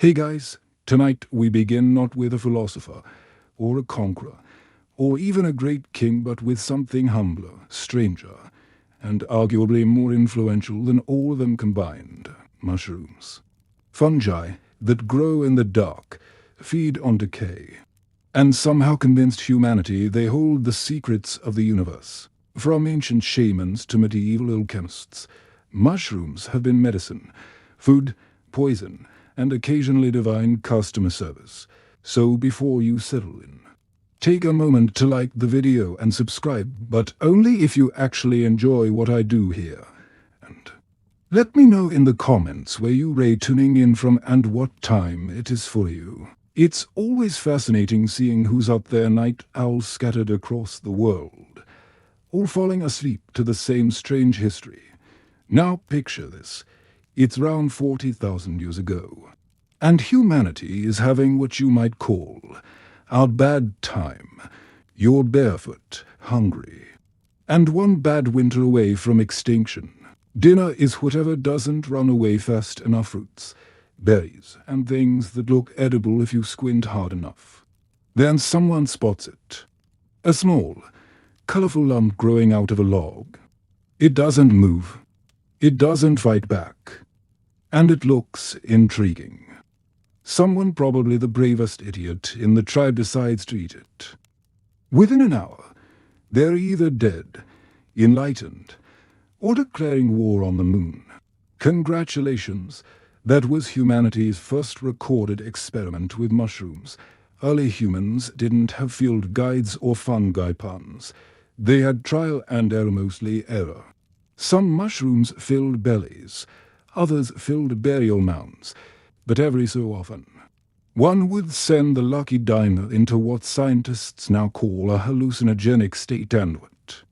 Hey guys, tonight we begin not with a philosopher, or a conqueror, or even a great king, but with something humbler, stranger, and arguably more influential than all of them combined: mushrooms. Fungi that grow in the dark, feed on decay, and somehow convinced humanity they hold the secrets of the universe. From ancient shamans to medieval alchemists, mushrooms have been medicine, food, poison, and occasionally divine customer service. So before you settle in, take a moment to like the video and subscribe, but only if you actually enjoy what I do here. And let me know in the comments where you rate tuning in from and what time it is for you. It's always fascinating seeing who's out there, night owls scattered across the world, all falling asleep to the same strange history. Now picture this. It's around 40,000 years ago, and humanity is having what you might call a bad time. You're barefoot, hungry, and one bad winter away from extinction. Dinner is whatever doesn't run away fast enough: fruits, berries, and things that look edible if you squint hard enough. Then someone spots it. A small, colorful lump growing out of a log. It doesn't move. It doesn't fight back. And it looks intriguing. Someone, probably the bravest idiot in the tribe, decides to eat it. Within an hour, they're either dead, enlightened, or declaring war on the moon. Congratulations, that was humanity's first recorded experiment with mushrooms. Early humans didn't have field guides or fungi puns. They had trial and error, mostly error. Some mushrooms filled bellies, others filled burial mounds, but every so often, one would send the lucky diner into what scientists now call a hallucinogenic state, and what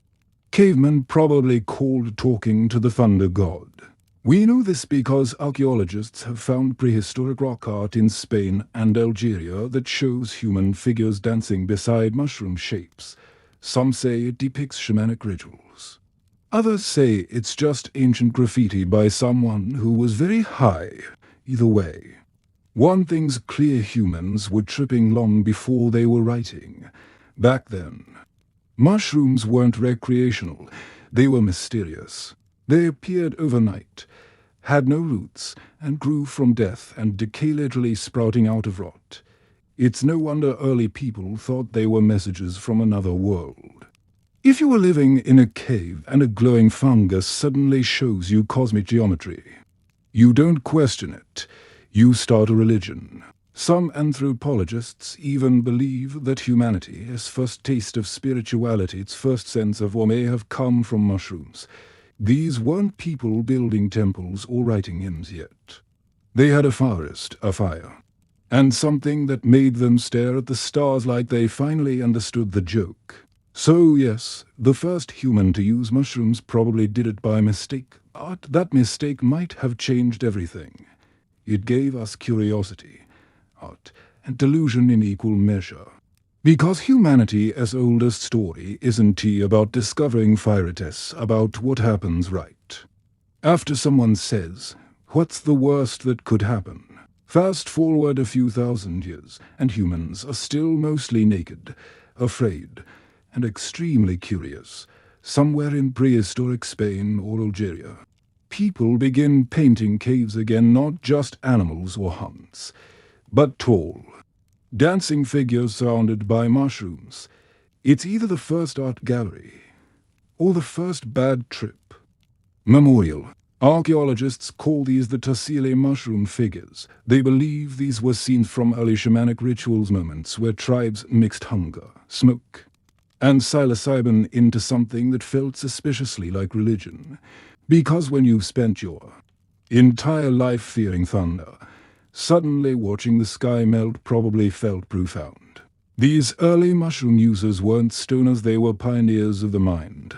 cavemen probably called talking to the thunder god. We know this because archaeologists have found prehistoric rock art in Spain and Algeria that shows human figures dancing beside mushroom shapes. Some say it depicts shamanic rituals. Others say it's just ancient graffiti by someone who was very high. Either way, one thing's clear: humans were tripping long before they were writing. Back then, mushrooms weren't recreational, they were mysterious. They appeared overnight, had no roots, and grew from death and decay, literally sprouting out of rot. It's no wonder early people thought they were messages from another world. If you were living in a cave and a glowing fungus suddenly shows you cosmic geometry, you don't question it. You start a religion. Some anthropologists even believe that humanity's first taste of spirituality, its first sense of awe, may have come from mushrooms. These weren't people building temples or writing hymns yet. They had a forest, a fire, and something that made them stare at the stars like they finally understood the joke. So yes, the first human to use mushrooms probably did it by mistake, but that mistake might have changed everything. It gave us curiosity, art, and delusion in equal measure. Because humanity as oldest story isn't about discovering fire, it's about what happens right after someone says, "What's the worst that could happen?" Fast forward a few thousand years, and humans are still mostly naked, afraid, and extremely curious. Somewhere in prehistoric Spain or Algeria, people begin painting caves again, not just animals or hunts, but tall, dancing figures surrounded by mushrooms. It's either the first art gallery or the first bad trip. Memorial. Archaeologists call these the tassili mushroom figures. They believe these were scenes from early shamanic rituals, moments where tribes mixed hunger, smoke, and psilocybin into something that felt suspiciously like religion. Because when you've spent your entire life fearing thunder, suddenly watching the sky melt probably felt profound. These early mushroom users weren't stoners, they were pioneers of the mind,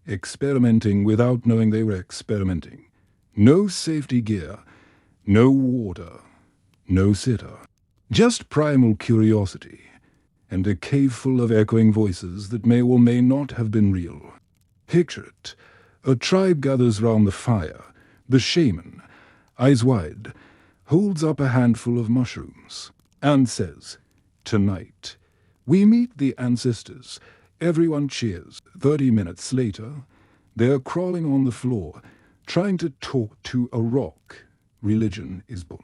experimenting without knowing they were experimenting. No safety gear, no water, no sitter, just primal curiosity, and a cave full of echoing voices that may or may not have been real. Picture it. A tribe gathers round the fire. The shaman, eyes wide, holds up a handful of mushrooms, and says, "Tonight, we meet the ancestors." Everyone cheers. 30 minutes later, they're crawling on the floor, trying to talk to a rock. Religion is born.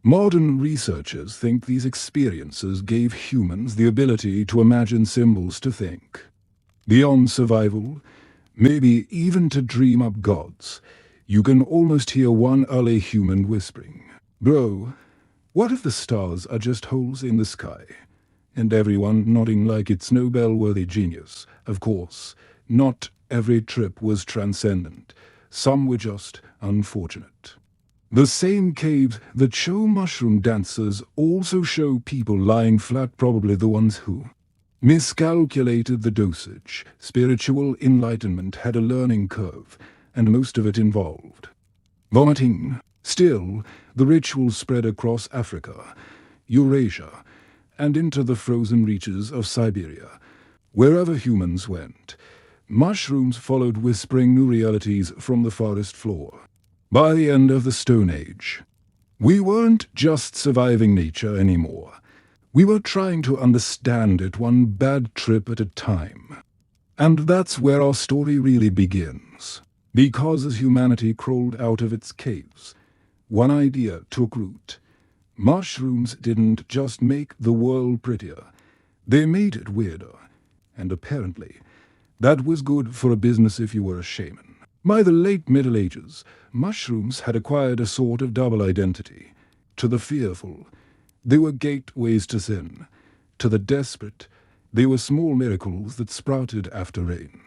Modern researchers think these experiences gave humans the ability to imagine symbols to think. Beyond survival, maybe even to dream up gods, you can almost hear one early human whispering, "Bro, what if the stars are just holes in the sky?" And everyone nodding like it's Nobel-worthy genius. Of course, not every trip was transcendent. Some were just unfortunate. The same caves that show mushroom dancers also show people lying flat, probably the ones who miscalculated the dosage. Spiritual enlightenment had a learning curve, and most of it involved vomiting. Still, the ritual spread across Africa, Eurasia, and into the frozen reaches of Siberia. Wherever humans went, mushrooms followed, whispering new realities from the forest floor. By the end of the Stone Age, we weren't just surviving nature anymore. We were trying to understand it, one bad trip at a time. And that's where our story really begins. Because as humanity crawled out of its caves, one idea took root. Mushrooms didn't just make the world prettier, they made it weirder. And apparently, that was good for a business if you were a shaman. By the late Middle Ages, mushrooms had acquired a sort of double identity. To the fearful, they were gateways to sin. To the desperate, they were small miracles that sprouted after rain.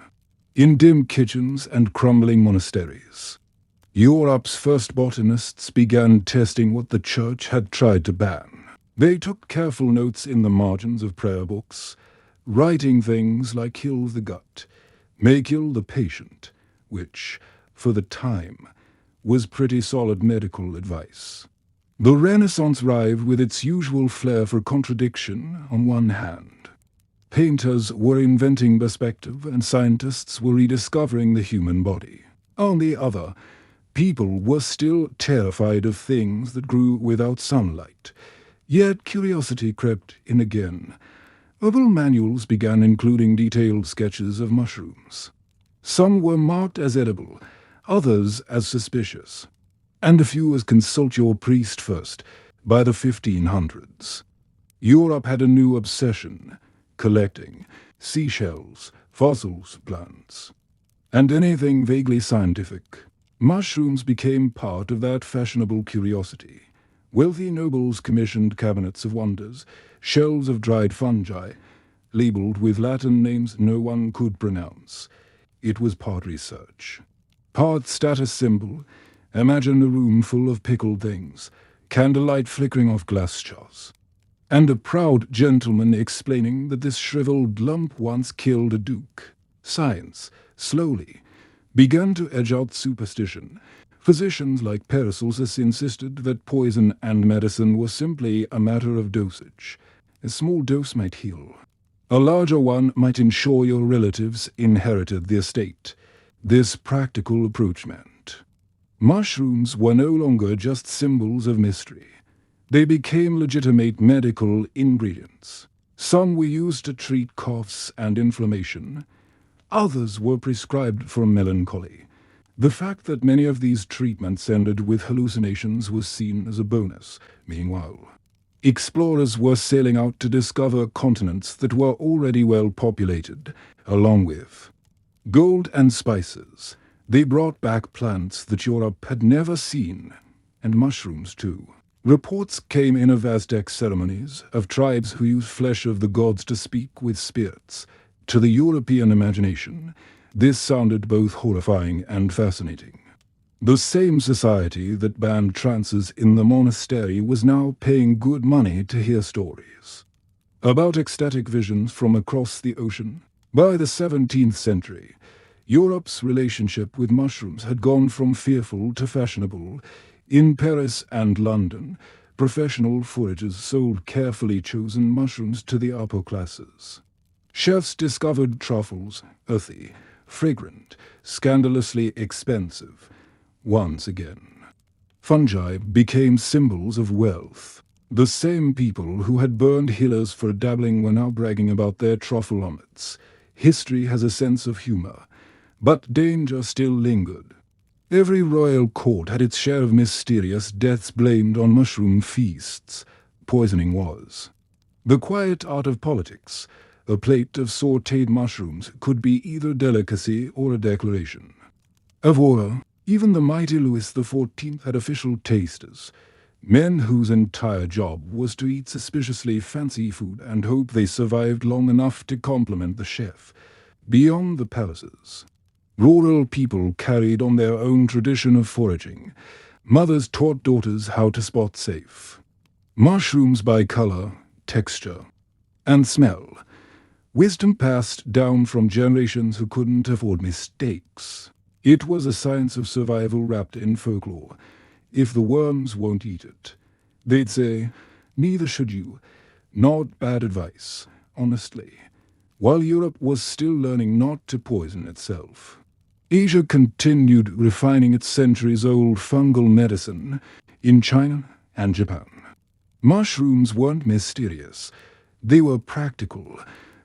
In dim kitchens and crumbling monasteries, Europe's first botanists began testing what the church had tried to ban. They took careful notes in the margins of prayer books, writing things like "kill the gut, may kill the patient," which, for the time, was pretty solid medical advice. The Renaissance arrived with its usual flair for contradiction on one hand. Painters were inventing perspective and scientists were rediscovering the human body. On the other, people were still terrified of things that grew without sunlight. Yet curiosity crept in again. Herbal manuals began including detailed sketches of mushrooms. Some were marked as edible, others as suspicious, and a few as "consult your priest first." By the 1500s, Europe had a new obsession: collecting seashells, fossils, plants, and anything vaguely scientific. Mushrooms became part of that fashionable curiosity. Wealthy nobles commissioned cabinets of wonders, shelves of dried fungi, labeled with Latin names no one could pronounce. It was part research, part status symbol. Imagine a room full of pickled things, candlelight flickering off glass jars, and a proud gentleman explaining that this shriveled lump once killed a duke. Science, slowly, began to edge out superstition. Physicians like Paracelsus insisted that poison and medicine were simply a matter of dosage. A small dose might heal. A larger one might ensure your relatives inherited the estate. This practical approach meant mushrooms were no longer just symbols of mystery. They became legitimate medical ingredients. Some were used to treat coughs and inflammation. Others were prescribed for melancholy. The fact that many of these treatments ended with hallucinations was seen as a bonus. Meanwhile, explorers were sailing out to discover continents that were already well populated, along with gold and spices. They brought back plants that Europe had never seen, and mushrooms too. Reports came in of Aztec ceremonies, of tribes who used flesh of the gods to speak with spirits. To the European imagination, this sounded both horrifying and fascinating. The same society that banned trances in the monastery was now paying good money to hear stories about ecstatic visions from across the ocean. By the 17th century, Europe's relationship with mushrooms had gone from fearful to fashionable. In Paris and London, professional foragers sold carefully chosen mushrooms to the upper classes. Chefs discovered truffles, earthy, fragrant, scandalously expensive. Once again, Fungi became symbols of wealth. The same people who had burned healers for dabbling were now bragging about their truffle omelettes. History has a sense of humor, but danger still lingered. Every royal court had its share of mysterious deaths blamed on mushroom feasts. Poisoning was. The quiet art of politics, a plate of sautéed mushrooms, could be either delicacy or a declaration. Of war, even the mighty Louis XIV had official tasters, men whose entire job was to eat suspiciously fancy food and hope they survived long enough to compliment the chef. Beyond the palaces, rural people carried on their own tradition of foraging. Mothers taught daughters how to spot safe mushrooms by color, texture, and smell. Wisdom passed down from generations who couldn't afford mistakes. It was a science of survival wrapped in folklore. If the worms won't eat it, they'd say, neither should you. Not bad advice, honestly. While Europe was still learning not to poison itself, Asia continued refining its centuries-old fungal medicine in China and Japan. Mushrooms weren't mysterious. They were practical,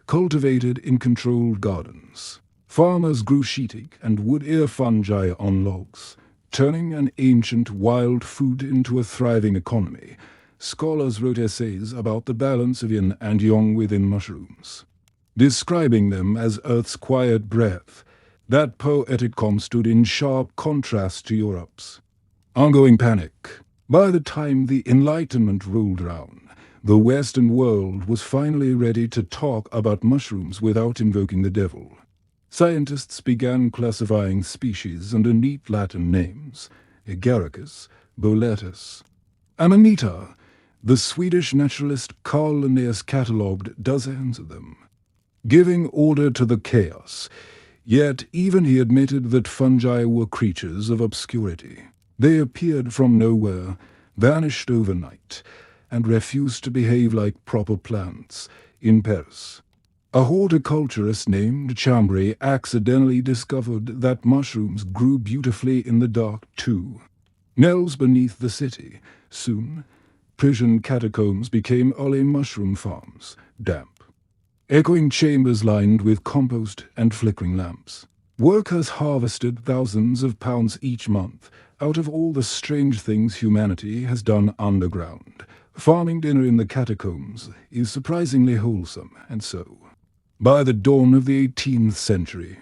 cultivated in controlled gardens. Farmers grew sheetik and wood-ear fungi on logs, turning an ancient wild food into a thriving economy. Scholars wrote essays about the balance of yin and yang within mushrooms, describing them as Earth's quiet breath. That poetic calm stood in sharp contrast to Europe's ongoing panic. By the time the Enlightenment rolled around, the Western world was finally ready to talk about mushrooms without invoking the devil. Scientists began classifying species under neat Latin names: Agaricus, Boletus, Amanita. The Swedish naturalist Carl Linnaeus catalogued dozens of them, giving order to the chaos. Yet even he admitted that fungi were creatures of obscurity. They appeared from nowhere, vanished overnight, and refused to behave like proper plants. In Paris, a horticulturist named Chambray accidentally discovered that mushrooms grew beautifully in the dark too. Knells beneath the city. Soon, Parisian catacombs became early mushroom farms, damp, echoing chambers lined with compost and flickering lamps. Workers harvested thousands of pounds each month out of all the strange things humanity has done underground. Farming dinner in the catacombs is surprisingly wholesome, and so, by the dawn of the 18th century,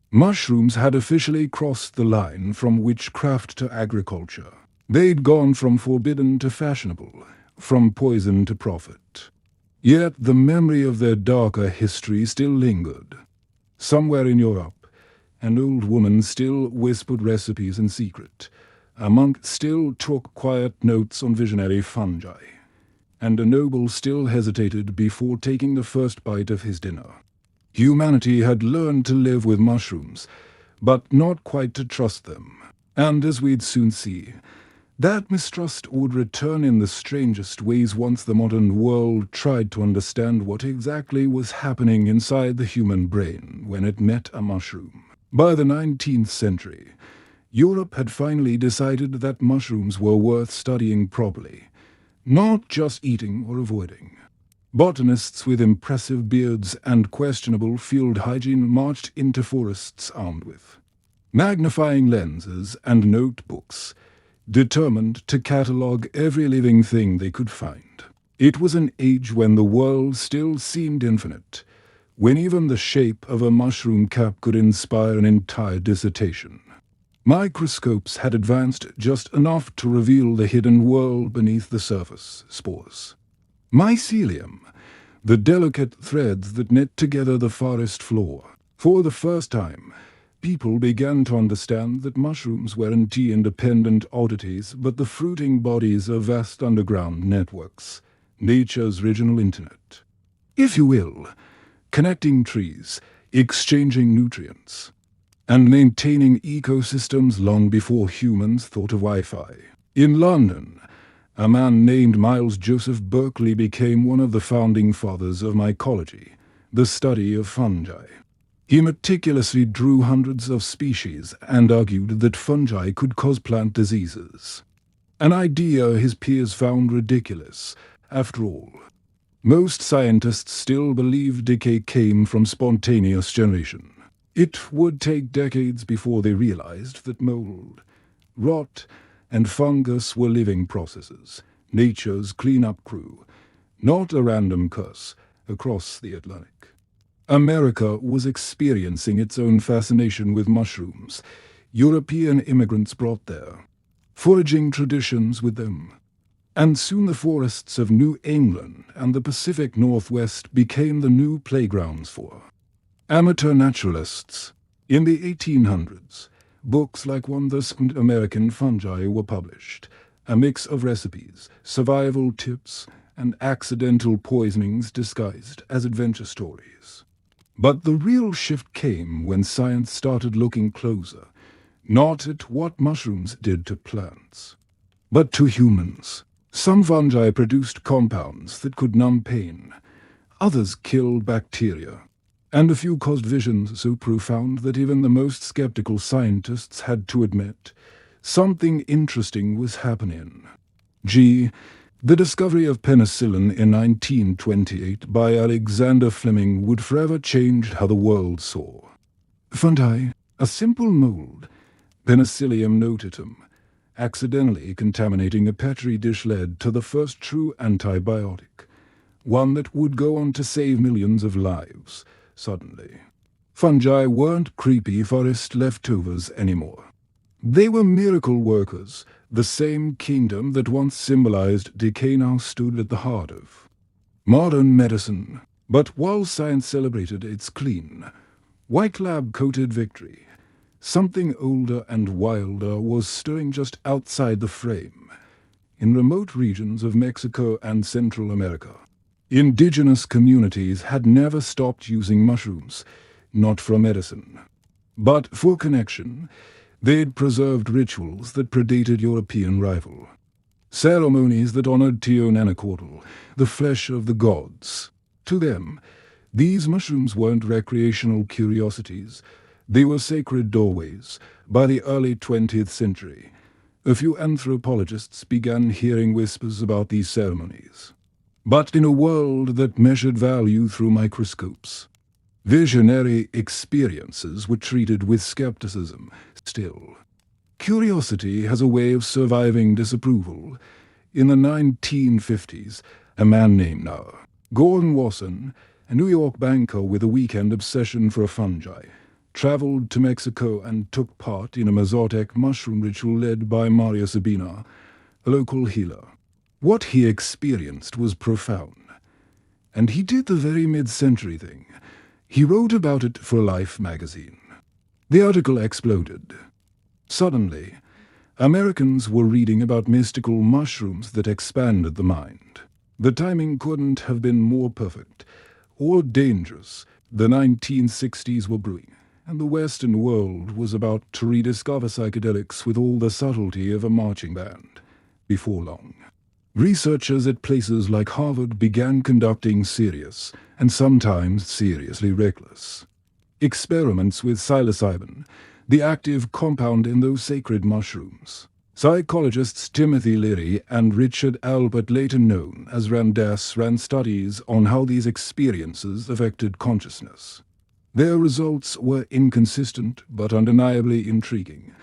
mushrooms had officially crossed the line from witchcraft to agriculture. They'd gone from forbidden to fashionable, from poison to profit. Yet the memory of their darker history still lingered. Somewhere in Europe, an old woman still whispered recipes in secret. A monk still took quiet notes on visionary fungi, and a noble still hesitated before taking the first bite of his dinner. Humanity had learned to live with mushrooms, but not quite to trust them. And as we'd soon see, that mistrust would return in the strangest ways once the modern world tried to understand what exactly was happening inside the human brain when it met a mushroom. By the 19th century, Europe had finally decided that mushrooms were worth studying properly, not just eating or avoiding. Botanists with impressive beards and questionable field hygiene marched into forests armed with magnifying lenses and notebooks, determined to catalogue every living thing they could find. It was an age when the world still seemed infinite, when even the shape of a mushroom cap could inspire an entire dissertation. Microscopes had advanced just enough to reveal the hidden world beneath the surface: spores, mycelium, the delicate threads that knit together the forest floor. For the first time, people began to understand that mushrooms weren't independent oddities, but the fruiting bodies of vast underground networks, nature's original internet, if you will, connecting trees, exchanging nutrients, and maintaining ecosystems long before humans thought of Wi-Fi. In London, a man named Miles Joseph Berkeley became one of the founding fathers of mycology, the study of fungi. He meticulously drew hundreds of species and argued that fungi could cause plant diseases. An idea his peers found ridiculous. After all, most scientists still believed decay came from spontaneous generation. It would take decades before they realized that mold, rot, and fungus were living processes, nature's cleanup crew, not a random curse across the Atlantic. America was experiencing its own fascination with mushrooms. European immigrants brought there, foraging traditions with them. And soon the forests of New England and the Pacific Northwest became the new playgrounds for amateur naturalists. In the 1800s, books like Wonders and American Fungi were published, a mix of recipes, survival tips, and accidental poisonings disguised as adventure stories. But the real shift came when science started looking closer, not at what mushrooms did to plants, but to humans. Some fungi produced compounds that could numb pain, others killed bacteria, and a few caused visions so profound that even the most skeptical scientists had to admit something interesting was happening. The discovery of penicillin in 1928 by Alexander Fleming would forever change how the world saw fungi, a simple mold, Penicillium notatum, accidentally contaminating a petri dish led to the first true antibiotic, one that would go on to save millions of lives. Suddenly, fungi weren't creepy forest leftovers anymore. They were miracle workers. The same kingdom that once symbolized decay now stood at the heart of modern medicine. But while science celebrated its clean, white lab-coated victory, something older and wilder was stirring just outside the frame. In remote regions of Mexico and Central America, indigenous communities had never stopped using mushrooms, not for medicine, but for connection. They'd preserved rituals that predated European rival, ceremonies that honored Tionanacoatl, the flesh of the gods. To them, these mushrooms weren't recreational curiosities. They were sacred doorways. By the early 20th century, a few anthropologists began hearing whispers about these ceremonies. But in a world that measured value through microscopes, visionary experiences were treated with skepticism. Still, curiosity has a way of surviving disapproval. In the 1950s, a man named Gordon Wasson, a New York banker with a weekend obsession for fungi, traveled to Mexico and took part in a Mazotec mushroom ritual led by Maria Sabina, a local healer. What he experienced was profound, and he did the very mid-century thing. He wrote about it for Life magazine. The article exploded. Suddenly, Americans were reading about mystical mushrooms that expanded the mind. The timing couldn't have been more perfect or dangerous. The 1960s were brewing, and the Western world was about to rediscover psychedelics with all the subtlety of a marching band. Before long, researchers at places like Harvard began conducting serious, and sometimes seriously reckless, experiments with psilocybin, the active compound in those sacred mushrooms. Psychologists Timothy Leary and Richard Albert, later known as Ramdas, ran studies on how these experiences affected consciousness. Their results were inconsistent but undeniably intriguing.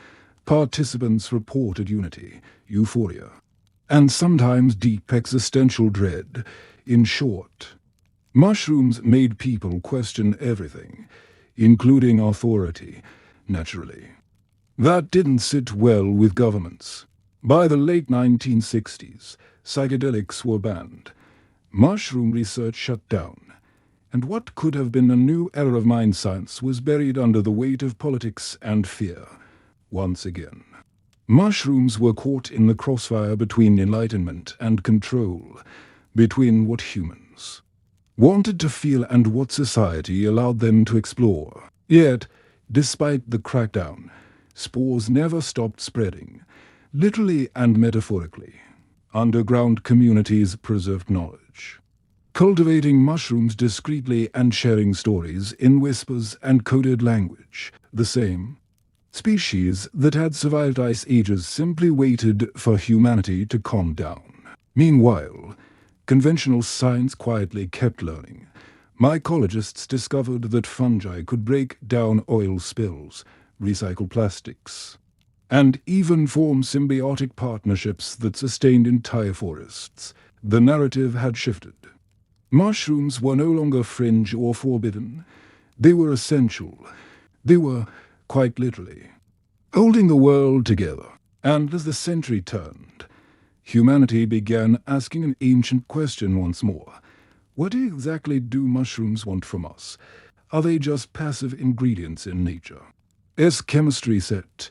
Participants reported unity, euphoria, and sometimes deep existential dread. In short, mushrooms made people question everything, including authority, naturally. That didn't sit well with governments. By the late 1960s, psychedelics were banned, mushroom research shut down, and what could have been a new era of mind science was buried under the weight of politics and fear. Once again, mushrooms were caught in the crossfire between enlightenment and control, between what humans wanted to feel and what society allowed them to explore. Yet, despite the crackdown, spores never stopped spreading, literally and metaphorically. Underground communities preserved knowledge, cultivating mushrooms discreetly and sharing stories in whispers and coded language. The same Species that had survived ice ages simply waited for humanity to calm down. Meanwhile, conventional science quietly kept learning. Mycologists discovered that fungi could break down oil spills, recycle plastics, and even form symbiotic partnerships that sustained entire forests. The narrative had shifted. Mushrooms were no longer fringe or forbidden. They were essential. They were, quite literally, holding the world together. And as the century turned, humanity began asking an ancient question once more. What exactly do mushrooms want from us? Are they just passive ingredients in nature? Is chemistry set,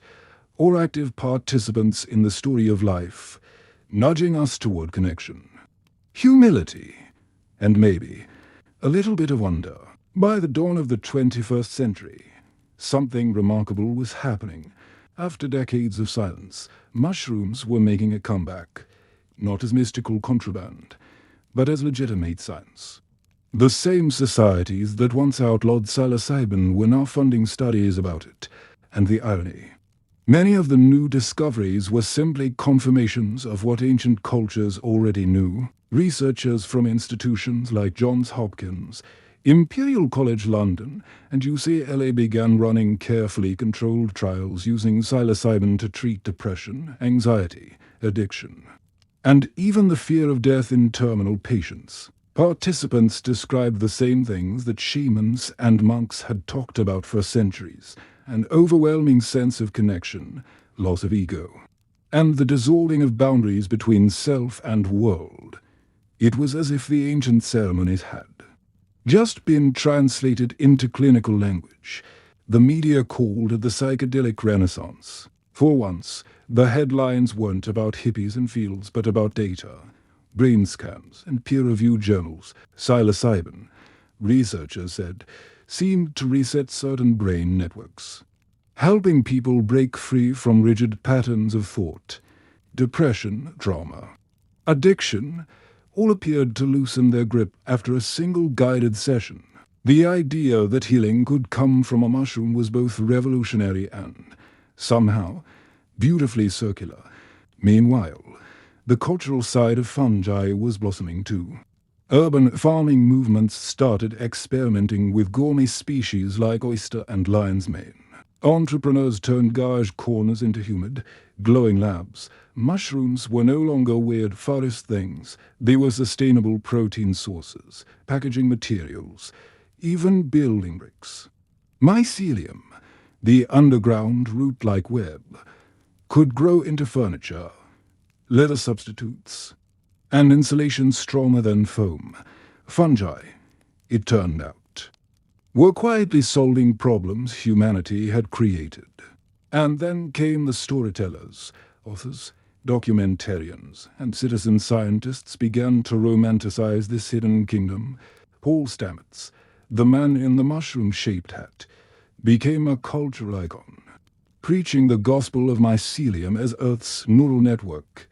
or active participants in the story of life, nudging us toward connection? Humility, and maybe a little bit of wonder. By the dawn of the 21st century, something remarkable was happening. After decades of silence, mushrooms were making a comeback, not as mystical contraband, but as legitimate science. The same societies that once outlawed psilocybin were now funding studies about it, and the irony. Many of the new discoveries were simply confirmations of what ancient cultures already knew. Researchers from institutions like Johns Hopkins, Imperial College London, and UCLA began running carefully controlled trials using psilocybin to treat depression, anxiety, addiction, and even the fear of death in terminal patients. Participants described the same things that shamans and monks had talked about for centuries: an overwhelming sense of connection, loss of ego, and the dissolving of boundaries between self and world. It was as if the ancient ceremonies had just been translated into clinical language. The media called it the psychedelic Renaissance. For once, the headlines weren't about hippies and fields, but about data, brain scans, and peer-reviewed journals. Psilocybin, researchers said, seemed to reset certain brain networks, helping people break free from rigid patterns of thought. Depression, trauma, addiction, all appeared to loosen their grip after a single guided session. The idea that healing could come from a mushroom was both revolutionary and, somehow, beautifully circular. Meanwhile, the cultural side of fungi was blossoming too. Urban farming movements started experimenting with gourmet species like oyster and lion's mane. Entrepreneurs turned garage corners into humid, glowing labs. Mushrooms were no longer weird forest things. They were sustainable protein sources, packaging materials, even building bricks. Mycelium, the underground root-like web, could grow into furniture, leather substitutes, and insulation stronger than foam. Fungi, it turned out, were quietly solving problems humanity had created. And then came the storytellers. Authors, documentarians, and citizen scientists began to romanticize this hidden kingdom. Paul Stamets, the man in the mushroom-shaped hat, became a cultural icon, preaching the gospel of mycelium as Earth's neural network.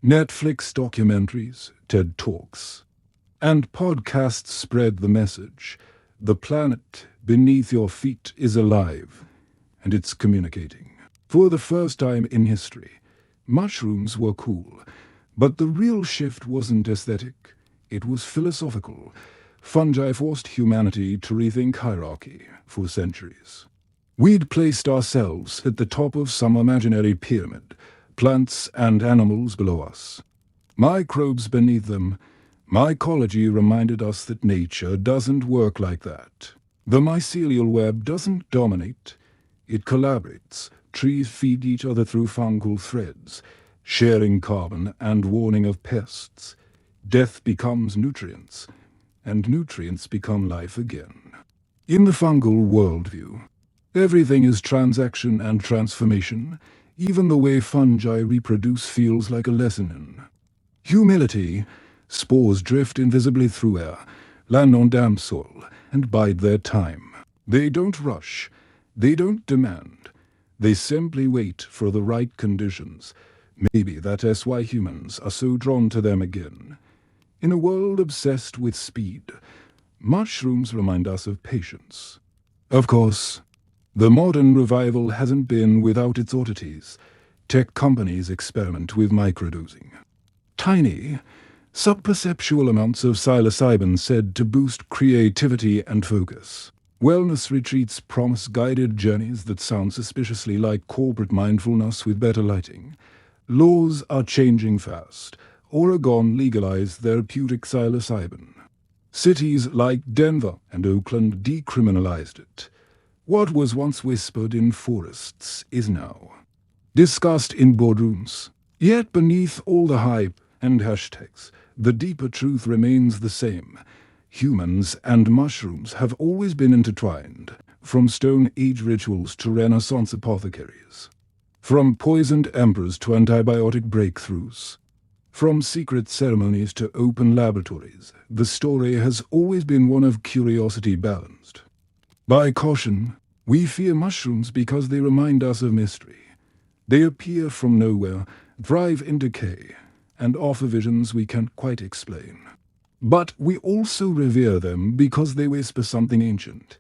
Netflix documentaries, TED Talks, and podcasts spread the message. The planet beneath your feet is alive, and it's communicating. For the first time in history, mushrooms were cool, but the real shift wasn't aesthetic, it was philosophical. Fungi forced humanity to rethink hierarchy for centuries. We'd placed ourselves at the top of some imaginary pyramid, plants and animals below us, microbes beneath them. Mycology reminded us that nature doesn't work like that. The mycelial web doesn't dominate, it collaborates. Trees feed each other through fungal threads, sharing carbon and warning of pests. Death becomes nutrients, and nutrients become life again. In the fungal worldview, everything is transaction and transformation. Even the way fungi reproduce feels like a lesson in humility. Spores drift invisibly through air, land on damp soil, and bide their time. They don't rush, they don't demand. They simply wait for the right conditions. Maybe that is why humans are so drawn to them again. In a world obsessed with speed, mushrooms remind us of patience. Of course, The modern revival hasn't been without its oddities. Tech companies experiment with microdosing. Tiny, subperceptual amounts of psilocybin said to boost creativity and focus. Wellness retreats promise guided journeys that sound suspiciously like corporate mindfulness with better lighting. Laws are changing fast. Oregon legalized therapeutic psilocybin. Cities like Denver and Oakland decriminalized it. What was once whispered in forests is now discussed in boardrooms. Yet beneath all the hype and hashtags, the deeper truth remains the same. Humans and mushrooms have always been intertwined, from Stone Age rituals to Renaissance apothecaries. From poisoned emperors to antibiotic breakthroughs. From secret ceremonies to open laboratories, the story has always been one of curiosity balanced. By caution, we fear mushrooms because they remind us of mystery. They appear from nowhere, thrive in decay, and offer visions we can't quite explain. But we also revere them because they whisper something ancient.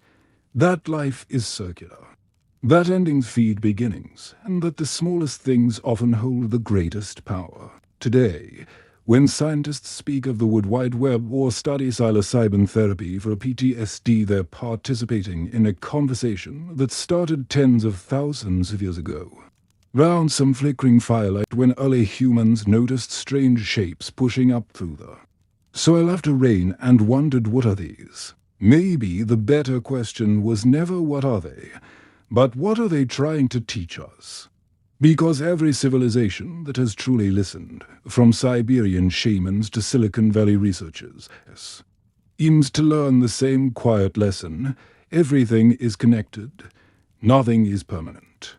That life is circular. That endings feed beginnings, and that the smallest things often hold the greatest power. Today, when scientists speak of the Wood Wide Web or study psilocybin therapy for PTSD, they're participating in a conversation that started tens of thousands of years ago. Round some flickering firelight when early humans noticed strange shapes pushing up through the soil after rain and wondered, what are these? Maybe the better question was never what are they, but what are they trying to teach us? Because every civilization that has truly listened, from Siberian shamans to Silicon Valley researchers, aims to learn the same quiet lesson: everything is connected, nothing is permanent.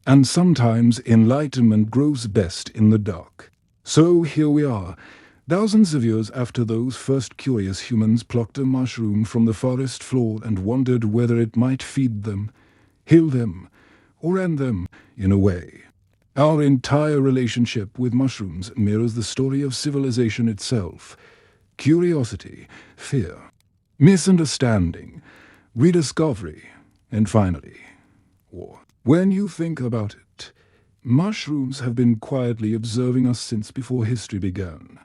And sometimes enlightenment grows best in the dark. So here we are, thousands of years after those first curious humans plucked a mushroom from the forest floor and wondered whether it might feed them, heal them, or end them in a way. Our entire relationship with mushrooms mirrors the story of civilization itself. Curiosity, fear, misunderstanding, rediscovery, and finally, war. When you think about it, mushrooms have been quietly observing us since before history began.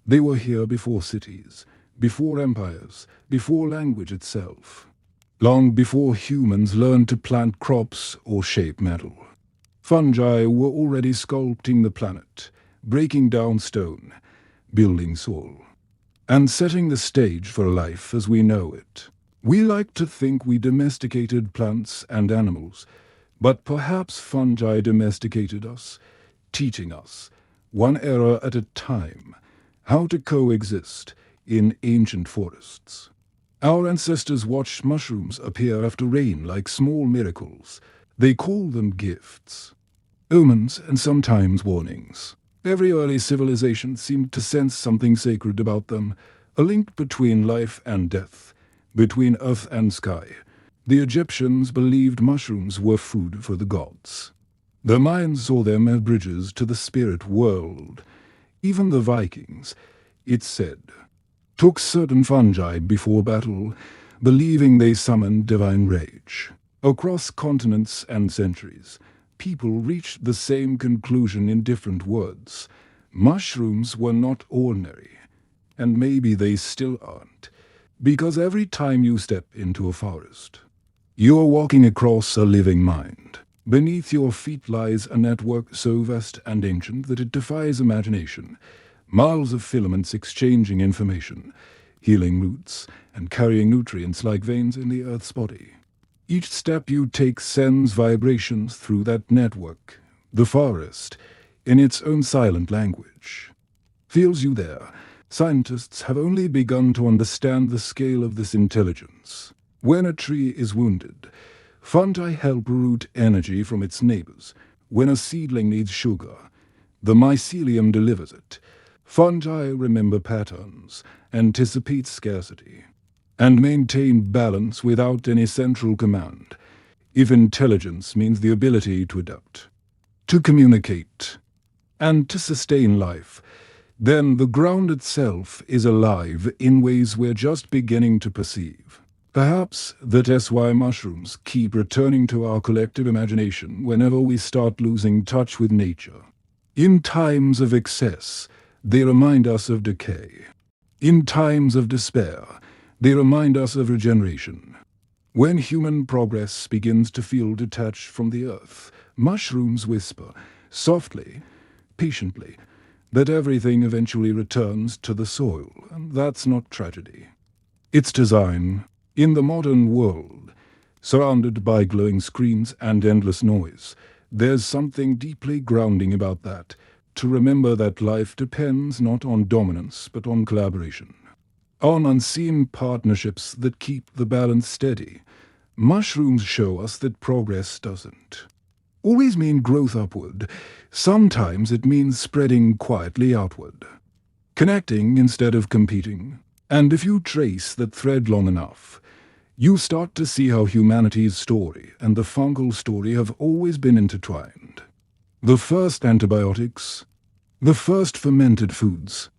They were here before cities, before empires, before language itself. Long before humans learned to plant crops or shape metal. Fungi were already sculpting the planet, breaking down stone, building soil, and setting the stage for life as we know it. We like to think we domesticated plants and animals, but perhaps fungi domesticated us, teaching us, one era at a time, how to coexist in ancient forests. Our ancestors watched mushrooms appear after rain like small miracles. They call them gifts, omens, and sometimes warnings. Every early civilization seemed to sense something sacred about them, a link between life and death, between earth and sky. The Egyptians believed mushrooms were food for the gods. The Mayans saw them as bridges to the spirit world. Even the Vikings, it's said, took certain fungi before battle, believing they summoned divine rage. Across continents and centuries, people reached the same conclusion in different words. Mushrooms were not ordinary, and maybe they still aren't, because every time you step into a forest, you're walking across a living mind. Beneath your feet lies a network so vast and ancient that it defies imagination. Miles of filaments exchanging information, healing roots, and carrying nutrients like veins in the Earth's body. Each step you take sends vibrations through that network. The forest, in its own silent language, feels you there. Scientists have only begun to understand the scale of this intelligence. When a tree is wounded, fungi help root energy from its neighbors. When a seedling needs sugar, the mycelium delivers it. Fungi remember patterns, anticipate scarcity, and maintain balance without any central command. If intelligence means the ability to adapt, to communicate, and to sustain life, then the ground itself is alive in ways we're just beginning to perceive. Perhaps that's why mushrooms keep returning to our collective imagination whenever we start losing touch with nature. In times of excess, they remind us of decay. In times of despair, they remind us of regeneration. When human progress begins to feel detached from the earth, mushrooms whisper, softly, patiently, that everything eventually returns to the soil, and that's not tragedy. It's design. In the modern world, surrounded by glowing screens and endless noise, there's something deeply grounding about that, to remember that life depends not on dominance but on collaboration, on unseen partnerships that keep the balance steady. Mushrooms show us that progress doesn't always mean growth upward. Sometimes it means spreading quietly outward, connecting instead of competing. And if you trace that thread long enough, you start to see how humanity's story and the fungal story have always been intertwined. The first antibiotics, the first fermented foods,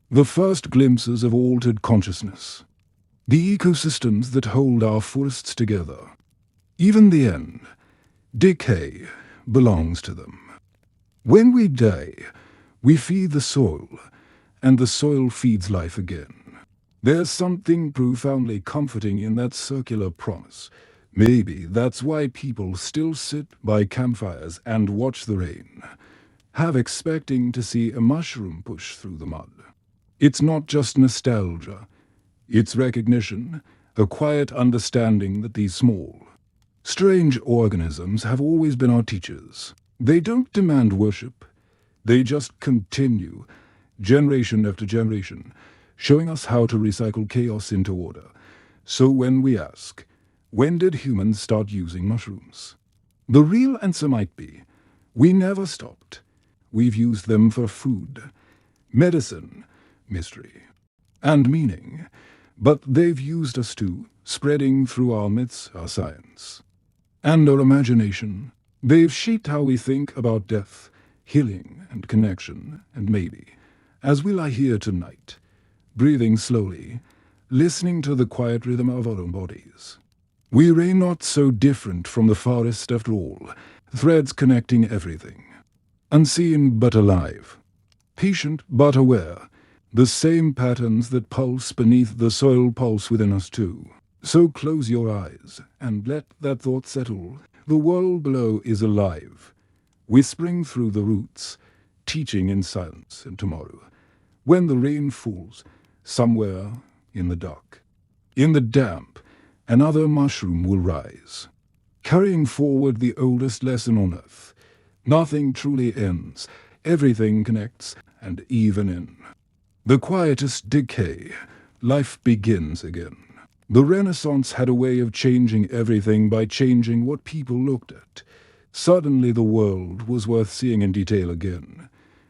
the first glimpses of altered consciousness, the ecosystems that hold our forests together. Even the end, decay, belongs to them. When we die, we feed the soil, and the soil feeds life again. There's something profoundly comforting in that circular promise. Maybe that's why people still sit by campfires and watch the rain, half expecting to see a mushroom push through the mud. It's not just nostalgia. It's recognition, a quiet understanding that these small, strange organisms have always been our teachers. They don't demand worship. They just continue, generation after generation, showing us how to recycle chaos into order. So when we ask, when did humans start using mushrooms? The real answer might be, we never stopped. We've used them for food, medicine, mystery, and meaning. But they've used us too, spreading through our myths, our science, and our imagination. They've shaped how we think about death, healing, and connection, and maybe, as we lie here tonight, breathing slowly, listening to the quiet rhythm of our own bodies, we are not so different from the forest after all, threads connecting everything. Unseen but alive, patient but aware, the same patterns that pulse beneath the soil pulse within us too. So close your eyes and let that thought settle. The world below is alive, whispering through the roots, teaching in silence. And tomorrow, when the rain falls, somewhere in the dark, in the damp, another mushroom will rise, carrying forward the oldest lesson on earth. Nothing truly ends, everything connects, and even in the quietest decay, life begins again. The Renaissance had a way of changing everything by changing what people looked at. Suddenly the world was worth seeing in detail again.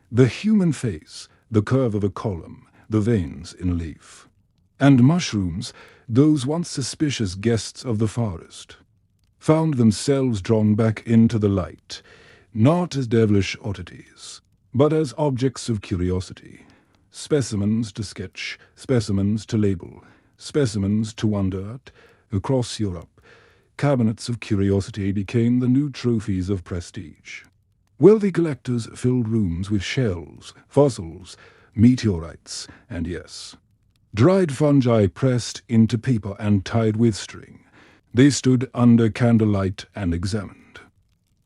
The human face, the curve of a column, the veins in a leaf. And mushrooms, those once suspicious guests of the forest, found themselves drawn back into the light, not as devilish oddities, but as objects of curiosity. Specimens to sketch, specimens to label, specimens to wonder at. Across Europe, cabinets of curiosity became the new trophies of prestige. Wealthy collectors filled rooms with shells, fossils, meteorites, and yes, dried fungi pressed into paper and tied with string. They stood under candlelight and examined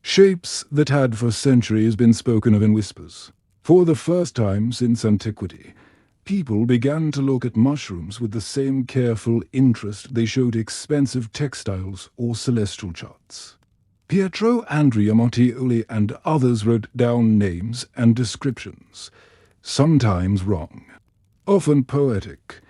shapes that had for centuries been spoken of in whispers. For the first time since antiquity, people began to look at mushrooms with the same careful interest they showed expensive textiles or celestial charts. Pietro Andrea Montioli and others wrote down names and descriptions, sometimes wrong, often poetic,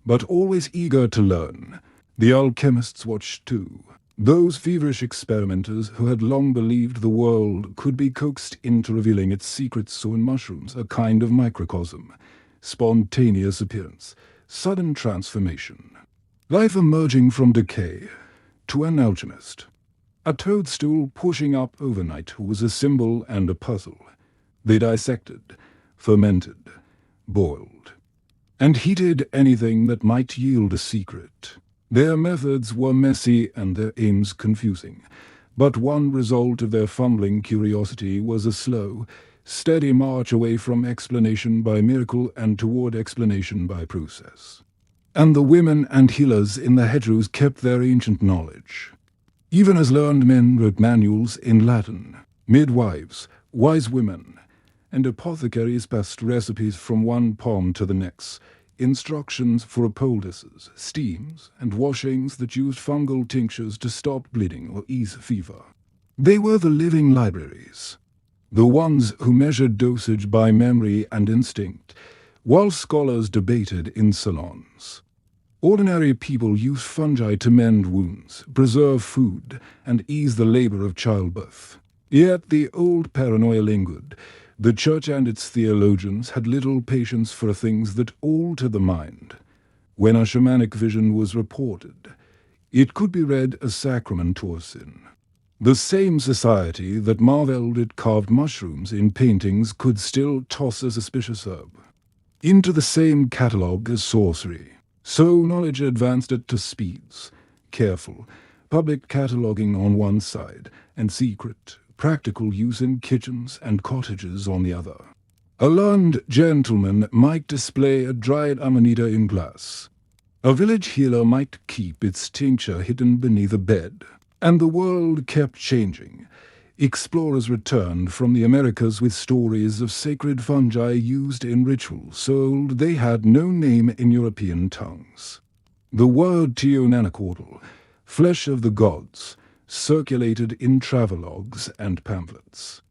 but always eager to learn. The alchemists watched too. Those feverish experimenters who had long believed the world could be coaxed into revealing its secrets saw in mushrooms a kind of microcosm, spontaneous appearance, sudden transformation. Life emerging from decay. To an alchemist, a toadstool pushing up overnight was a symbol and a puzzle. They dissected, fermented, boiled, and heated anything that might yield a secret. Their methods were messy and their aims confusing, but one result of their fumbling curiosity was a slow, steady march away from explanation by miracle and toward explanation by process. And the women and healers in the hedgerows kept their ancient knowledge. Even as learned men wrote manuals in Latin, midwives, wise women, and apothecaries passed recipes from one palm to the next, instructions for poultices, steams, and washings that used fungal tinctures to stop bleeding or ease fever. They were the living libraries, the ones who measured dosage by memory and instinct, while scholars debated in salons. Ordinary people used fungi to mend wounds, preserve food, and ease the labor of childbirth. Yet the old paranoia lingered. The church and its theologians had little patience for things that altered the mind. When a shamanic vision was reported, it could be read as sacrament or sin. The same society that marveled at carved mushrooms in paintings could still toss a suspicious herb into the same catalogue as sorcery. So knowledge advanced it to speeds, careful, public cataloguing on one side, and secret, practical use in kitchens and cottages on the other. A learned gentleman might display a dried amanita in glass. A village healer might keep its tincture hidden beneath a bed. And the world kept changing. Explorers returned from the Americas with stories of sacred fungi used in rituals so old they had no name in European tongues. The word Teonanacortal, flesh of the gods, circulated in travelogues and pamphlets,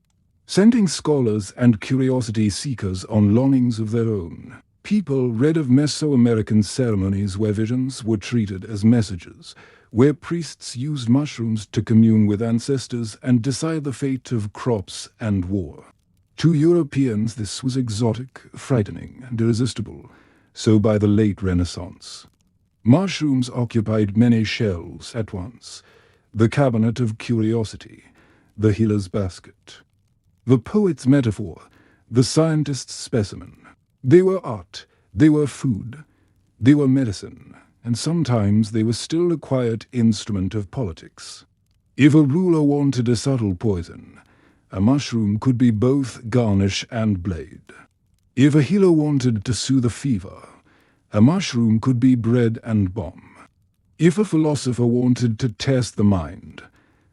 sending scholars and curiosity seekers on longings of their own. People read of Mesoamerican ceremonies where visions were treated as messages, where priests used mushrooms to commune with ancestors and decide the fate of crops and war. To Europeans this was exotic, frightening, and irresistible, so by the late Renaissance. Mushrooms occupied many shelves at once, the cabinet of curiosity, the healer's basket, the poet's metaphor, the scientist's specimen. They were art, they were food, they were medicine, and sometimes they were still a quiet instrument of politics. If a ruler wanted a subtle poison, a mushroom could be both garnish and blade. If a healer wanted to soothe a fever, a mushroom could be bread and balm. If a philosopher wanted to test the mind,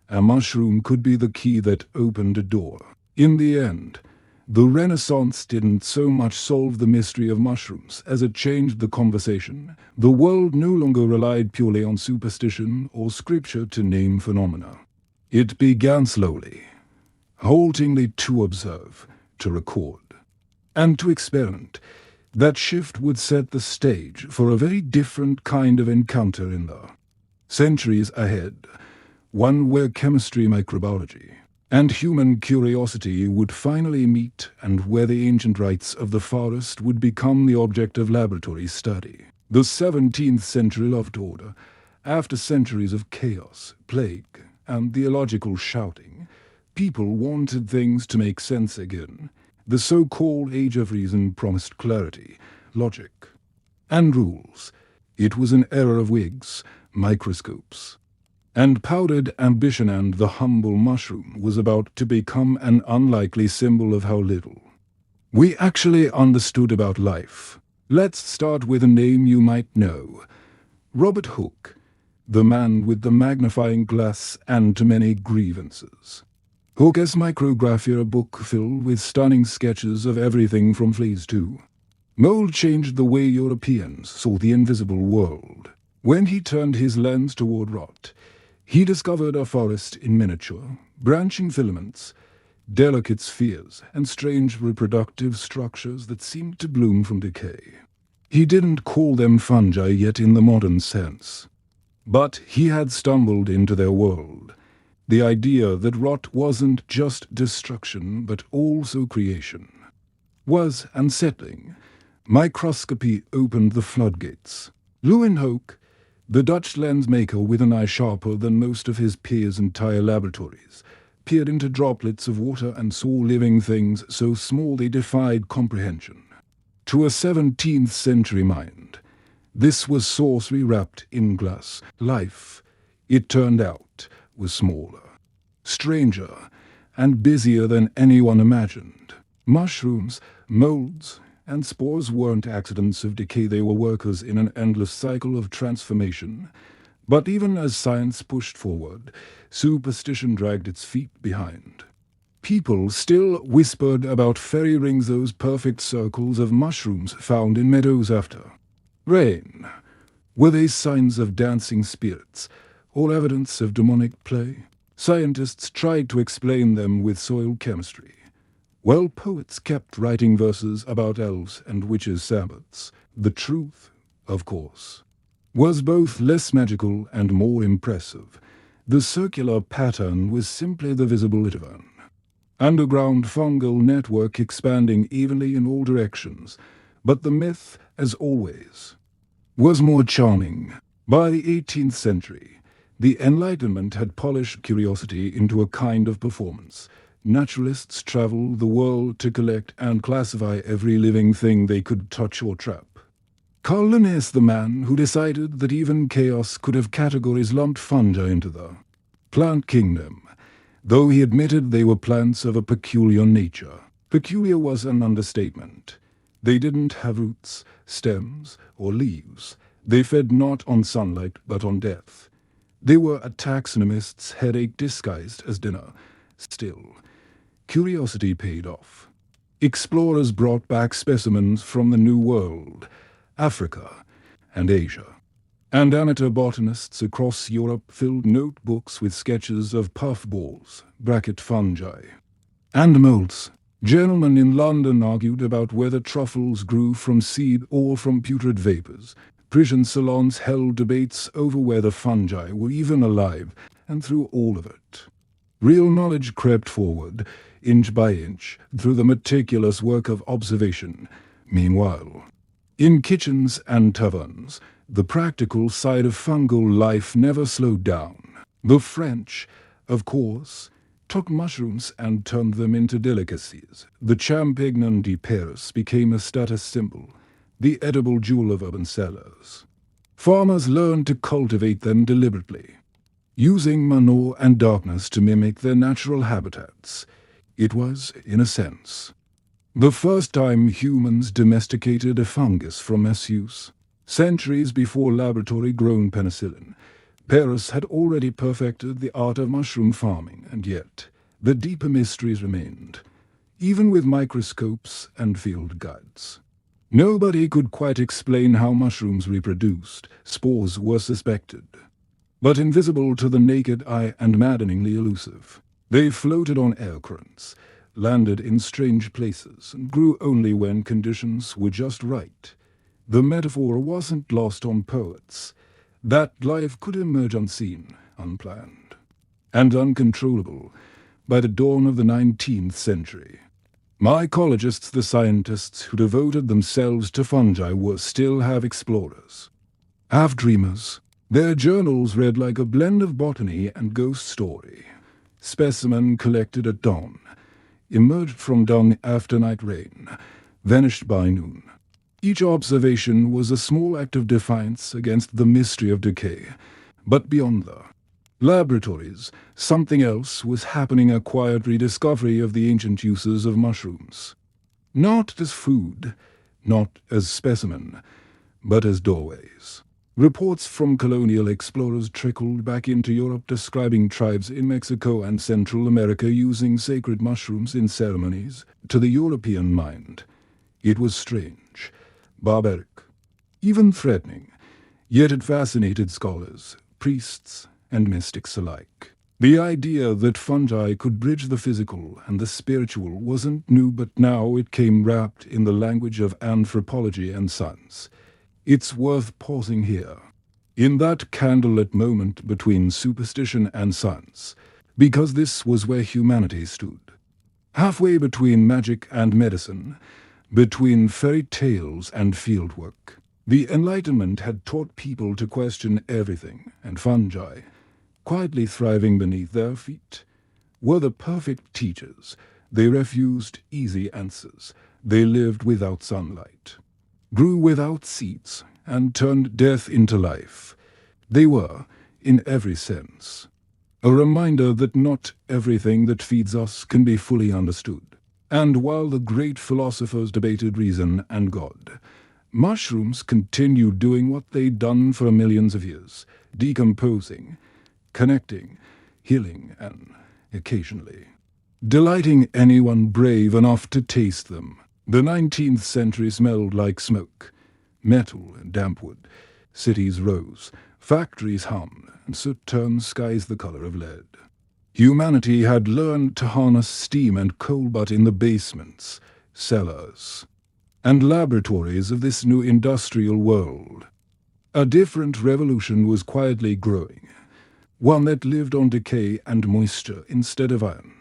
a mushroom could be the key that opened a door. In the end, the Renaissance didn't so much solve the mystery of mushrooms as it changed the conversation. The world no longer relied purely on superstition or scripture to name phenomena. It began slowly, haltingly to observe, to record, and to experiment. That shift would set the stage for a very different kind of encounter in the centuries ahead, one where chemistry, microbiology, and human curiosity would finally meet, and where the ancient rites of the forest would become the object of laboratory study. The 17th century loved order. After centuries of chaos, plague, and theological shouting, people wanted things to make sense again. The so-called Age of Reason promised clarity, logic, and rules. It was an era of wigs, microscopes, and powdered ambition, and the humble mushroom was about to become an unlikely symbol of how little we actually understood about life. Let's start with a name you might know. Robert Hooke, the man with the magnifying glass and too many grievances. Hooke's Micrographia, a book filled with stunning sketches of everything from fleas to mold, changed the way Europeans saw the invisible world. When he turned his lens toward rot, he discovered a forest in miniature, branching filaments, delicate spheres, and strange reproductive structures that seemed to bloom from decay. He didn't call them fungi yet in the modern sense, but he had stumbled into their world. The idea that rot wasn't just destruction but also creation was unsettling. Microscopy opened the floodgates. Leeuwenhoek, the Dutch lens maker with an eye sharper than most of his peers' entire laboratories, peered into droplets of water and saw living things so small they defied comprehension. To a 17th century mind, This was sorcery wrapped in glass. Life, it turned out, was smaller, stranger, and busier than anyone imagined. Mushrooms, molds, and spores weren't accidents of decay, they were workers in an endless cycle of transformation. But even as science pushed forward, superstition dragged its feet behind. People still whispered about fairy rings, those perfect circles of mushrooms found in meadows after rain. Were they signs of dancing spirits, or evidence of demonic play? Scientists tried to explain them with soil chemistry, while poets kept writing verses about elves and witches' Sabbaths. The truth, of course, was both less magical and more impressive. The circular pattern was simply the visible pattern. Underground fungal network expanding evenly in all directions. But the myth, as always, was more charming. By the 18th century, the Enlightenment had polished curiosity into a kind of performance. Naturalists traveled the world to collect and classify every living thing they could touch or trap. Carl Linnaeus, the man who decided that even chaos could have categories, lumped fungi into the plant kingdom, though he admitted they were plants of a peculiar nature. Peculiar was an understatement. They didn't have roots, stems, or leaves. They fed not on sunlight, but on death. They were a taxonomist's headache disguised as dinner. Still, curiosity paid off. Explorers brought back specimens from the New World, Africa, and Asia. And amateur botanists across Europe filled notebooks with sketches of puffballs, fungi, and molds. Gentlemen in London argued about whether truffles grew from seed or from putrid vapors. Parisian salons held debates over whether fungi were even alive, and through all of it, real knowledge crept forward, inch by inch, through the meticulous work of observation. Meanwhile, in kitchens and taverns, the practical side of fungal life never slowed down. The French, of course, took mushrooms and turned them into delicacies. The champignon de Paris became a status symbol, the edible jewel of urban cellars. Farmers learned to cultivate them deliberately, using manure and darkness to mimic their natural habitats. It was, in a sense, the first time humans domesticated a fungus from misuse. Centuries before laboratory-grown penicillin, Paris had already perfected the art of mushroom farming, and yet the deeper mysteries remained, even with microscopes and field guides. Nobody could quite explain how mushrooms reproduced. Spores were suspected, but invisible to the naked eye and maddeningly elusive. They floated on air currents, landed in strange places, and grew only when conditions were just right. The metaphor wasn't lost on poets, that life could emerge unseen, unplanned, and uncontrollable by the dawn of the 19th century. Mycologists, the scientists who devoted themselves to fungi, were still half explorers, half dreamers. Their journals read like a blend of botany and ghost story. Specimen collected at dawn, emerged from dung after night rain, vanished by noon. Each observation was a small act of defiance against the mystery of decay. But beyond the laboratories, something else was happening, a quiet rediscovery of the ancient uses of mushrooms. Not as food, not as specimen, but as doorways. Reports from colonial explorers trickled back into Europe describing tribes in Mexico and Central America using sacred mushrooms in ceremonies. To the European mind, it was strange, barbaric, even threatening, yet it fascinated scholars, priests, and mystics alike. The idea that fungi could bridge the physical and the spiritual wasn't new, but now it came wrapped in the language of anthropology and science. It's worth pausing here, in that candlelit moment between superstition and science, because this was where humanity stood. Halfway between magic and medicine, between fairy tales and fieldwork. The Enlightenment had taught people to question everything, and fungi, quietly thriving beneath their feet, were the perfect teachers. They refused easy answers. They lived without sunlight, grew without seeds, and turned death into life. They were, in every sense, a reminder that not everything that feeds us can be fully understood. And while the great philosophers debated reason and God, mushrooms continued doing what they'd done for millions of years, decomposing, connecting, healing, and occasionally delighting anyone brave enough to taste them. The 19th century smelled like smoke, metal and damp wood. Cities rose, factories hummed, and soot turned skies the color of lead. Humanity had learned to harness steam and coal, but in the basements, cellars, and laboratories of this new industrial world, a different revolution was quietly growing, one that lived on decay and moisture instead of iron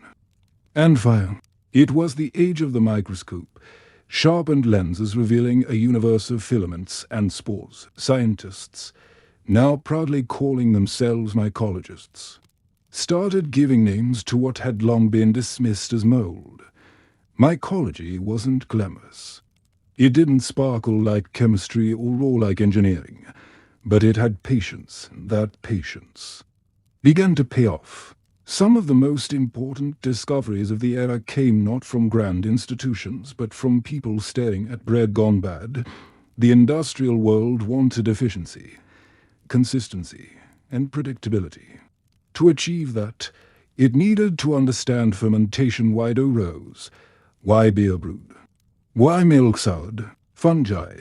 and fire. It was the age of the microscope, sharpened lenses revealing a universe of filaments and spores. Scientists, now proudly calling themselves mycologists, started giving names to what had long been dismissed as mold. Mycology wasn't glamorous. It didn't sparkle like chemistry or roar like engineering, but it had patience, and that patience began to pay off. Some of the most important discoveries of the era came not from grand institutions, but from people staring at bread gone bad. The industrial world wanted efficiency, consistency, and predictability. To achieve that, it needed to understand fermentation. Why dough rose? Why beer brewed? Why milk soured? Fungi,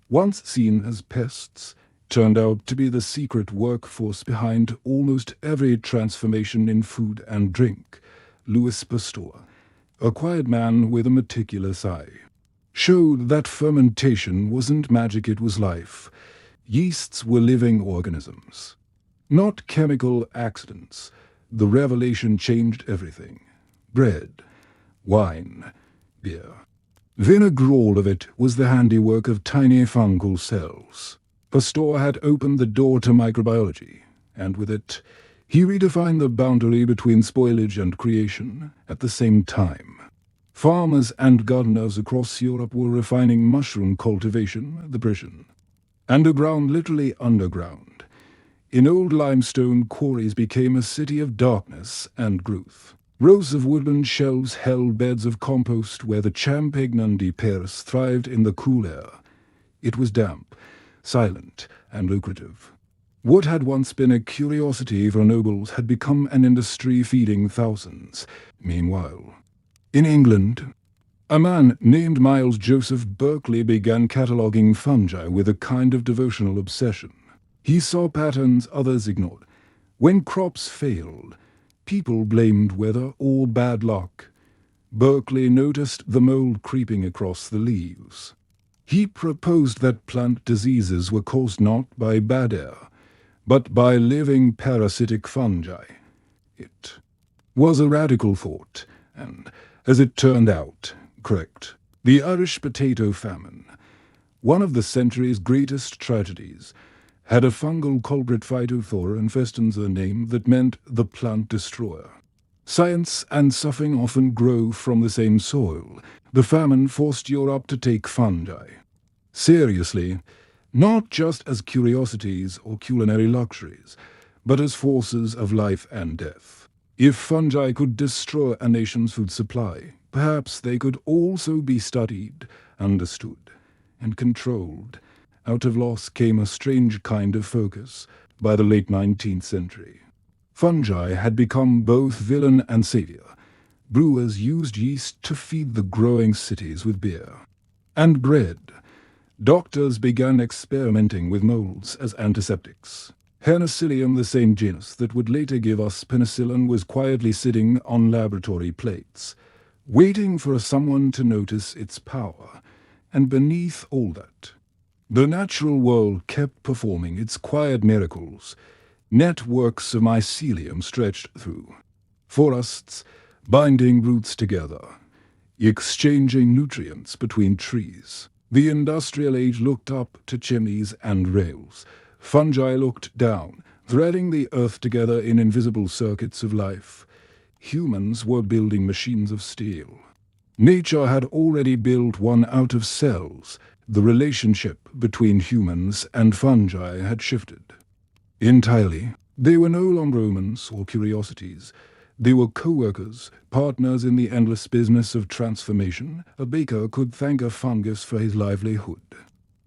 once seen as pests, turned out to be the secret workforce behind almost every transformation in food and drink. Louis Pasteur, a quiet man with a meticulous eye, showed that fermentation wasn't magic, it was life. Yeasts were living organisms, not chemical accidents. The revelation changed everything. Bread, wine, beer, vinegar, all of it was the handiwork of tiny fungal cells. Pasteur had opened the door to microbiology, and with it, he redefined the boundary between spoilage and creation. At the same time, farmers and gardeners across Europe were refining mushroom cultivation, the Britain. Underground, literally underground. In old limestone quarries became a city of darkness and growth. Rows of woodland shelves held beds of compost where the Champignon de Paris thrived in the cool air. It was damp, silent, and lucrative. What had once been a curiosity for nobles had become an industry feeding thousands. Meanwhile, in England, a man named Miles Joseph Berkeley began cataloguing fungi with a kind of devotional obsession. He saw patterns others ignored. When crops failed, people blamed weather or bad luck. Berkeley noticed the mold creeping across the leaves. He proposed that plant diseases were caused not by bad air, but by living parasitic fungi. It was a radical thought, and, as it turned out, correct. The Irish potato famine, one of the century's greatest tragedies, had a fungal culprit, Phytophthora infestans, a name that meant the plant destroyer. Science and suffering often grow from the same soil. The famine forced Europe to take fungi seriously, not just as curiosities or culinary luxuries, but as forces of life and death. If fungi could destroy a nation's food supply, perhaps they could also be studied, understood, and controlled. Out of loss came a strange kind of focus. By the late 19th century, fungi had become both villain and savior. Brewers used yeast to feed the growing cities with beer and bread. Doctors began experimenting with molds as antiseptics. Penicillium, the same genus that would later give us penicillin, was quietly sitting on laboratory plates, waiting for someone to notice its power. And beneath all that, the natural world kept performing its quiet miracles. Networks of mycelium stretched through forests, binding roots together, exchanging nutrients between trees. The industrial age looked up to chimneys and rails. Fungi looked down, threading the earth together in invisible circuits of life. Humans were building machines of steel. Nature had already built one out of cells. The relationship between humans and fungi had shifted. Entirely, they were no longer omens or curiosities. They were co-workers, partners in the endless business of transformation. A baker could thank a fungus for his livelihood.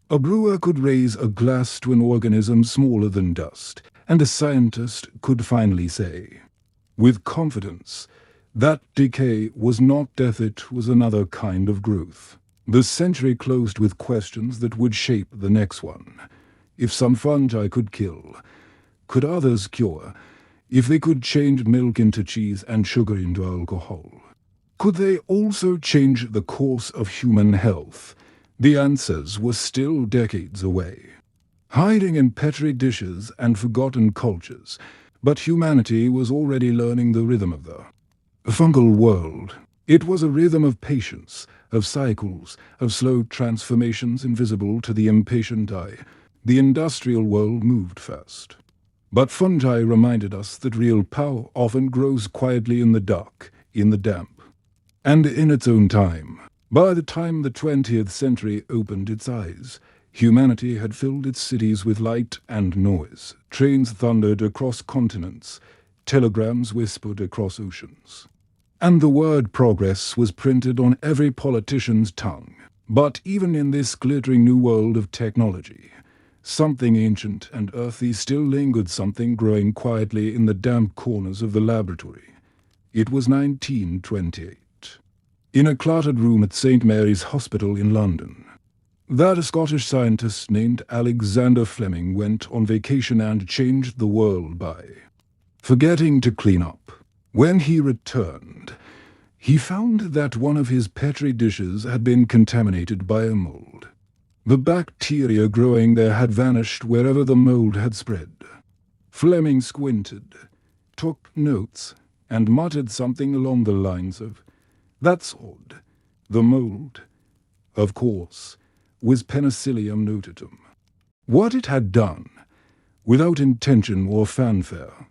A brewer could raise a glass to an organism smaller than dust, and a scientist could finally say, with confidence, that decay was not death, it was another kind of growth. The century closed with questions that would shape the next one. If some fungi could kill, could others cure? If they could change milk into cheese and sugar into alcohol, could they also change the course of human health? The answers were still decades away, hiding in petri dishes and forgotten cultures, but humanity was already learning the rhythm of the fungal world. It was a rhythm of patience, of cycles, of slow transformations invisible to the impatient eye. The industrial world moved fast. But fungi reminded us that real power often grows quietly in the dark, in the damp, and in its own time. By the time the 20th century opened its eyes, humanity had filled its cities with light and noise. Trains thundered across continents, telegrams whispered across oceans. And the word progress was printed on every politician's tongue. But even in this glittering new world of technology, something ancient and earthy still lingered, something growing quietly in the damp corners of the laboratory. It was 1928. In a cluttered room at St. Mary's Hospital in London, that a Scottish scientist named Alexander Fleming went on vacation and changed the world by forgetting to clean up. When he returned, he found that one of his petri dishes had been contaminated by a mold. The bacteria growing there had vanished wherever the mold had spread. Fleming squinted, took notes, and muttered something along the lines of, "That's odd. The mold, of course, was Penicillium notatum." What it had done, without intention or fanfare,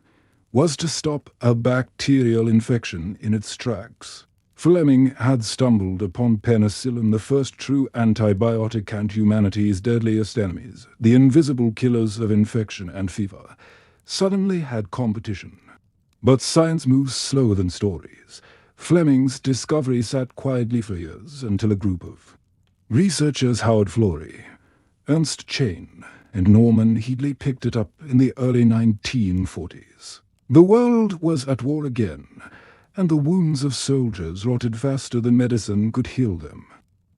was to stop a bacterial infection in its tracks. Fleming had stumbled upon penicillin, the first true antibiotic and humanity's deadliest enemies, the invisible killers of infection and fever, suddenly had competition. But science moves slower than stories. Fleming's discovery sat quietly for years until a group of researchers, Howard Florey, Ernst Chain, and Norman Headley, picked it up in the early 1940s. The world was at war again, and the wounds of soldiers rotted faster than medicine could heal them.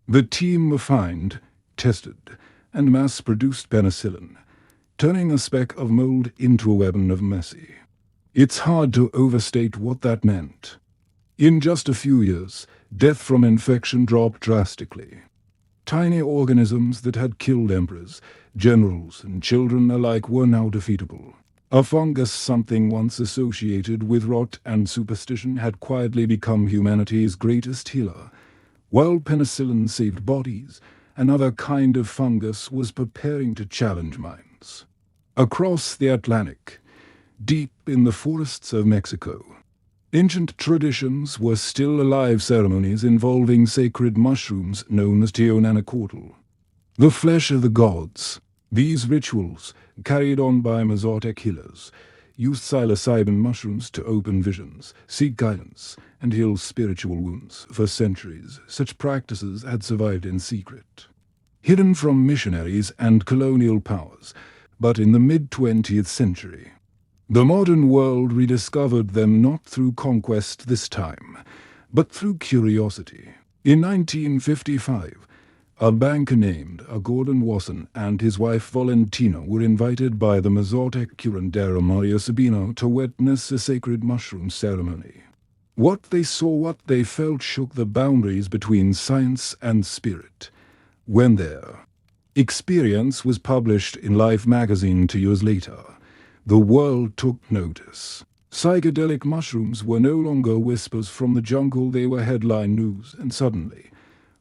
The team refined, tested, and mass-produced penicillin, turning a speck of mold into a weapon of mercy. It's hard to overstate what that meant. In just a few years, death from infection dropped drastically. Tiny organisms that had killed emperors, generals, and children alike were now defeatable. A fungus, something once associated with rot and superstition, had quietly become humanity's greatest healer. While penicillin saved bodies, another kind of fungus was preparing to challenge minds. Across the Atlantic, deep in the forests of Mexico, ancient traditions were still alive, ceremonies involving sacred mushrooms known as Teonanacortl, the flesh of the gods. These rituals, carried on by Mazotec healers, used psilocybin mushrooms to open visions, seek guidance, and heal spiritual wounds. For centuries, such practices had survived in secret, hidden from missionaries and colonial powers. But in the mid-20th century, the modern world rediscovered them, not through conquest this time, but through curiosity. In 1955, a banker named Gordon Wasson and his wife Valentina were invited by the Mazotec curandera Maria Sabino to witness a sacred mushroom ceremony. What they saw, what they felt, shook the boundaries between science and spirit. When their experience was published in Life magazine 2 years later, the world took notice. Psychedelic mushrooms were no longer whispers from the jungle, they were headline news, and suddenly,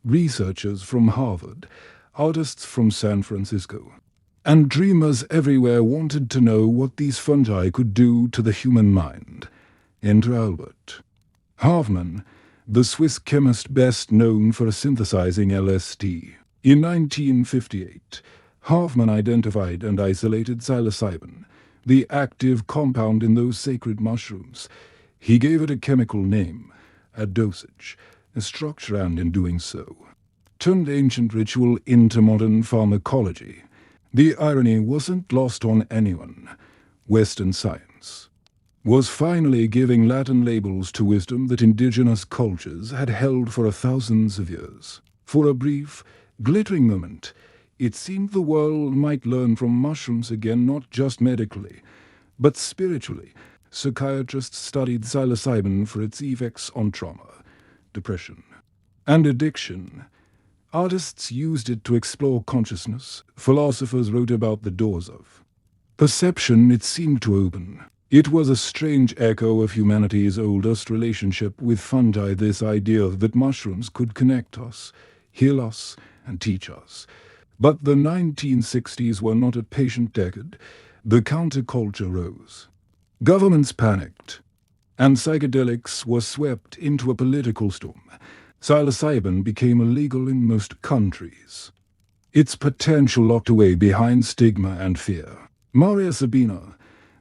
researchers from Harvard, artists from San Francisco, and dreamers everywhere wanted to know what these fungi could do to the human mind. Enter Albert Hofmann, the Swiss chemist best known for synthesizing LSD. In 1958, Hoffman identified and isolated psilocybin, the active compound in those sacred mushrooms. He gave it a chemical name, a dosage, a structure, and in doing so, turned ancient ritual into modern pharmacology. The irony wasn't lost on anyone. Western science was finally giving Latin labels to wisdom that indigenous cultures had held for thousands of years. For a brief, glittering moment, it seemed the world might learn from mushrooms again, not just medically, but spiritually. Psychiatrists studied psilocybin for its effects on trauma, depression, and addiction. Artists used it to explore consciousness. Philosophers wrote about the doors of perception it seemed to open. It was a strange echo of humanity's oldest relationship with fungi, this idea that mushrooms could connect us, heal us, and teach us. But the 1960s were not a patient decade. The counterculture rose. Governments panicked, and psychedelics were swept into a political storm. Psilocybin became illegal in most countries, its potential locked away behind stigma and fear. Maria Sabina,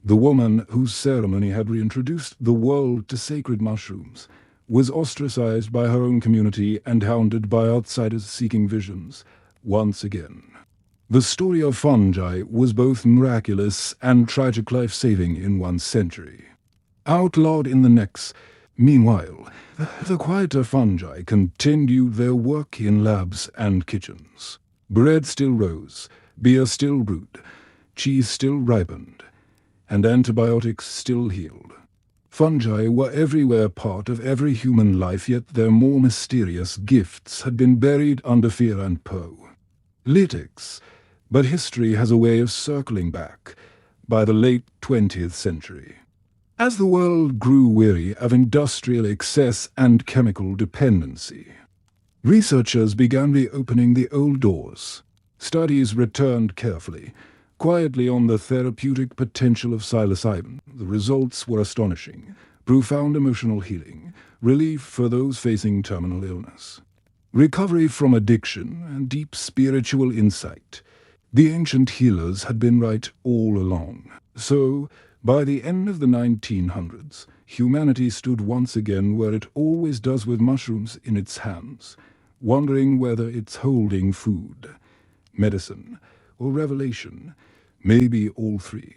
the woman whose ceremony had reintroduced the world to sacred mushrooms, was ostracized by her own community and hounded by outsiders seeking visions. Once again, the story of fungi was both miraculous and tragic, life-saving in one century, outlawed in the next. Meanwhile, the quieter fungi continued their work in labs and kitchens. Bread still rose, beer still brewed, cheese still ripened, and antibiotics still healed. Fungi were everywhere, part of every human life, yet their more mysterious gifts had been buried under fear and politics. But history has a way of circling back. By the late 20th century, as the world grew weary of industrial excess and chemical dependency, researchers began reopening the old doors. Studies returned carefully, quietly, on the therapeutic potential of psilocybin. The results were astonishing. Profound emotional healing, relief for those facing terminal illness, recovery from addiction, and deep spiritual insight. The ancient healers had been right all along. So, by the end of the 1900s, humanity stood once again where it always does, with mushrooms in its hands, wondering whether it's holding food, medicine, or revelation, maybe all three.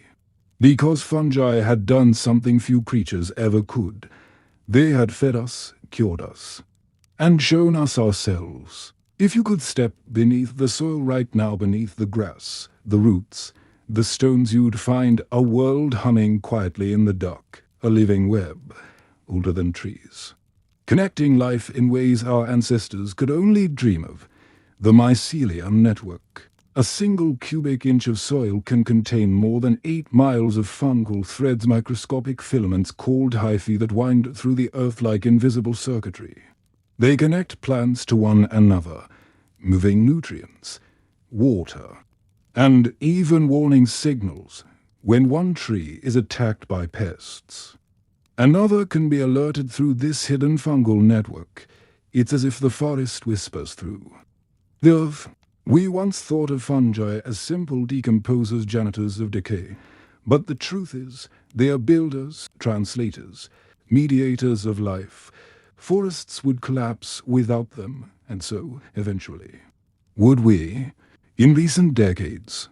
Because fungi had done something few creatures ever could. They had fed us, cured us, and shown us ourselves. If you could step beneath the soil right now, beneath the grass, the roots, the stones, you'd find a world humming quietly in the dark, a living web, older than trees, connecting life in ways our ancestors could only dream of. The mycelium network. A single cubic inch of soil can contain more than 8 miles of fungal threads, microscopic filaments called hyphae that wind through the earth like invisible circuitry. They connect plants to one another, moving nutrients, water, and even warning signals when one tree is attacked by pests. Another can be alerted through this hidden fungal network. It's as if the forest whispers through the earth. We once thought of fungi as simple decomposers, janitors of decay. But the truth is, they are builders, translators, mediators of life. Forests would collapse without them, and so, eventually, would we. In recent decades,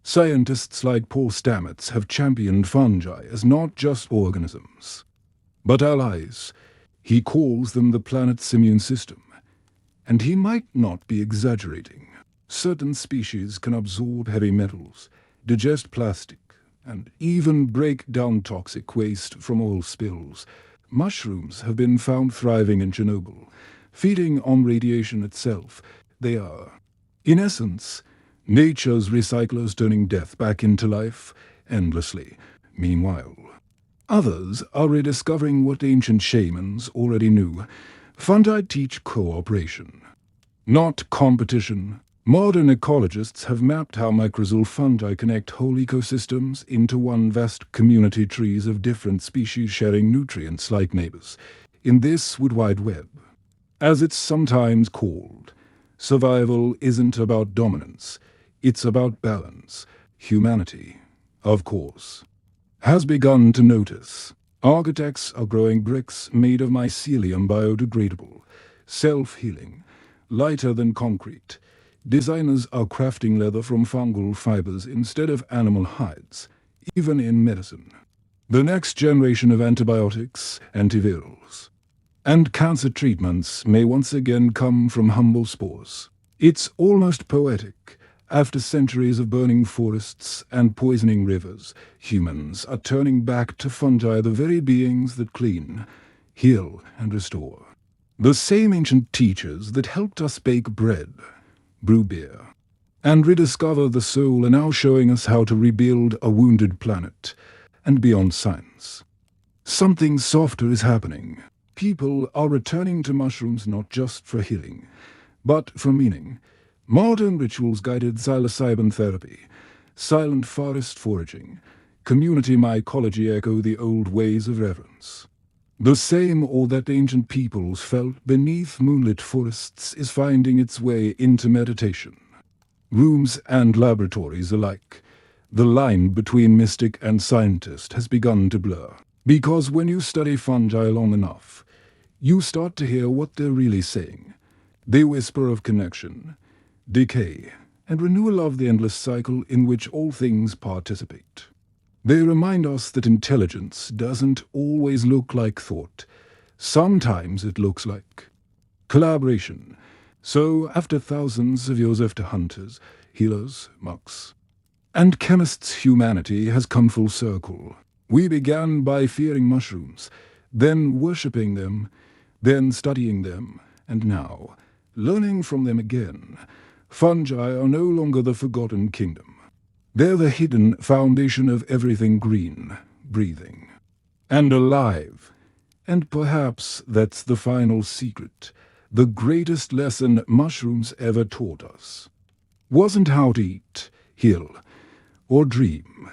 scientists like Paul Stamets have championed fungi as not just organisms, but allies. He calls them the planet's immune system, and he might not be exaggerating. Certain species can absorb heavy metals, digest plastic, and even break down toxic waste from oil spills. Mushrooms have been found thriving in Chernobyl, feeding on radiation itself. They are, in essence, nature's recyclers, turning death back into life endlessly. Meanwhile, others are rediscovering what ancient shamans already knew. Fungi teach cooperation, not competition. Modern ecologists have mapped how mycorrhizal fungi connect whole ecosystems into one vast community, trees of different species sharing nutrients like neighbors. In this wood wide web, as it's sometimes called, Survival isn't about dominance, it's about balance. Humanity, of course, has begun to notice. Architects are growing bricks made of mycelium, biodegradable, self-healing, lighter than concrete. Designers are crafting leather from fungal fibers instead of animal hides, even in medicine. The next generation of antibiotics, antivirals, and cancer treatments may once again come from humble spores. It's almost poetic. After centuries of burning forests and poisoning rivers, humans are turning back to fungi, the very beings that clean, heal, and restore. The same ancient teachers that helped us bake bread, brew beer, and rediscover the soul are now showing us how to rebuild a wounded planet. And beyond science, something softer is happening. People are returning to mushrooms not just for healing, but for meaning. Modern rituals-guided psilocybin therapy, silent forest foraging, community mycology echo the old ways of reverence. The same awe that ancient peoples felt beneath moonlit forests is finding its way into meditation. Rooms and laboratories alike. The line between mystic and scientist has begun to blur. Because when you study fungi long enough, you start to hear what they're really saying. They whisper of connection, decay, and renewal of the endless cycle in which all things participate. They remind us that intelligence doesn't always look like thought. Sometimes it looks like collaboration. So, after thousands of years after hunters, healers, monks, and chemists, humanity has come full circle. We began by fearing mushrooms, then worshipping them, then studying them, and now, learning from them again. Fungi are no longer the forgotten kingdom. They're the hidden foundation of everything green, breathing, and alive. And perhaps that's the final secret, the greatest lesson mushrooms ever taught us. Wasn't how to eat, heal, or dream.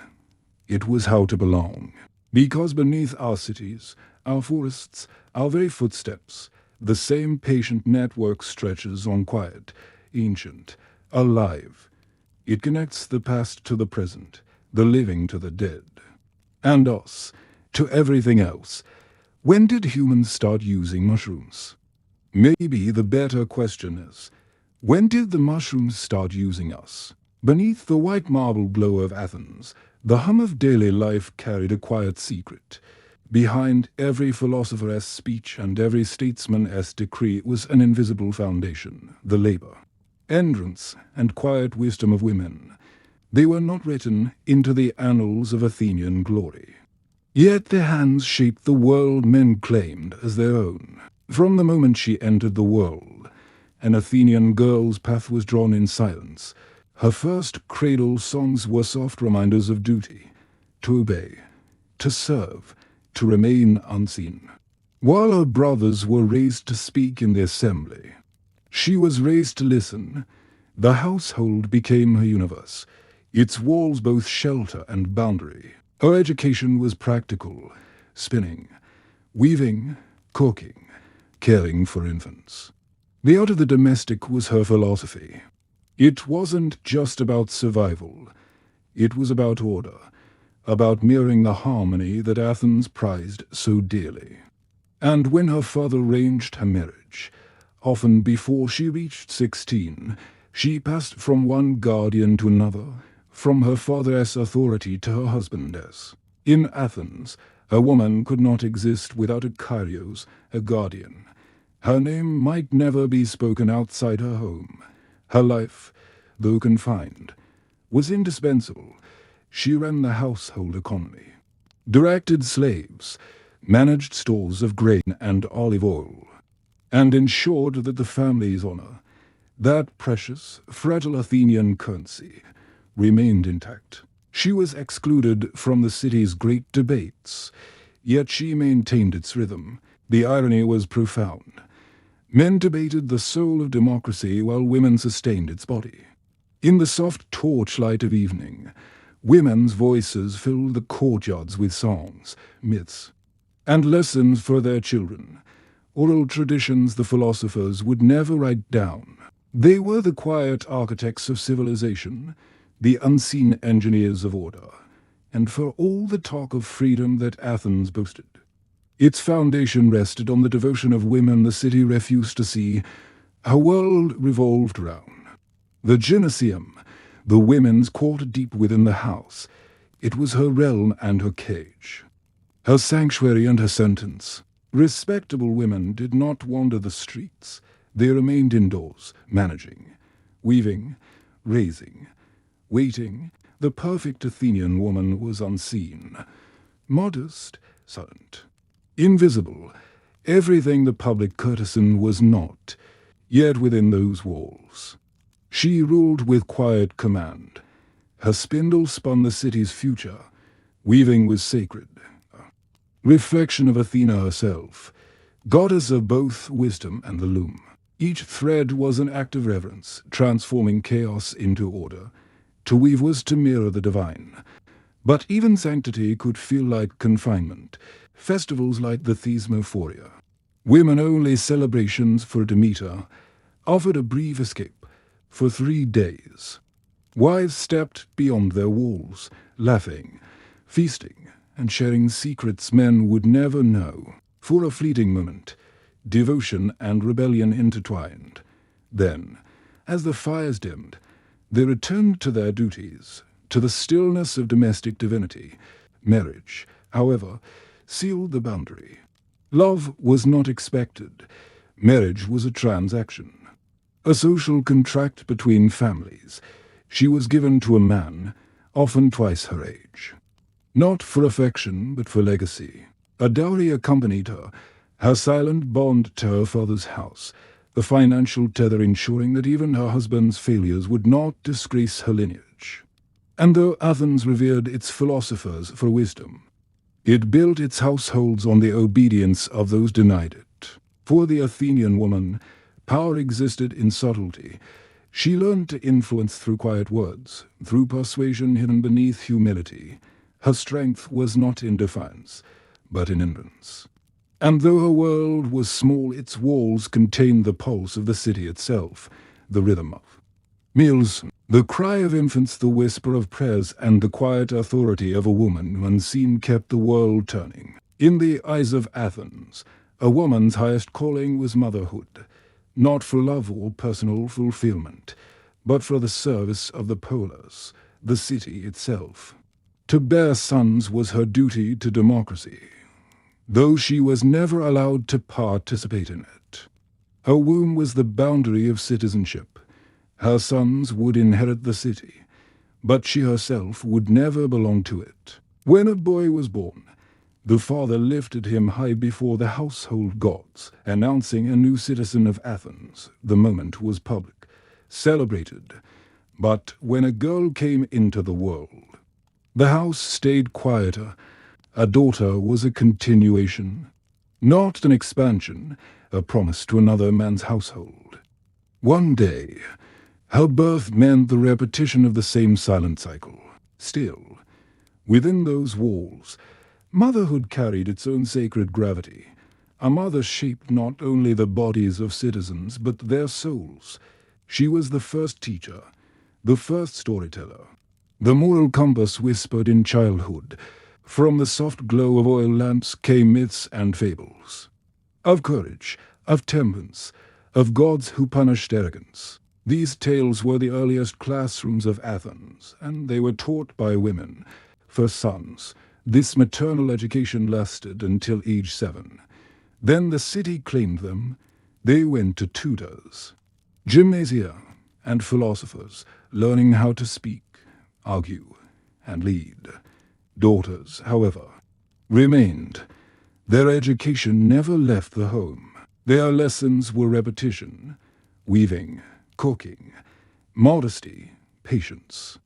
It was how to belong. Because beneath our cities, our forests, our very footsteps, the same patient network stretches on, quiet, ancient, alive. It connects the past to the present, the living to the dead, and us to everything else. When did humans start using mushrooms? Maybe the better question is, when did the mushrooms start using us? Beneath the white marble glow of Athens, the hum of daily life carried a quiet secret. Behind every philosopher's speech and every statesman's decree was an invisible foundation, the labor, endurance, and quiet wisdom of women. They were not written into the annals of Athenian glory. Yet their hands shaped the world men claimed as their own. From the moment she entered the world, an Athenian girl's path was drawn in silence. Her first cradle songs were soft reminders of duty, to obey, to serve, to remain unseen. While her brothers were raised to speak in the assembly, she was raised to listen. The household became her universe, its walls both shelter and boundary. Her education was practical, spinning, weaving, cooking, caring for infants. The art of the domestic was her philosophy. It wasn't just about survival. It was about order, about mirroring the harmony that Athens prized so dearly. And when her father arranged her marriage, often before she reached 16, she passed from one guardian to another, from her father's authority to her husband's. In Athens, a woman could not exist without a kyrios, a guardian. Her name might never be spoken outside her home. Her life, though confined, was indispensable. She ran the household economy, directed slaves, managed stores of grain and olive oil, and ensured that the family's honor, that precious, fragile Athenian currency, remained intact. She was excluded from the city's great debates, yet she maintained its rhythm. The irony was profound. Men debated the soul of democracy while women sustained its body. In the soft torchlight of evening, women's voices filled the courtyards with songs, myths, and lessons for their children, oral traditions the philosophers would never write down. They were the quiet architects of civilization, the unseen engineers of order, and for all the talk of freedom that Athens boasted, its foundation rested on the devotion of women the city refused to see. Her world revolved round. The gymnasium, the women's court deep within the house, it was her realm and her cage, her sanctuary and her sentence. Respectable women did not wander the streets. They remained indoors, managing, weaving, raising, waiting. The perfect Athenian woman was unseen, modest, silent, invisible, everything the public courtesan was not, yet within those walls. She ruled with quiet command. Her spindle spun the city's future. Weaving was sacred, reflection of Athena herself, goddess of both wisdom and the loom. Each thread was an act of reverence, transforming chaos into order. To weave was to mirror the divine. But even sanctity could feel like confinement, festivals like the Thesmophoria, women-only celebrations for Demeter, offered a brief escape for 3 days. Wives stepped beyond their walls, laughing, feasting, and sharing secrets men would never know. For a fleeting moment, devotion and rebellion intertwined. Then, as the fires dimmed, they returned to their duties, to the stillness of domestic divinity. Marriage, however, sealed the boundary. Love was not expected. Marriage was a transaction, a social contract between families. She was given to a man, often twice her age. Not for affection, but for legacy. A dowry accompanied her, her silent bond to her father's house, the financial tether ensuring that even her husband's failures would not disgrace her lineage. And though Athens revered its philosophers for wisdom, it built its households on the obedience of those denied it. For the Athenian woman, power existed in subtlety. She learned to influence through quiet words, through persuasion hidden beneath humility. Her strength was not in defiance, but in endurance. And though her world was small, its walls contained the pulse of the city itself, the rhythm of meals, the cry of infants, the whisper of prayers, and the quiet authority of a woman unseen kept the world turning. In the eyes of Athens, a woman's highest calling was motherhood, not for love or personal fulfillment, but for the service of the polis, the city itself. To bear sons was her duty to democracy, though she was never allowed to participate in it. Her womb was the boundary of citizenship. Her sons would inherit the city, but she herself would never belong to it. When a boy was born, the father lifted him high before the household gods, announcing a new citizen of Athens. The moment was public, celebrated. But when a girl came into the world, the house stayed quieter. A daughter was a continuation, not an expansion, a promise to another man's household. One day, her birth meant the repetition of the same silent cycle. Still, within those walls, motherhood carried its own sacred gravity. A mother shaped not only the bodies of citizens, but their souls. She was the first teacher, the first storyteller. The moral compass whispered in childhood. From the soft glow of oil lamps came myths and fables. Of courage, of temperance, of gods who punished arrogance. These tales were the earliest classrooms of Athens, and they were taught by women. For sons, this maternal education lasted until age 7. Then the city claimed them. They went to tutors, gymnasia, and philosophers, learning how to speak, argue, and lead. Daughters, however, remained. Their education never left the home. Their lessons were repetition, weaving, cooking, modesty, patience,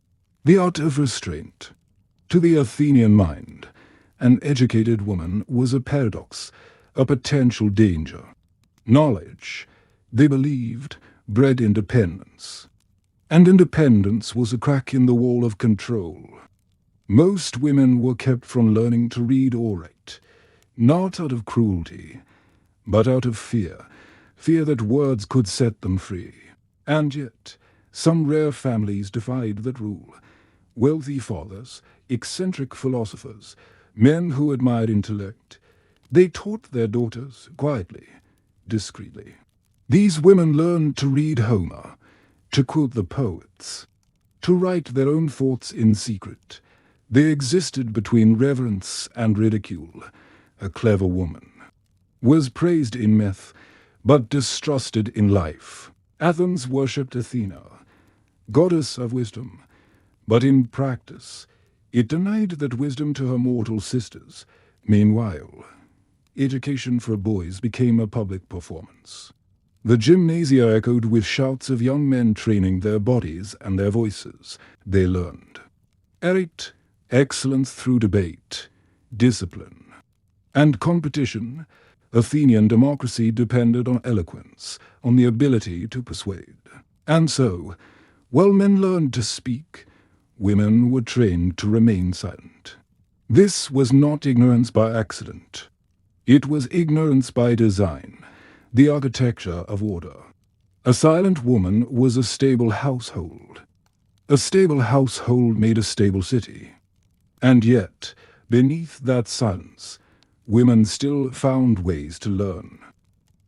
the art of restraint. To the Athenian mind, an educated woman was a paradox, a potential danger. Knowledge, they believed, bred independence. And independence was a crack in the wall of control. Most women were kept from learning to read or write, not out of cruelty, but out of fear, fear that words could set them free. And yet, some rare families defied that rule. Wealthy fathers, eccentric philosophers, men who admired intellect, they taught their daughters quietly, discreetly. These women learned to read Homer, to quote the poets, to write their own thoughts in secret. They existed between reverence and ridicule. A clever woman was praised in myth, but distrusted in life. Athens worshipped Athena, goddess of wisdom, but in practice it denied that wisdom to her mortal sisters. Meanwhile, education for boys became a public performance. The gymnasia echoed with shouts of young men training their bodies and their voices. They learned merit, excellence through debate, discipline, and competition. Athenian democracy depended on eloquence, on the ability to persuade. And so, while men learned to speak, women were trained to remain silent. This was not ignorance by accident. It was ignorance by design, the architecture of order. A silent woman was a stable household. A stable household made a stable city. And yet, beneath that silence, women still found ways to learn.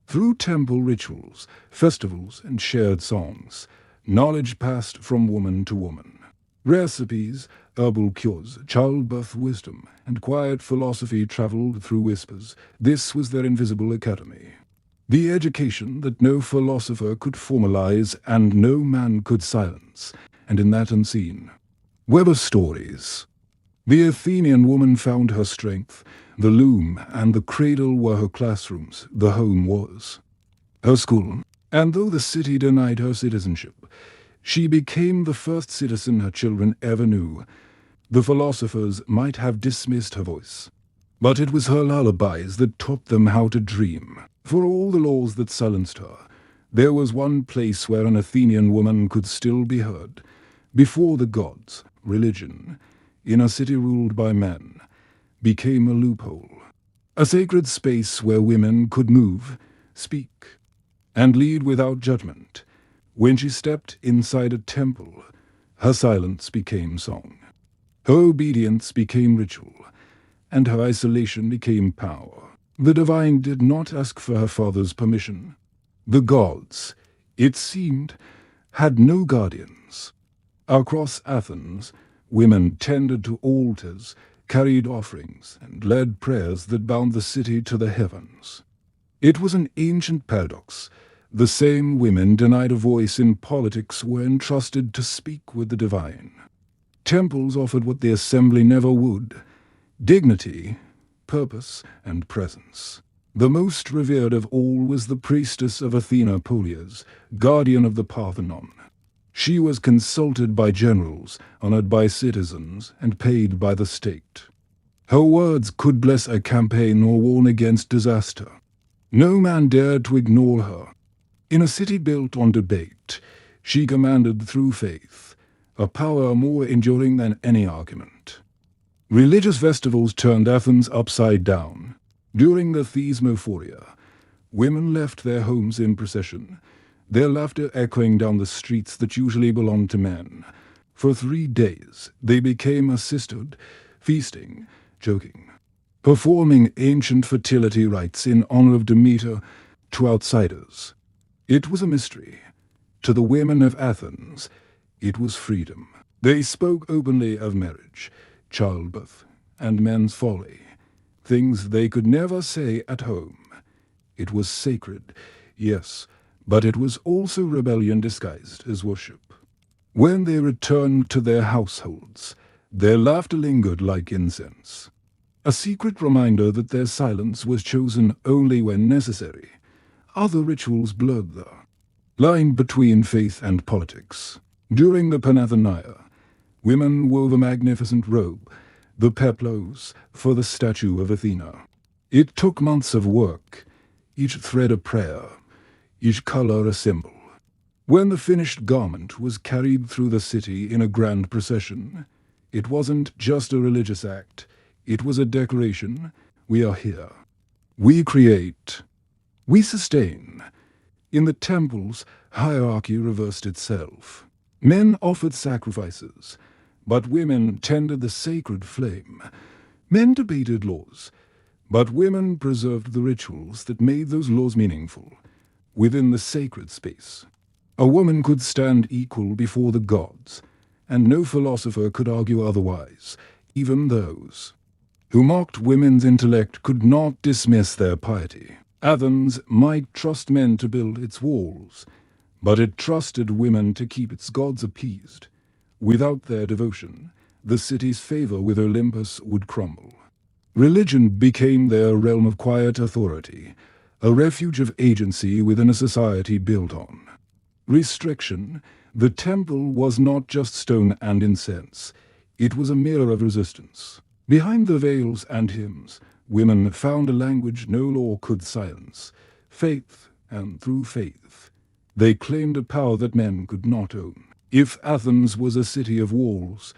Through temple rituals, festivals, and shared songs, knowledge passed from woman to woman. Recipes, herbal cures, childbirth wisdom, and quiet philosophy traveled through whispers. This was their invisible academy. The education that no philosopher could formalize and no man could silence, and in that unseen were stories. The Athenian woman found her strength. The loom and the cradle were her classrooms. The home was her school. And though the city denied her citizenship, she became the first citizen her children ever knew. The philosophers might have dismissed her voice, but it was her lullabies that taught them how to dream. For all the laws that silenced her, there was one place where an Athenian woman could still be heard. Before the gods, religion, in a city ruled by men, became a loophole, a sacred space where women could move, speak, and lead without judgment. When she stepped inside a temple, her silence became song. Her obedience became ritual, and her isolation became power. The divine did not ask for her father's permission. The gods, it seemed, had no guardians. Across Athens, women tended to altars, carried offerings, and led prayers that bound the city to the heavens. It was an ancient paradox. The same women denied a voice in politics were entrusted to speak with the divine. Temples offered what the assembly never would: dignity, purpose, and presence. The most revered of all was the priestess of Athena, Polias, guardian of the Parthenon. She was consulted by generals, honored by citizens, and paid by the state. Her words could bless a campaign or warn against disaster. No man dared to ignore her. In a city built on debate, she commanded through faith, a power more enduring than any argument. Religious festivals turned Athens upside down. During the Thesmophoria, women left their homes in procession, their laughter echoing down the streets that usually belonged to men. For 3 days they became a sisterhood, feasting, joking, performing ancient fertility rites in honor of Demeter to outsiders. It was a mystery. To the women of Athens, it was freedom. They spoke openly of marriage, childbirth, and men's folly, things they could never say at home. It was sacred, yes, but it was also rebellion disguised as worship. When they returned to their households, their laughter lingered like incense, a secret reminder that their silence was chosen only when necessary. Other rituals blurred the line between faith and politics. During the Panathenaea, women wove a magnificent robe, the peplos, for the statue of Athena. It took months of work, each thread a prayer, each color a symbol. When the finished garment was carried through the city in a grand procession, it wasn't just a religious act, it was a declaration. We are here. We create. We sustain. In the temples, hierarchy reversed itself. Men offered sacrifices, but women tended the sacred flame. Men debated laws, but women preserved the rituals that made those laws meaningful, within the sacred space. A woman could stand equal before the gods, and no philosopher could argue otherwise, even those who mocked women's intellect could not dismiss their piety. Athens might trust men to build its walls, but it trusted women to keep its gods appeased. Without their devotion, the city's favor with Olympus would crumble. Religion became their realm of quiet authority, a refuge of agency within a society built on restriction. The temple was not just stone and incense. It was a mirror of resistance. Behind the veils and hymns, women found a language no law could silence, faith, and through faith, they claimed a power that men could not own. If Athens was a city of walls,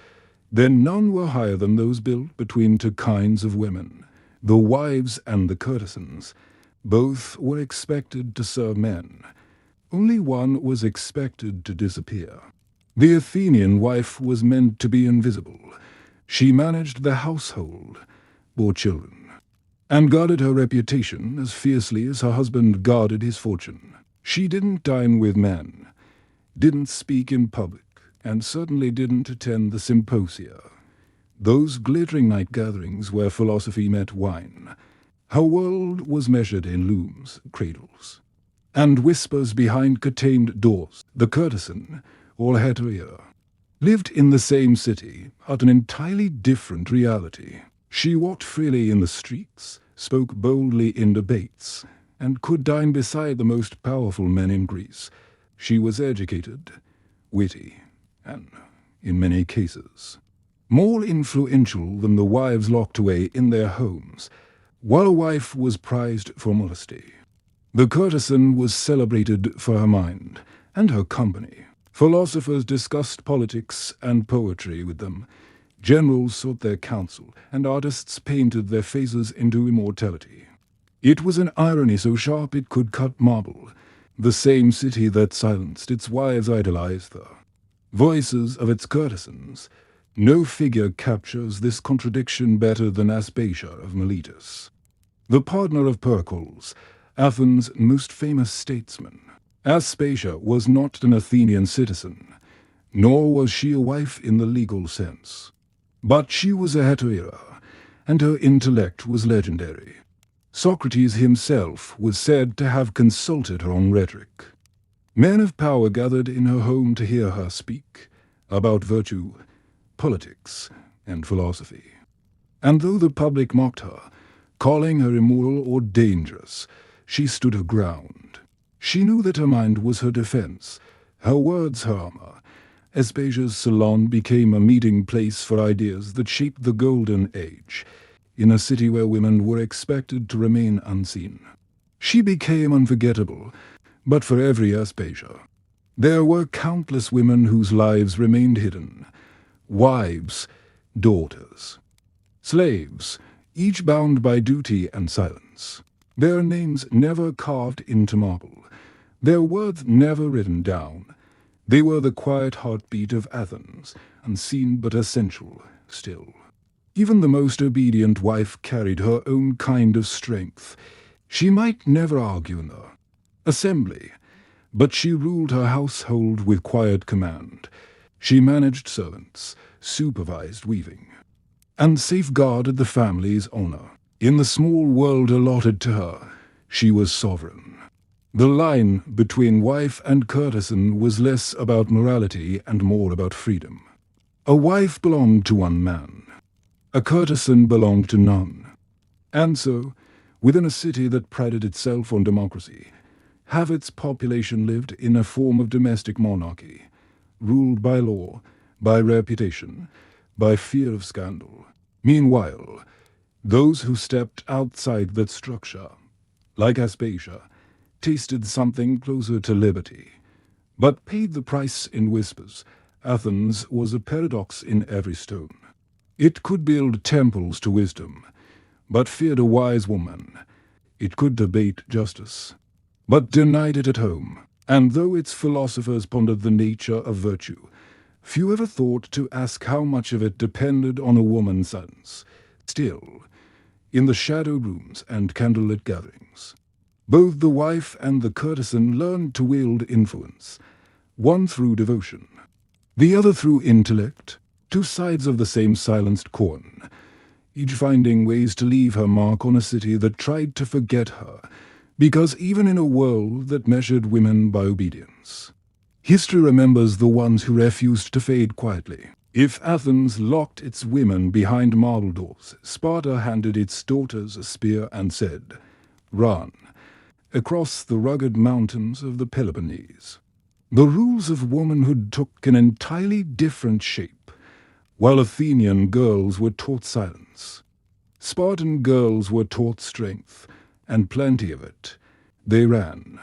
then none were higher than those built between two kinds of women, the wives and the courtesans. Both were expected to serve men. Only one was expected to disappear. The Athenian wife was meant to be invisible. She managed the household, bore children, and guarded her reputation as fiercely as her husband guarded his fortune. She didn't dine with men, didn't speak in public, and certainly didn't attend the symposia, those glittering night gatherings where philosophy met wine. Her world was measured in looms, cradles, and whispers behind curtained doors. The courtesan, or hetaira, lived in the same city, at an entirely different reality. She walked freely in the streets, spoke boldly in debates, and could dine beside the most powerful men in Greece. She was educated, witty, and, in many cases, more influential than the wives locked away in their homes, while a wife was prized for modesty. The courtesan was celebrated for her mind and her company. Philosophers discussed politics and poetry with them. Generals sought their counsel, and artists painted their faces into immortality. It was an irony so sharp it could cut marble. The same city that silenced its wives idolized the voices of its courtesans. No figure captures this contradiction better than Aspasia of Miletus, the partner of Pericles, Athens' most famous statesman. Aspasia was not an Athenian citizen, nor was she a wife in the legal sense. But she was a hetaira, and her intellect was legendary. Socrates himself was said to have consulted her on rhetoric. Men of power gathered in her home to hear her speak about virtue, politics, and philosophy. And though the public mocked her, calling her immoral or dangerous, she stood her ground. She knew that her mind was her defense, her words her armor. Aspasia's salon became a meeting place for ideas that shaped the Golden Age, in a city where women were expected to remain unseen. She became unforgettable, but for every Aspasia, there were countless women whose lives remained hidden. Wives, daughters, slaves, each bound by duty and silence. Their names never carved into marble, their words never written down. They were the quiet heartbeat of Athens, unseen but essential still. Even the most obedient wife carried her own kind of strength. She might never argue in the assembly, but she ruled her household with quiet command. She managed servants, supervised weaving, and safeguarded the family's honor. In the small world allotted to her, she was sovereign. The line between wife and courtesan was less about morality and more about freedom. A wife belonged to one man. A courtesan belonged to none. And so, within a city that prided itself on democracy, half its population lived in a form of domestic monarchy, ruled by law, by reputation, by fear of scandal. Meanwhile, those who stepped outside that structure, like Aspasia, tasted something closer to liberty, but paid the price in whispers. Athens was a paradox in every stone. It could build temples to wisdom, but feared a wise woman. It could debate justice, but denied it at home. And though its philosophers pondered the nature of virtue, few ever thought to ask how much of it depended on a woman's silence. Still, in the shadow rooms and candlelit gatherings, both the wife and the courtesan learned to wield influence, one through devotion, the other through intellect, two sides of the same silenced coin, each finding ways to leave her mark on a city that tried to forget her, because even in a world that measured women by obedience, history remembers the ones who refused to fade quietly. If Athens locked its women behind marble doors, Sparta handed its daughters a spear and said, "Run," across the rugged mountains of the Peloponnese. The rules of womanhood took an entirely different shape. While Athenian girls were taught silence, Spartan girls were taught strength, and plenty of it. They ran,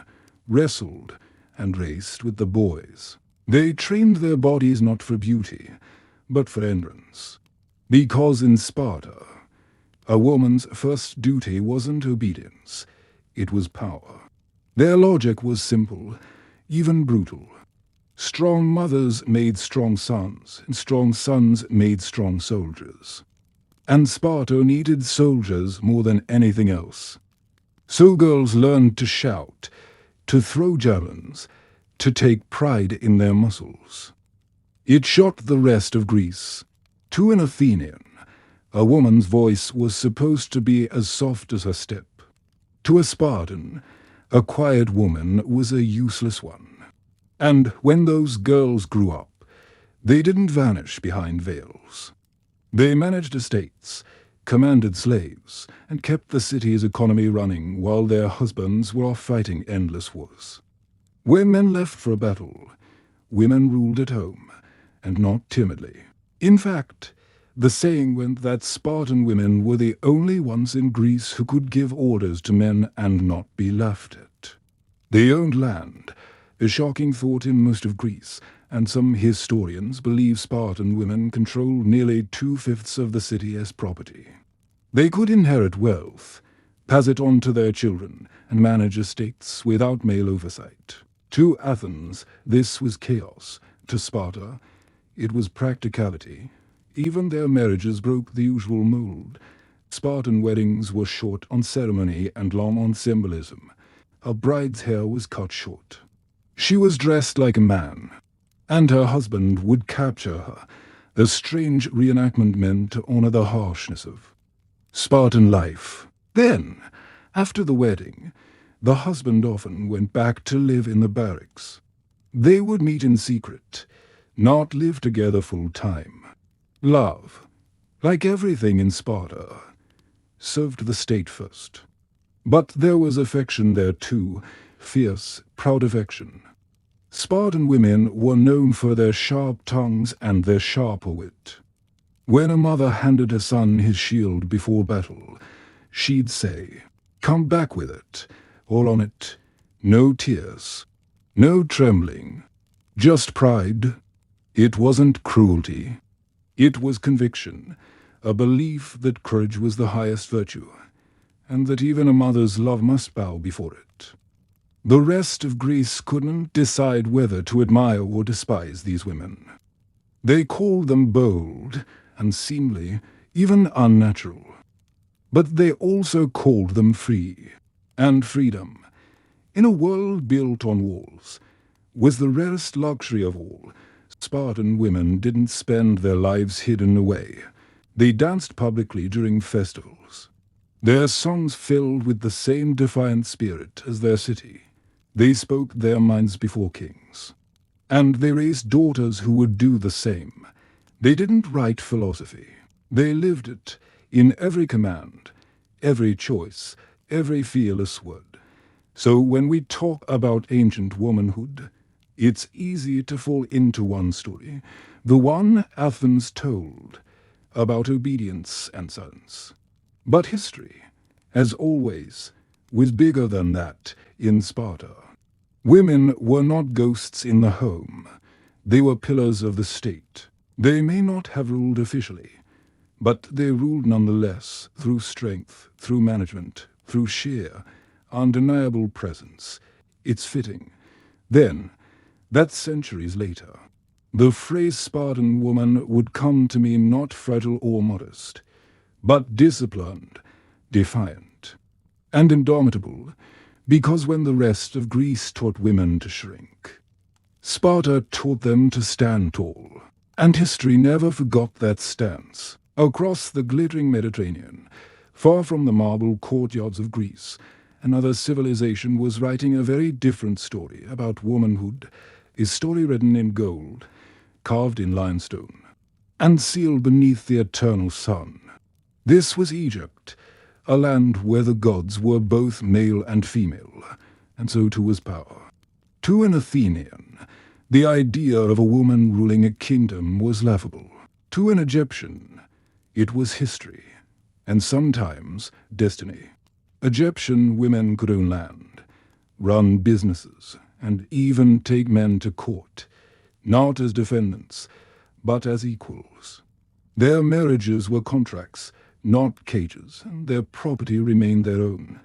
wrestled, and raced with the boys. They trained their bodies not for beauty, but for endurance. Because in Sparta, a woman's first duty wasn't obedience, it was power. Their logic was simple, even brutal. Strong mothers made strong sons, and strong sons made strong soldiers. And Sparta needed soldiers more than anything else. So girls learned to shout, to throw javelins, to take pride in their muscles. It shocked the rest of Greece. To an Athenian, a woman's voice was supposed to be as soft as her step. To a Spartan, a quiet woman was a useless one. And when those girls grew up, they didn't vanish behind veils. They managed estates, commanded slaves, and kept the city's economy running while their husbands were off fighting endless wars. When men left for a battle, women ruled at home, and not timidly. In fact, the saying went that Spartan women were the only ones in Greece who could give orders to men and not be laughed at. They owned land, a shocking thought in most of Greece, and some historians believe Spartan women controlled nearly 2/5 of the city as property. They could inherit wealth, pass it on to their children, and manage estates without male oversight. To Athens, this was chaos. To Sparta, it was practicality. Even their marriages broke the usual mold. Spartan weddings were short on ceremony and long on symbolism. A bride's hair was cut short. She was dressed like a man, and her husband would capture her, the strange reenactment meant to honor the harshness of Spartan life. Then, after the wedding, the husband often went back to live in the barracks. They would meet in secret, not live together full time. Love, like everything in Sparta, served the state first. But there was affection there too, fierce, proud affection. Spartan women were known for their sharp tongues and their sharper wit. When a mother handed her son his shield before battle, she'd say, "Come back with it," or on it, "No tears, no trembling, just pride." It wasn't cruelty. It was conviction, a belief that courage was the highest virtue, and that even a mother's love must bow before it. The rest of Greece couldn't decide whether to admire or despise these women. They called them bold, unseemly, even unnatural. But they also called them free. And freedom, in a world built on walls, was the rarest luxury of all. Spartan women didn't spend their lives hidden away. They danced publicly during festivals. Their songs filled with the same defiant spirit as their city. They spoke their minds before kings. And they raised daughters who would do the same. They didn't write philosophy. They lived it in every command, every choice, every fearless word. So when we talk about ancient womanhood, it's easy to fall into one story, the one Athens told, about obedience and silence. But history, as always, was bigger than that in Sparta. Women were not ghosts in the home. They were pillars of the state. They may not have ruled officially, but they ruled nonetheless through strength, through management, through sheer, undeniable presence It's fitting. Then, that centuries later, the phrase Spartan woman would come to mean not fragile or modest, but disciplined, defiant, and indomitable, because when the rest of Greece taught women to shrink, Sparta taught them to stand tall, and history never forgot that stance. Across the glittering Mediterranean, far from the marble courtyards of Greece, another civilization was writing a very different story about womanhood, a story written in gold, carved in limestone, and sealed beneath the eternal sun. This was Egypt, a land where the gods were both male and female, and so too was power. To an Athenian, the idea of a woman ruling a kingdom was laughable. To an Egyptian, it was history, and sometimes destiny. Egyptian women could own land, run businesses, and even take men to court, not as defendants, but as equals. Their marriages were contracts, not cages, and their property remained their own.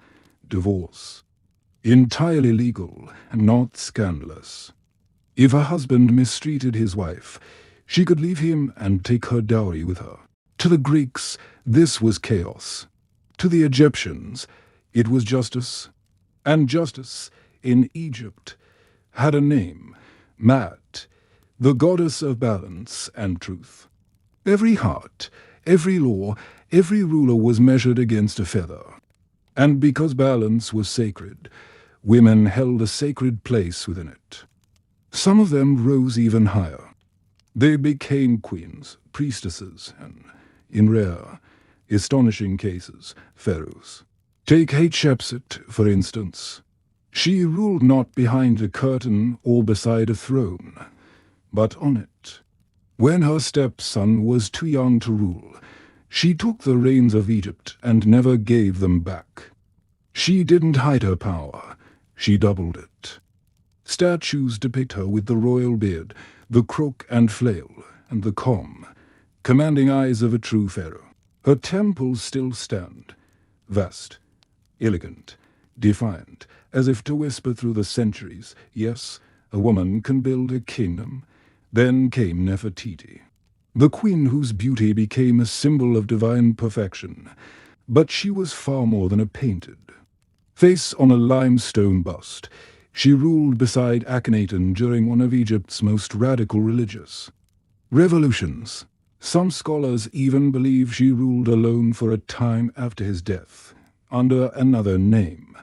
Divorce. Entirely legal and not scandalous. If a husband mistreated his wife, she could leave him and take her dowry with her. To the Greeks, this was chaos. To the Egyptians, it was justice. And justice, in Egypt, had a name, Maat, the goddess of balance and truth. Every heart, every law, every ruler was measured against a feather. And because balance was sacred, women held a sacred place within it. Some of them rose even higher. They became queens, priestesses, and, in rare, astonishing cases, pharaohs. Take Hatshepsut, for instance. She ruled not behind a curtain or beside a throne, but on it. When her stepson was too young to rule, she took the reins of Egypt and never gave them back. She didn't hide her power, she doubled it. Statues depict her with the royal beard, the crook and flail, and the comb, commanding eyes of a true pharaoh. Her temples still stand, vast, elegant, defiant, as if to whisper through the centuries, yes, a woman can build a kingdom. Then came Nefertiti, the queen whose beauty became a symbol of divine perfection, but she was far more than a painted face on a limestone bust. She ruled beside Akhenaten during one of Egypt's most radical religious revolutions. Some scholars even believe she ruled alone for a time after his death, under another name.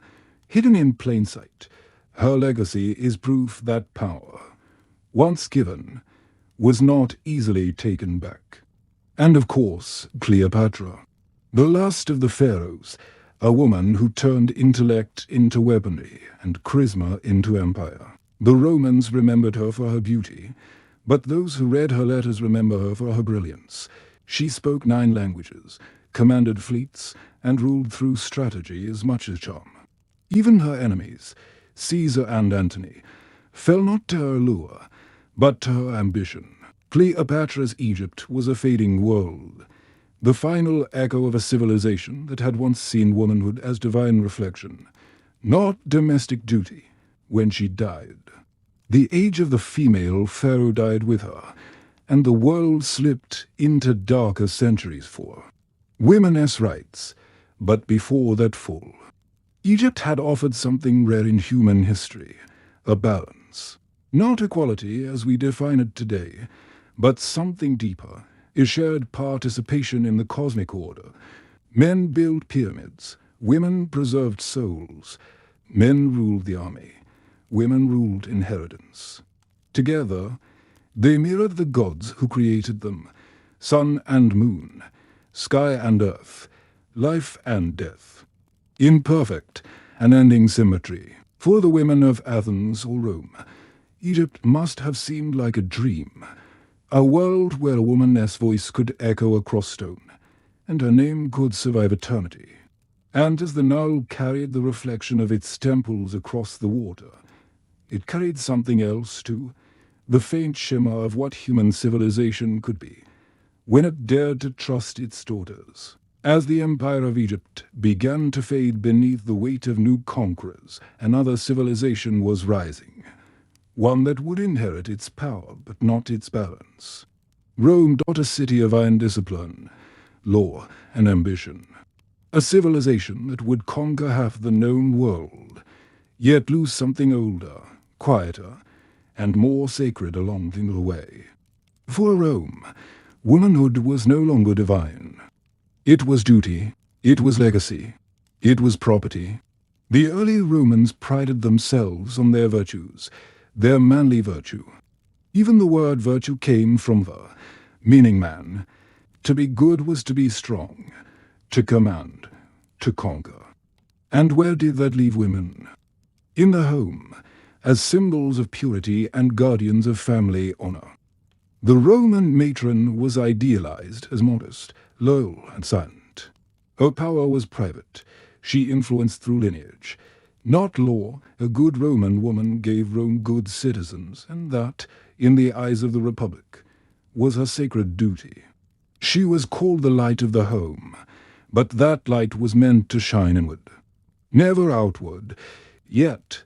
Hidden in plain sight, her legacy is proof that power, once given, was not easily taken back. And of course, Cleopatra, the last of the pharaohs, a woman who turned intellect into weaponry and charisma into empire. The Romans remembered her for her beauty, but those who read her letters remember her for her brilliance. She spoke 9 languages, commanded fleets, and ruled through strategy as much as charm. Even her enemies, Caesar and Antony, fell not to her lure, but to her ambition. Cleopatra's Egypt was a fading world, the final echo of a civilization that had once seen womanhood as divine reflection, not domestic duty, when she died. The age of the female pharaoh died with her, and the world slipped into darker centuries for her. Women's rights, but before that fall. Egypt had offered something rare in human history, a balance. Not equality as we define it today, but something deeper, a shared participation in the cosmic order. Men built pyramids, women preserved souls. Men ruled the army, women ruled inheritance. Together, they mirrored the gods who created them, sun and moon, sky and earth, life and death. Imperfect, unending symmetry. For the women of Athens or Rome, Egypt must have seemed like a dream, a world where a woman's voice could echo across stone, and her name could survive eternity. And as the Nile carried the reflection of its temples across the water, it carried something else too, the faint shimmer of what human civilization could be, when it dared to trust its daughters. As the empire of Egypt began to fade beneath the weight of new conquerors, another civilization was rising, one that would inherit its power but not its balance. Rome, a city of iron discipline, law, and ambition. A civilization that would conquer half the known world, yet lose something older, quieter, and more sacred along the way. For Rome, womanhood was no longer divine. It was duty, it was legacy, it was property. The early Romans prided themselves on their virtues, their manly virtue. Even the word virtue came from the, meaning man. To be good was to be strong, to command, to conquer. And where did that leave women? In the home, as symbols of purity and guardians of family honor. The Roman matron was idealized as modest, loyal, and silent. Her power was private. She influenced through lineage. Not law, a good Roman woman gave Rome good citizens, and that, in the eyes of the Republic, was her sacred duty. She was called the light of the home, but that light was meant to shine inward, never outward. Yet,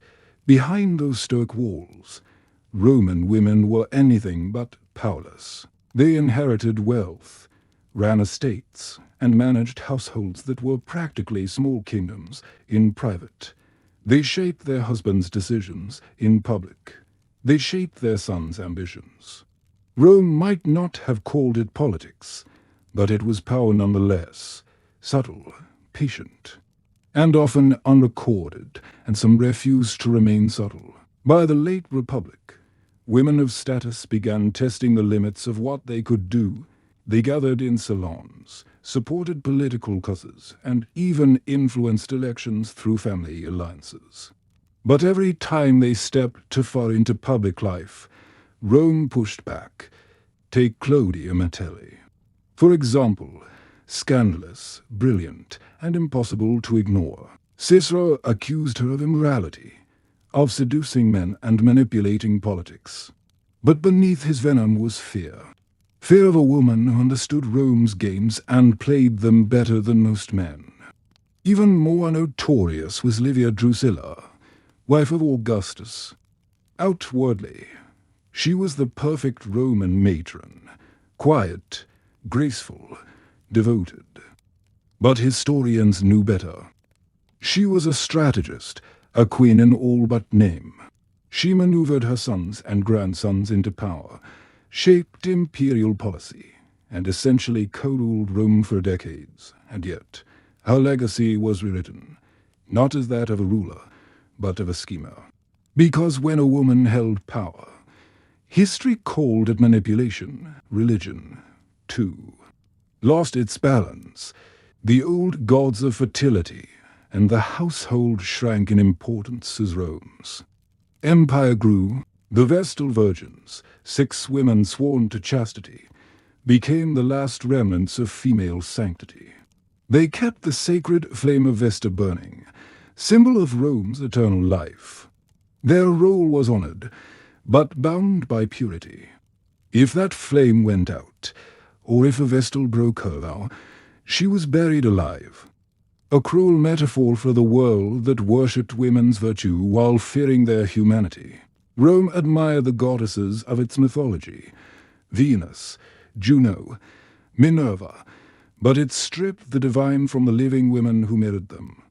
behind those stoic walls, Roman women were anything but powerless. They inherited wealth, ran estates, and managed households that were practically small kingdoms in private. They shaped their husbands' decisions in public. They shaped their sons' ambitions. Rome might not have called it politics, but it was power nonetheless, subtle, patient, and often unrecorded, and some refused to remain subtle. By the late Republic, women of status began testing the limits of what they could do. They gathered in salons, supported political causes, and even influenced elections through family alliances. But every time they stepped too far into public life, Rome pushed back. Take Claudia Metelli. For example, scandalous, brilliant, and impossible to ignore. Cicero accused her of immorality, of seducing men and manipulating politics. But beneath his venom was fear. Fear of a woman who understood Rome's games and played them better than most men. Even more notorious was Livia Drusilla, wife of Augustus. Outwardly, she was the perfect Roman matron, quiet, graceful, devoted. But historians knew better. She was a strategist, a queen in all but name. She maneuvered her sons and grandsons into power, shaped imperial policy, and essentially co-ruled Rome for decades. And yet, her legacy was rewritten, not as that of a ruler, but of a schemer. Because when a woman held power, history called it manipulation, religion, too. Lost its balance, the old gods of fertility, and the household shrank in importance as Rome's. Empire grew. The Vestal Virgins, 6 women sworn to chastity, became the last remnants of female sanctity. They kept the sacred flame of Vesta burning, symbol of Rome's eternal life. Their role was honored, but bound by purity. If that flame went out, or if a Vestal broke her vow, she was buried alive. A cruel metaphor for the world that worshipped women's virtue while fearing their humanity. Rome admired the goddesses of its mythology, Venus, Juno, Minerva, but it stripped the divine from the living women who mirrored them.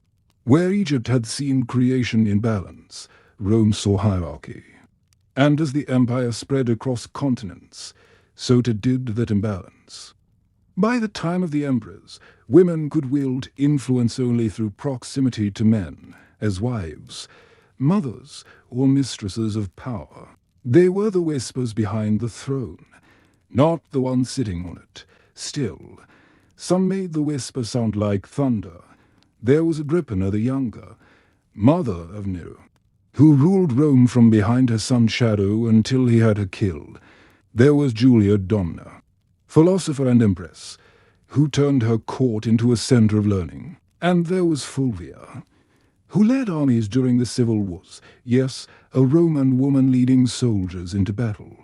Where Egypt had seen creation in balance, Rome saw hierarchy. And as the empire spread across continents, so too did that imbalance. By the time of the emperors, women could wield influence only through proximity to men, as wives, mothers, or mistresses of power. They were the whispers behind the throne, not the ones sitting on it. Still, some made the whisper sound like thunder. There was Agrippina the Younger, mother of Nero, who ruled Rome from behind her son's shadow until he had her killed. There was Julia Domna, philosopher and empress, who turned her court into a center of learning. And there was Fulvia, who led armies during the civil wars. Yes, a Roman woman leading soldiers into battle.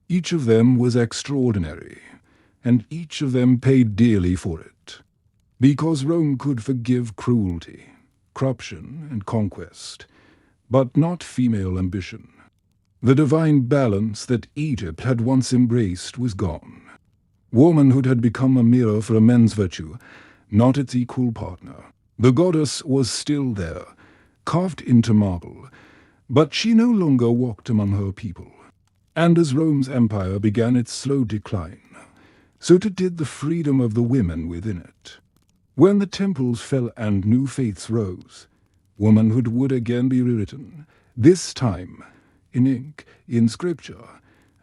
Each of them was extraordinary, and each of them paid dearly for it. because Rome could forgive cruelty, corruption, and conquest, but not female ambition. The divine balance that Egypt had once embraced was gone. Womanhood had become a mirror for a man's virtue, not its equal partner. The goddess was still there, carved into marble, but she no longer walked among her people. And as Rome's empire began its slow decline, so too did the freedom of the women within it. When the temples fell and new faiths rose, womanhood would again be rewritten, this time in ink, in scripture,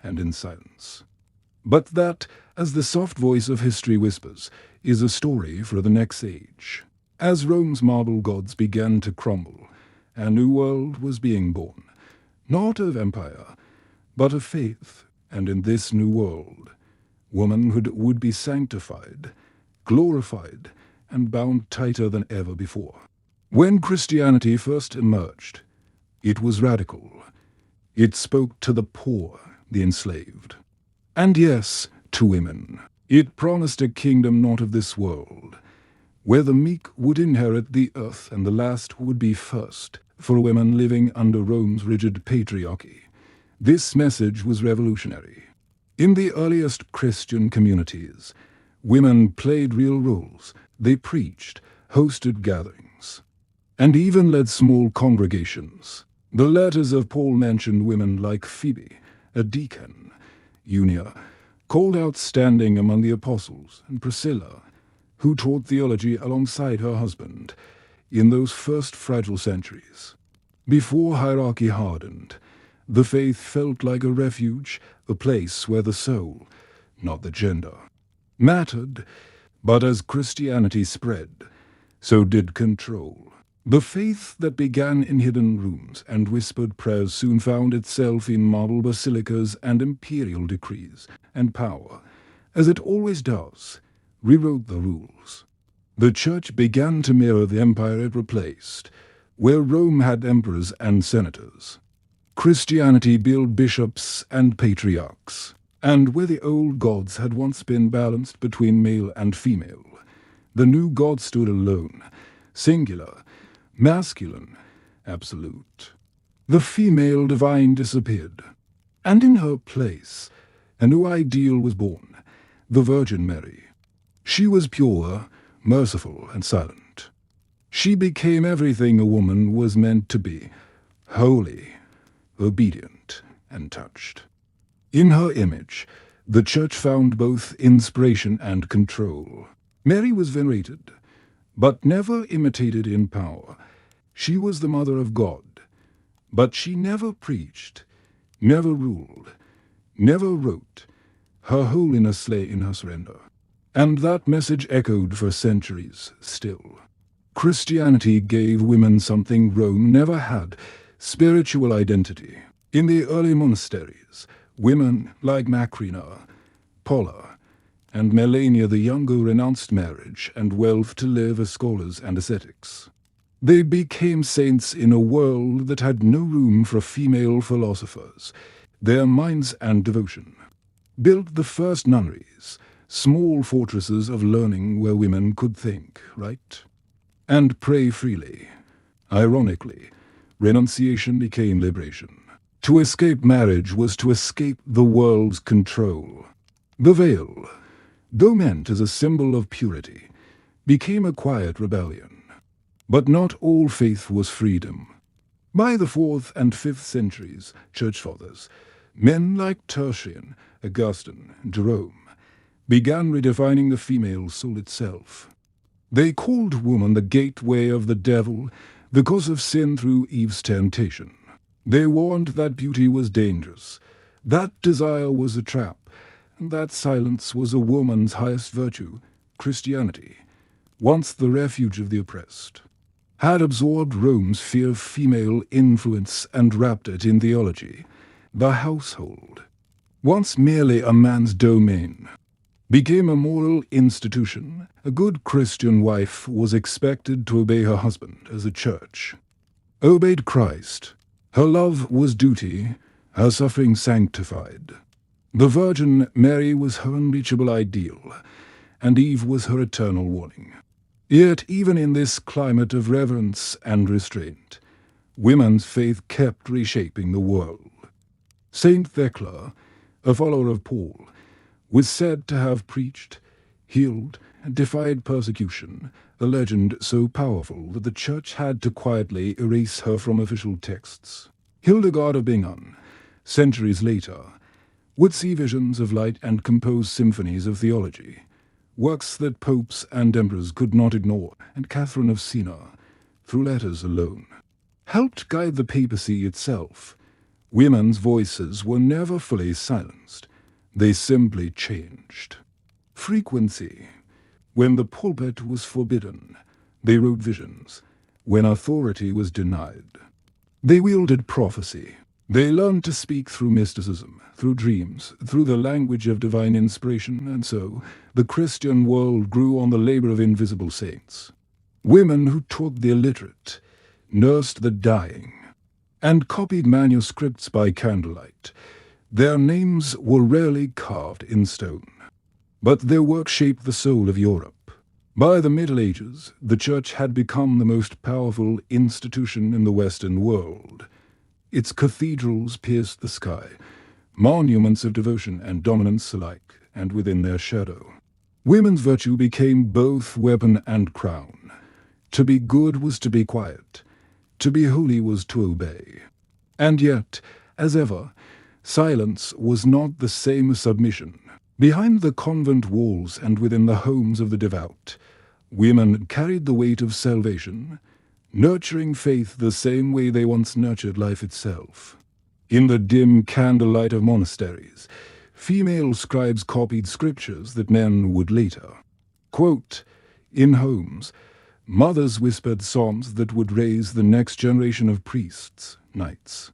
and in silence. But that, as the soft voice of history whispers, is a story for the next age. As Rome's marble gods began to crumble, a new world was being born, not of empire, but of faith, and in this new world, womanhood would be sanctified, glorified, and bound tighter than ever before. When Christianity first emerged, it was radical. It spoke to the poor, the enslaved, and yes, to women. It promised a kingdom not of this world, where the meek would inherit the earth and the last would be first, for women living under Rome's rigid patriarchy. This message was revolutionary. In the earliest Christian communities, women played real roles. They preached, hosted gatherings, and even led small congregations. The letters of Paul mentioned women like Phoebe, a deacon, Eunia, called out standing among the apostles, and Priscilla, who taught theology alongside her husband in those first fragile centuries. Before hierarchy hardened, the faith felt like a refuge, a place where the soul, not the gender, mattered. But as Christianity spread, so did control. The faith that began in hidden rooms and whispered prayers soon found itself in marble basilicas and imperial decrees, and power, as it always does, rewrote the rules. The Church began to mirror the empire it replaced, where Rome had emperors and senators. Christianity built bishops and patriarchs, and where the old gods had once been balanced between male and female, the new god stood alone, singular, masculine, absolute. The female divine disappeared, and in her place, a new ideal was born, the Virgin Mary. She was pure, merciful, and silent. She became everything a woman was meant to be, holy, obedient, and touched. In her image, the Church found both inspiration and control. Mary was venerated, but never imitated in power. She was the mother of God, but she never preached, never ruled, never wrote. Her holiness lay in her surrender. And that message echoed for centuries still. Christianity gave women something Rome never had, spiritual identity. In the early monasteries, women like Macrina, Paula, and Melania the Younger renounced marriage and wealth to live as scholars and ascetics. They became saints in a world that had no room for female philosophers. Their minds and devotion built the first nunneries, small fortresses of learning where women could think, write, and pray freely. Ironically, renunciation became liberation. To escape marriage was to escape the world's control. The veil, though meant as a symbol of purity, became a quiet rebellion. But not all faith was freedom. By the 4th and 5th centuries, church fathers, men like Tertullian, Augustine, and Jerome, began redefining the female soul itself. They called woman the gateway of the devil, the cause of sin through Eve's temptation. They warned that beauty was dangerous, that desire was a trap, and that silence was a woman's highest virtue. Christianity, once the refuge of the oppressed, had absorbed Rome's fear of female influence and wrapped it in theology. The household, once merely a man's domain, became a moral institution. A good Christian wife was expected to obey her husband as a church obeyed Christ. Her love was duty, her suffering sanctified. The Virgin Mary was her unreachable ideal, and Eve was her eternal warning. Yet even in this climate of reverence and restraint, women's faith kept reshaping the world. Saint Thecla, a follower of Paul, was said to have preached, healed, and defied persecution, a legend so powerful that the Church had to quietly erase her from official texts. Hildegard of Bingen, centuries later, would see visions of light and compose symphonies of theology, works that popes and emperors could not ignore, and Catherine of Siena, through letters alone, helped guide the papacy itself. Women's voices were never fully silenced. They simply changed. Frequency. When the pulpit was forbidden, they wrote visions. When authority was denied, they wielded prophecy. They learned to speak through mysticism, through dreams, through the language of divine inspiration, and so the Christian world grew on the labor of invisible saints. Women who taught the illiterate, nursed the dying, and copied manuscripts by candlelight. Their names were rarely carved in stone, but their work shaped the soul of Europe. By the Middle Ages, the Church had become the most powerful institution in the Western world. Its cathedrals pierced the sky, monuments of devotion and dominance alike, and within their shadow. Women's virtue became both weapon and crown. To be good was to be quiet. To be holy was to obey. And yet, as ever, silence was not the same as submission. Behind the convent walls and within the homes of the devout, women carried the weight of salvation, nurturing faith the same way they once nurtured life itself. In the dim candlelight of monasteries, female scribes copied scriptures that men would later quote. In homes, mothers whispered psalms that would raise the next generation of priests, knights,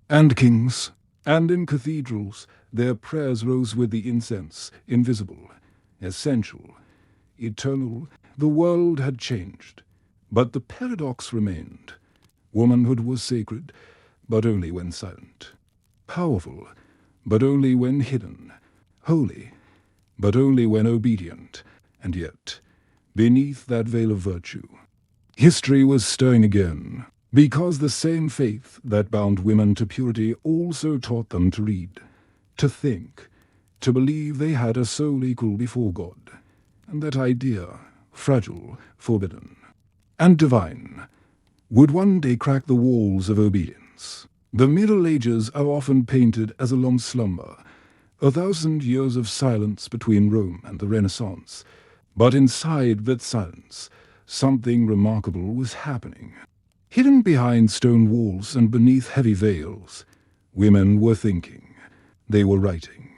and kings. And in cathedrals, their prayers rose with the incense, invisible, essential, eternal. The world had changed, but the paradox remained. Womanhood was sacred, but only when silent. Powerful, but only when hidden. Holy, but only when obedient. And yet, beneath that veil of virtue, history was stirring again, because the same faith that bound women to purity also taught them to read, to think, to believe they had a soul equal before God, and that idea, fragile, forbidden, and divine, would one day crack the walls of obedience. The Middle Ages are often painted as a long slumber, 1,000 years of silence between Rome and the Renaissance, but inside that silence, something remarkable was happening. Hidden behind stone walls and beneath heavy veils, women were thinking. They were writing,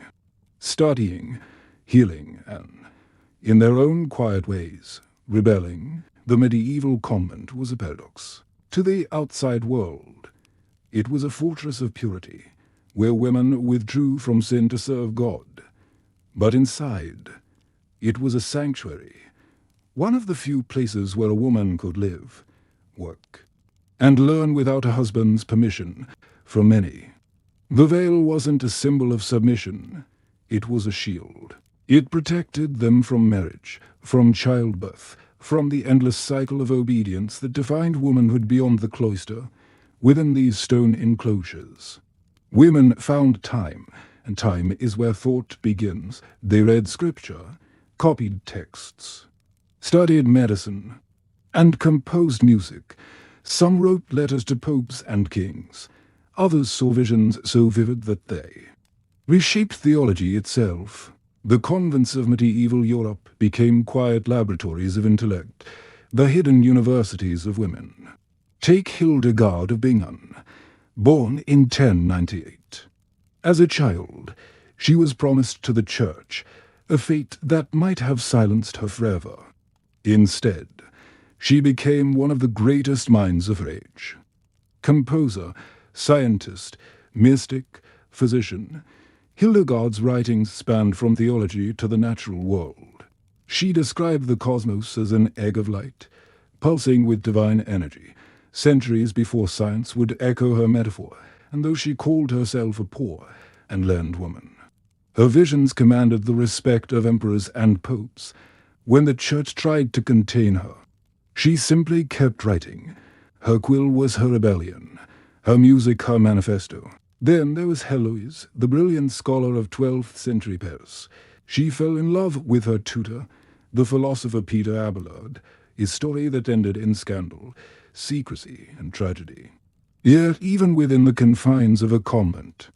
studying, healing, and, in their own quiet ways, rebelling. The medieval convent was a paradox. To the outside world, it was a fortress of purity, where women withdrew from sin to serve God. But inside, it was a sanctuary, one of the few places where a woman could live, work, and learn without a husband's permission from many. The veil wasn't a symbol of submission, it was a shield. It protected them from marriage, from childbirth, from the endless cycle of obedience that defined womanhood beyond the cloister, within these stone enclosures. Women found time, and time is where thought begins. They read scripture, copied texts, studied medicine, and composed music. Some wrote letters to popes and kings. Others saw visions so vivid that they reshaped theology itself. The convents of medieval Europe became quiet laboratories of intellect, the hidden universities of women. Take Hildegard of Bingen, born in 1098. As a child, she was promised to the Church, a fate that might have silenced her forever. Instead, she became one of the greatest minds of her age. Composer, scientist, mystic, physician, Hildegard's writings spanned from theology to the natural world. She described the cosmos as an egg of light, pulsing with divine energy. Centuries before science would echo her metaphor, and though she called herself a poor and learned woman, her visions commanded the respect of emperors and popes. when the church tried to contain her. She simply kept writing. Her quill was her rebellion, her music her manifesto. Then there was Heloise, the brilliant scholar of 12th century Paris. She fell in love with her tutor, the philosopher Peter Abelard, a story that ended in scandal, secrecy, and tragedy. Yet even within the confines of a convent,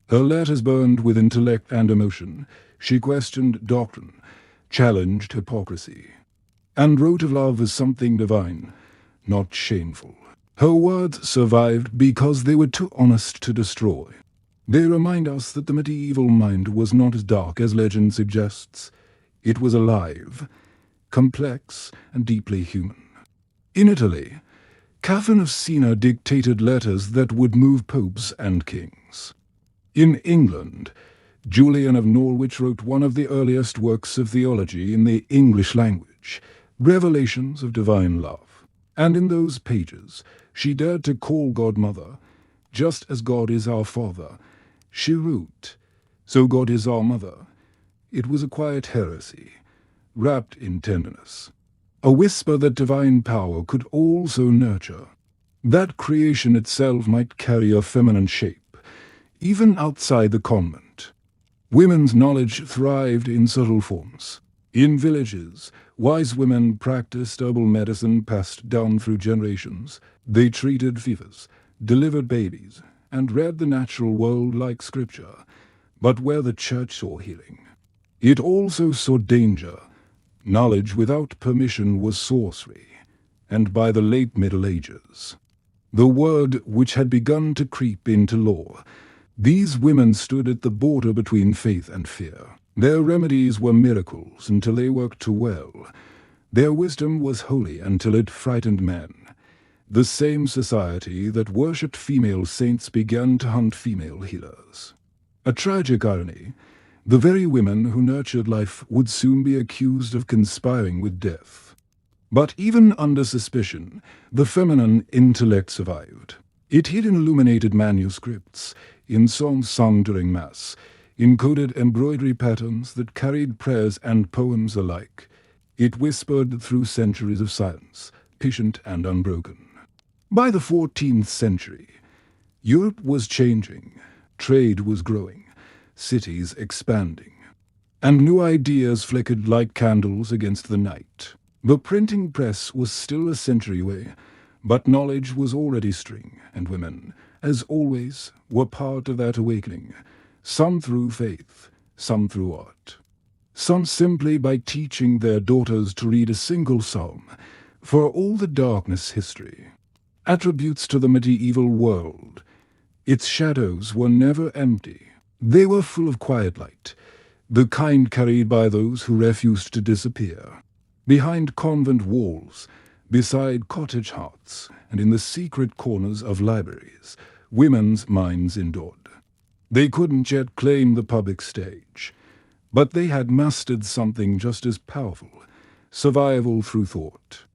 her letters burned with intellect and emotion. She questioned doctrine, challenged hypocrisy, and wrote of love as something divine, not shameful. Her words survived because they were too honest to destroy. They remind us that the medieval mind was not as dark as legend suggests. It was alive, complex, and deeply human. In Italy, Catherine of Siena dictated letters that would move popes and kings. In England, Julian of Norwich wrote one of the earliest works of theology in the English language, Revelations of Divine Love. And in those pages, she dared to call God Mother, just as God is our Father. She wrote, so God is our Mother. It was a quiet heresy, wrapped in tenderness. A whisper that divine power could also nurture, that creation itself might carry a feminine shape, even outside the convent. Women's knowledge thrived in subtle forms. In villages, wise women practiced herbal medicine passed down through generations. They treated fevers, delivered babies, and read the natural world like scripture. But where the church saw healing, it also saw danger. Knowledge without permission was sorcery, and by the late Middle Ages, the word which had begun to creep into law, these women stood at the border between faith and fear. Their remedies were miracles until they worked too well. Their wisdom was holy until it frightened men. The same society that worshipped female saints began to hunt female healers. A tragic irony. The very women who nurtured life would soon be accused of conspiring with death. But even under suspicion, the feminine intellect survived. It hid in illuminated manuscripts, in songs sung during Mass, in coded embroidery patterns that carried prayers and poems alike. It whispered through centuries of silence, patient and unbroken. By the 14th century, Europe was changing, trade was growing, cities expanding, and new ideas flickered like candles against the night. The printing press was still a century away, but knowledge was already stirring, and women, as always, were part of that awakening, some through faith, some through art, some simply by teaching their daughters to read a single psalm. For all the darkness history, attributes to the medieval world, its shadows were never empty. They were full of quiet light, the kind carried by those who refused to disappear. Behind convent walls, beside cottage hearths, and in the secret corners of libraries, women's minds endured. They couldn't yet claim the public stage, but they had mastered something just as powerful, survival through thought.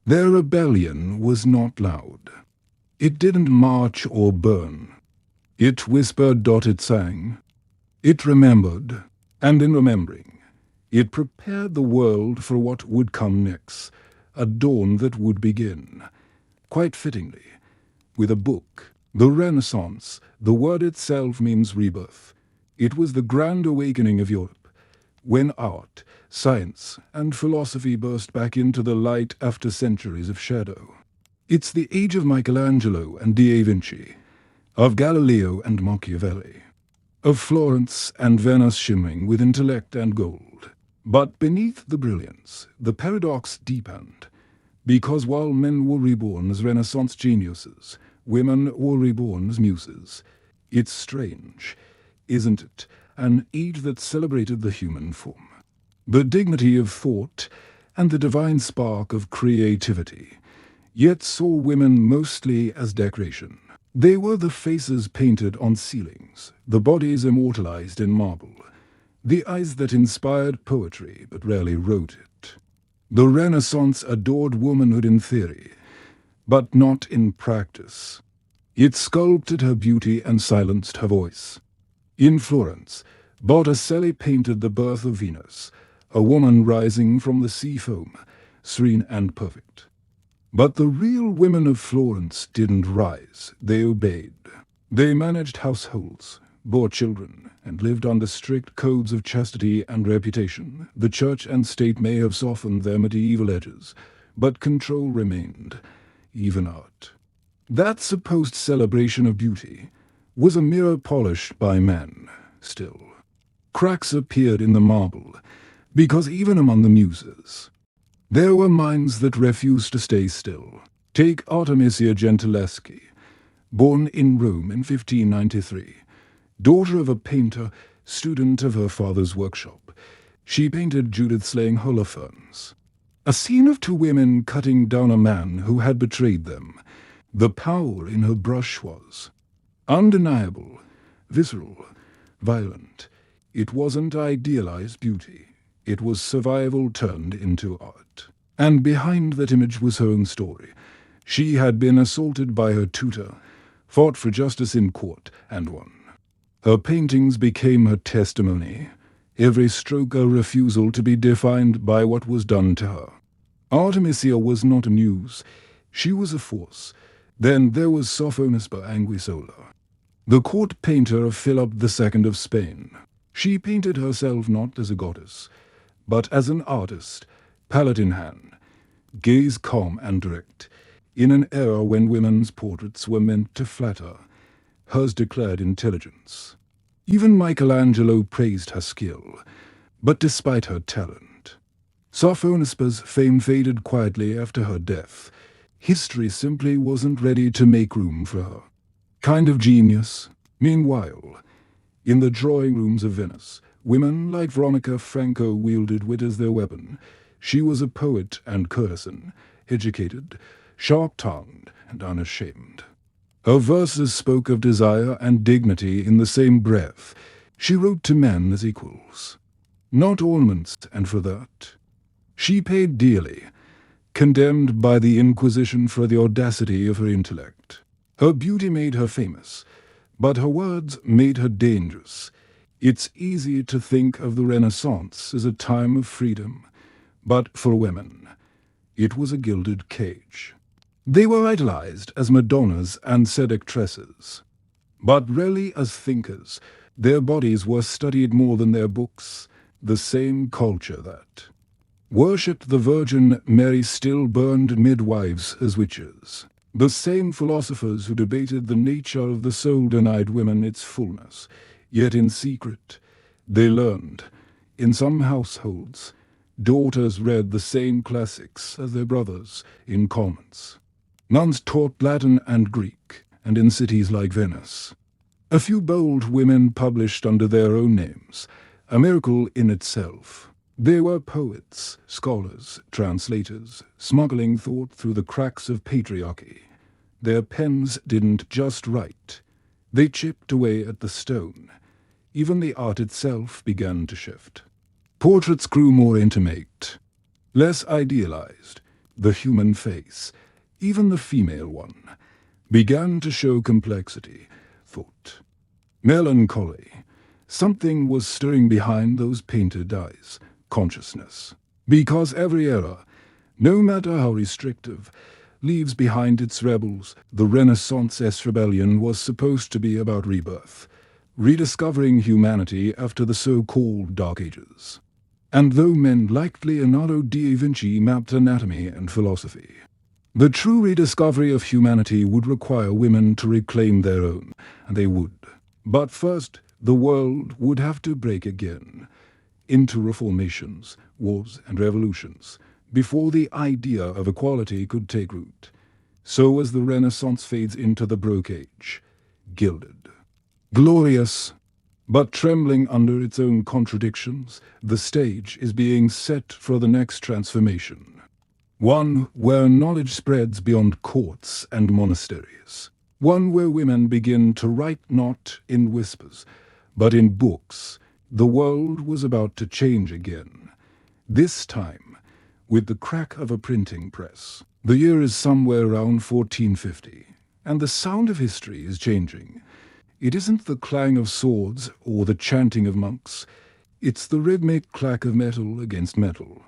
Their rebellion was not loud. It didn't march or burn. It whispered, it sang. It remembered, and in remembering, it prepared the world for what would come next, a dawn that would begin, quite fittingly, with a book. The Renaissance, the word itself means rebirth. It was the grand awakening of Europe, when art, science, and philosophy burst back into the light after centuries of shadow. It's the age of Michelangelo and Da Vinci, of Galileo and Machiavelli, of Florence and Venice shimmering with intellect and gold. But beneath the brilliance, the paradox deepened, because while men were reborn as Renaissance geniuses, women were reborn as muses. It's strange, isn't it, an age that celebrated the human form, the dignity of thought, and the divine spark of creativity, yet saw women mostly as decoration. They were the faces painted on ceilings, the bodies immortalized in marble, the eyes that inspired poetry but rarely wrote it. The Renaissance adored womanhood in theory, but not in practice. It sculpted her beauty and silenced her voice. In Florence, Botticelli painted the birth of Venus, a woman rising from the sea foam, serene and perfect. But the real women of Florence didn't rise, they obeyed. They managed households, bore children, and lived under strict codes of chastity and reputation. The church and state may have softened their medieval edges, but control remained, even art. That supposed celebration of beauty was a mirror polished by men, still. Cracks appeared in the marble, because even among the muses, there were minds that refused to stay still. Take Artemisia Gentileschi, born in Rome in 1593, daughter of a painter, student of her father's workshop. She painted Judith slaying Holofernes, a scene of two women cutting down a man who had betrayed them. The power in her brush was undeniable, visceral, violent. It wasn't idealized beauty. It was survival turned into art. And behind that image was her own story. She had been assaulted by her tutor, fought for justice in court, and won. Her paintings became her testimony, every stroke a refusal to be defined by what was done to her. Artemisia was not a muse, she was a force. Then there was Sophonisba Anguissola, the court painter of Philip II of Spain. She painted herself not as a goddess, but as an artist, palette in hand, gaze calm and direct, in an era when women's portraits were meant to flatter, hers declared intelligence. Even Michelangelo praised her skill, but despite her talent, Sophonisba's fame faded quietly after her death. History simply wasn't ready to make room for her. Kind of genius. Meanwhile, in the drawing rooms of Venice, women like Veronica Franco wielded wit as their weapon. She was a poet and courtesan, educated, sharp-tongued, and unashamed. Her verses spoke of desire and dignity in the same breath. She wrote to men as equals, not ornaments, and for that she paid dearly, condemned by the Inquisition for the audacity of her intellect. Her beauty made her famous, but her words made her dangerous. It's easy to think of the Renaissance as a time of freedom, but for women, it was a gilded cage. They were idolized as Madonnas and seductresses, but rarely as thinkers. Their bodies were studied more than their books. The same culture that worshipped the Virgin Mary still burned midwives as witches. The same philosophers who debated the nature of the soul denied women its fullness. Yet in secret, they learned. In some households, daughters read the same classics as their brothers in convents. Nuns taught Latin and Greek, and in cities like Venice, a few bold women published under their own names, a miracle in itself. They were poets, scholars, translators, smuggling thought through the cracks of patriarchy. Their pens didn't just write. They chipped away at the stone. Even the art itself began to shift. Portraits grew more intimate, less idealized. The human face, even the female one, began to show complexity, thought, melancholy. Something was stirring behind those painted eyes. Consciousness. Because every era, no matter how restrictive, leaves behind its rebels. The Renaissance rebellion was supposed to be about rebirth, rediscovering humanity after the so-called Dark Ages. And though men like Leonardo da Vinci mapped anatomy and philosophy, the true rediscovery of humanity would require women to reclaim their own, and they would. But first, the world would have to break again, into reformations, wars, and revolutions, before the idea of equality could take root. So as the Renaissance fades into the Baroque age, gilded, glorious, but trembling under its own contradictions, the stage is being set for the next transformation. One where knowledge spreads beyond courts and monasteries. One where women begin to write not in whispers, but in books. The world was about to change again, this time with the crack of a printing press. The year is somewhere around 1450, and the sound of history is changing. It isn't the clang of swords or the chanting of monks. It's the rhythmic clack of metal against metal.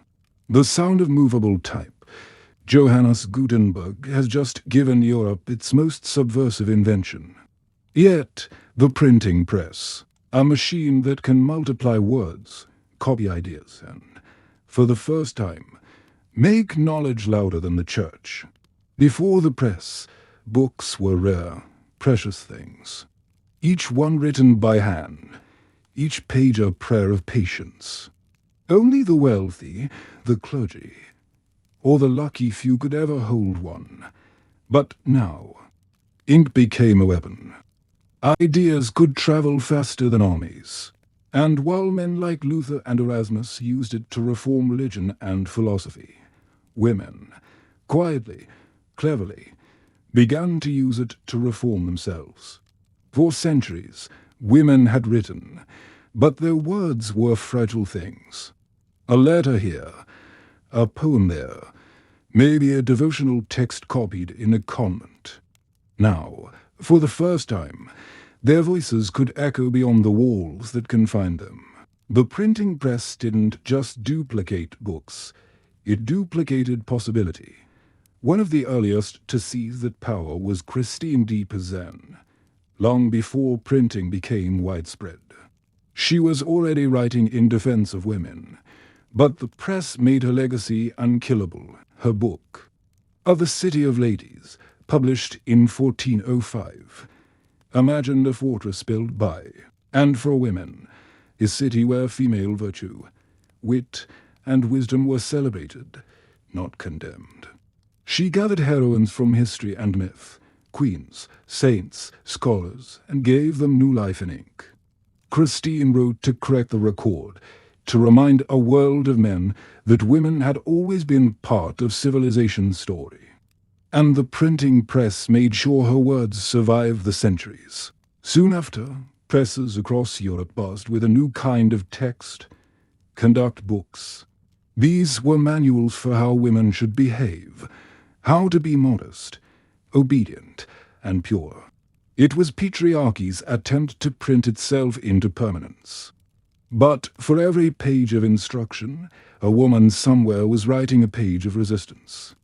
The sound of movable type. Johannes Gutenberg has just given Europe its most subversive invention. Yet, the printing press, a machine that can multiply words, copy ideas, and, for the first time, make knowledge louder than the church. Before the press, books were rare, precious things. Each one written by hand, each page a prayer of patience. Only the wealthy, the clergy, or the lucky few could ever hold one. But now, ink became a weapon. Ideas could travel faster than armies. And while men like Luther and Erasmus used it to reform religion and philosophy, women, quietly, cleverly, began to use it to reform themselves. For centuries, women had written, but their words were fragile things. A letter here, a poem there, maybe a devotional text copied in a convent. Now, for the first time, their voices could echo beyond the walls that confined them. The printing press didn't just duplicate books, it duplicated possibility. One of the earliest to seize that power was Christine de Pizan, long before printing became widespread. She was already writing in defense of women, but the press made her legacy unkillable. Her book, Of the City of Ladies, published in 1405, imagined a fortress built by, and for women, a city where female virtue, wit, and wisdom were celebrated, not condemned. She gathered heroines from history and myth, queens, saints, scholars, and gave them new life in ink. Christine wrote to correct the record, to remind a world of men that women had always been part of civilization's story. And the printing press made sure her words survived the centuries. Soon after, presses across Europe buzzed with a new kind of text, conduct books. These were manuals for how women should behave, how to be modest, obedient, and pure. It was patriarchy's attempt to print itself into permanence. But for every page of instruction, a woman somewhere was writing a page of resistance.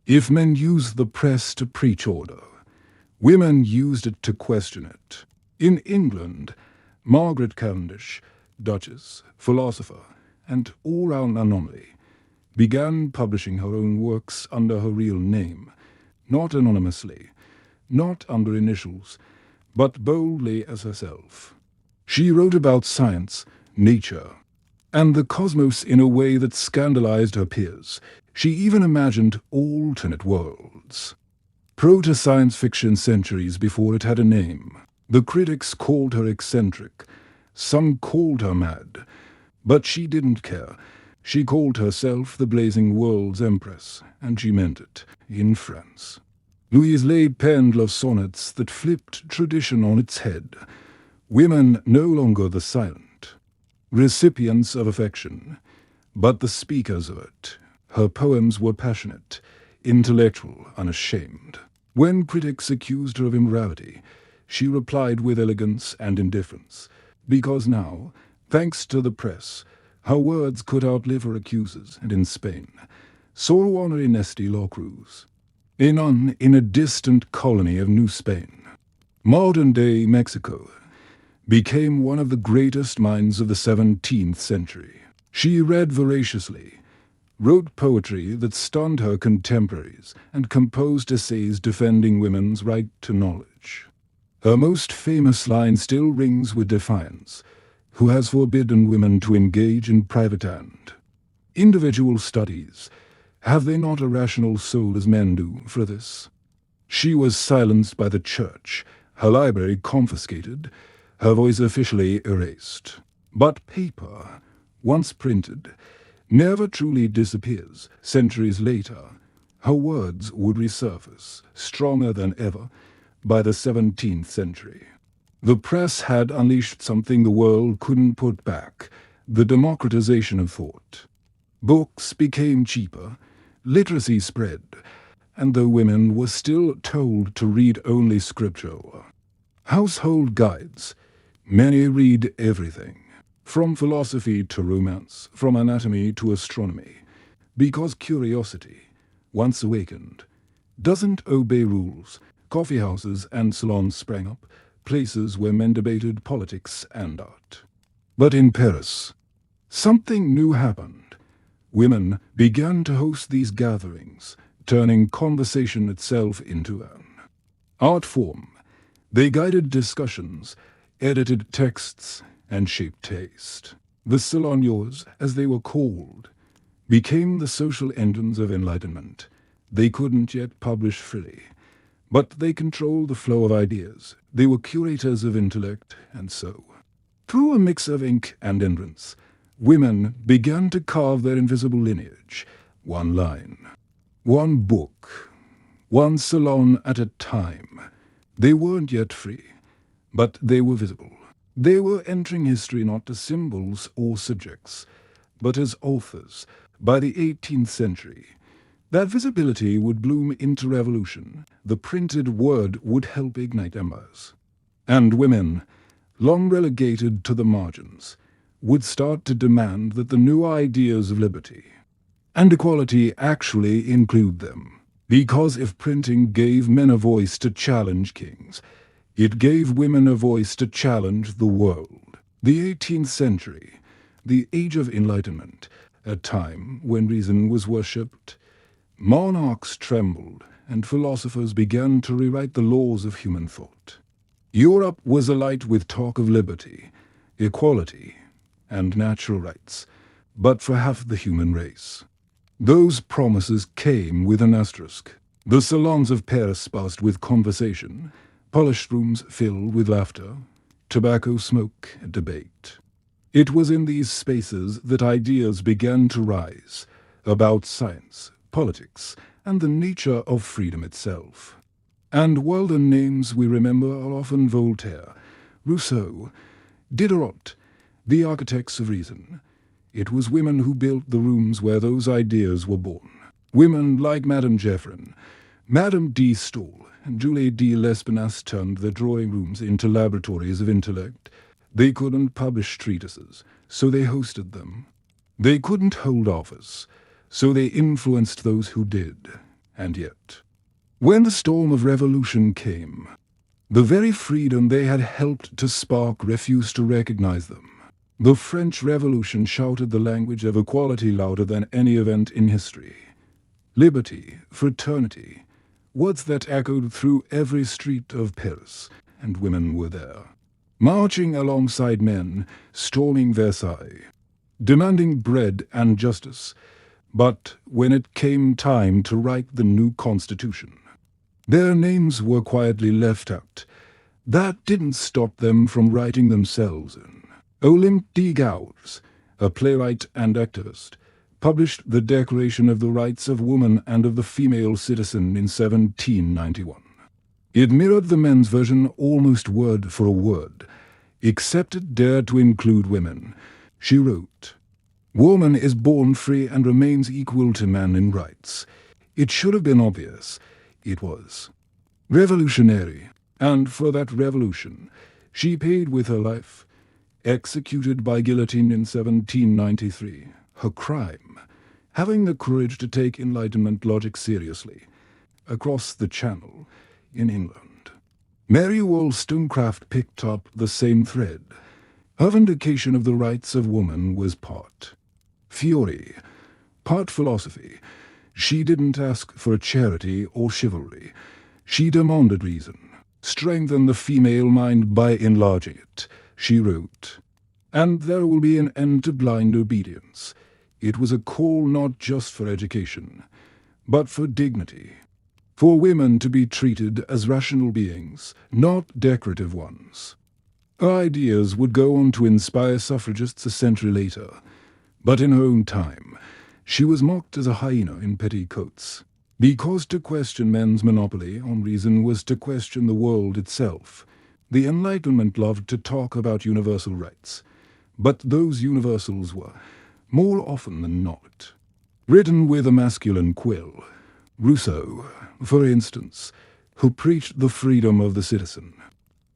If men used the press to preach order, women used it to question it. In England, Margaret Cavendish, Duchess, philosopher, and all-round anomaly, began publishing her own works under her real name, not anonymously, not under initials, but boldly as herself. She wrote about science, nature, and the cosmos in a way that scandalized her peers. She even imagined alternate worlds. Proto-science fiction centuries before it had a name. The critics called her eccentric. Some called her mad. But she didn't care. She called herself the Blazing World's Empress, and she meant it, in France. Louise Lay penned love sonnets that flipped tradition on its head. Women no longer the silent, recipients of affection, but the speakers of it. Her poems were passionate, intellectual, unashamed. When critics accused her of immorality, she replied with elegance and indifference, because now, thanks to the press, her words could outlive her accusers, and in Spain, solo honor inesti locruz, a nun in a distant colony of New Spain. Modern-day Mexico became one of the greatest minds of the 17th century. She read voraciously, wrote poetry that stunned her contemporaries, and composed essays defending women's right to knowledge. Her most famous line still rings with defiance: "Who has forbidden women to engage in private and individual studies? Have they not a rational soul as men do for this?" She was silenced by the church, her library confiscated, her voice officially erased. But paper, once printed, never truly disappears. Centuries later, her words would resurface, stronger than ever, by the 17th century. The press had unleashed something the world couldn't put back: the democratization of thought. Books became cheaper, literacy spread, and though women were still told to read only scripture, household guides, many read everything. From philosophy to romance, from anatomy to astronomy, because curiosity, once awakened, doesn't obey rules. Coffeehouses and salons sprang up, places where men debated politics and art. But in Paris, something new happened. Women began to host these gatherings, turning conversation itself into an art form. They guided discussions, edited texts, and shaped taste. The saloniers, as they were called, became the social engines of enlightenment. They couldn't yet publish freely, but they controlled the flow of ideas. They were curators of intellect, and so, through a mix of ink and entrance, women began to carve their invisible lineage, one line, one book, one salon at a time. They weren't yet free, but they were visible. They were entering history not as symbols or subjects, but as authors. By the 18th century, that visibility would bloom into revolution. The printed word would help ignite embers. And women, long relegated to the margins, would start to demand that the new ideas of liberty and equality actually include them. Because if printing gave men a voice to challenge kings, it gave women a voice to challenge the world. The 18th century, the Age of Enlightenment, a time when reason was worshipped, monarchs trembled, and philosophers began to rewrite the laws of human thought. Europe was alight with talk of liberty, equality, and natural rights, but for half the human race. Those promises came with an asterisk. The salons of Paris buzzed with conversation, polished rooms filled with laughter, tobacco smoke and debate. It was in these spaces that ideas began to rise about science, politics, and the nature of freedom itself. And while the names we remember are often Voltaire, Rousseau, Diderot, the architects of reason, it was women who built the rooms where those ideas were born. Women like Madame Geoffrin, Madame de Staël, and Julie de Lespinasse turned their drawing rooms into laboratories of intellect. They couldn't publish treatises, so they hosted them. They couldn't hold office, so they influenced those who did. And yet, when the storm of revolution came, the very freedom they had helped to spark refused to recognize them. The French Revolution shouted the language of equality louder than any event in history. Liberty, fraternity, words that echoed through every street of Paris, and women were there, marching alongside men, storming Versailles, demanding bread and justice. But when it came time to write the new constitution, their names were quietly left out. That didn't stop them from writing themselves in. Olympe de Gouges, a playwright and activist, published the Declaration of the Rights of Woman and of the Female Citizen in 1791. It mirrored the men's version almost word for word, except it dared to include women. She wrote, "Woman is born free and remains equal to man in rights." It should have been obvious. It was. Revolutionary, and for that revolution, she paid with her life. Executed by guillotine in 1793, her crime, having the courage to take Enlightenment logic seriously, across the Channel, in England. Mary Wollstonecraft picked up the same thread. Her vindication of the rights of woman was part fury, part philosophy. She didn't ask for charity or chivalry. She demanded reason. Strengthen the female mind by enlarging it, she wrote. And there will be an end to blind obedience. It was a call not just for education, but for dignity. For women to be treated as rational beings, not decorative ones. Her ideas would go on to inspire suffragists a century later, but in her own time, she was mocked as a hyena in petticoats, because to question men's monopoly on reason was to question the world itself. The Enlightenment loved to talk about universal rights, but those universals were, more often than not, written with a masculine quill. Rousseau, for instance, who preached the freedom of the citizen,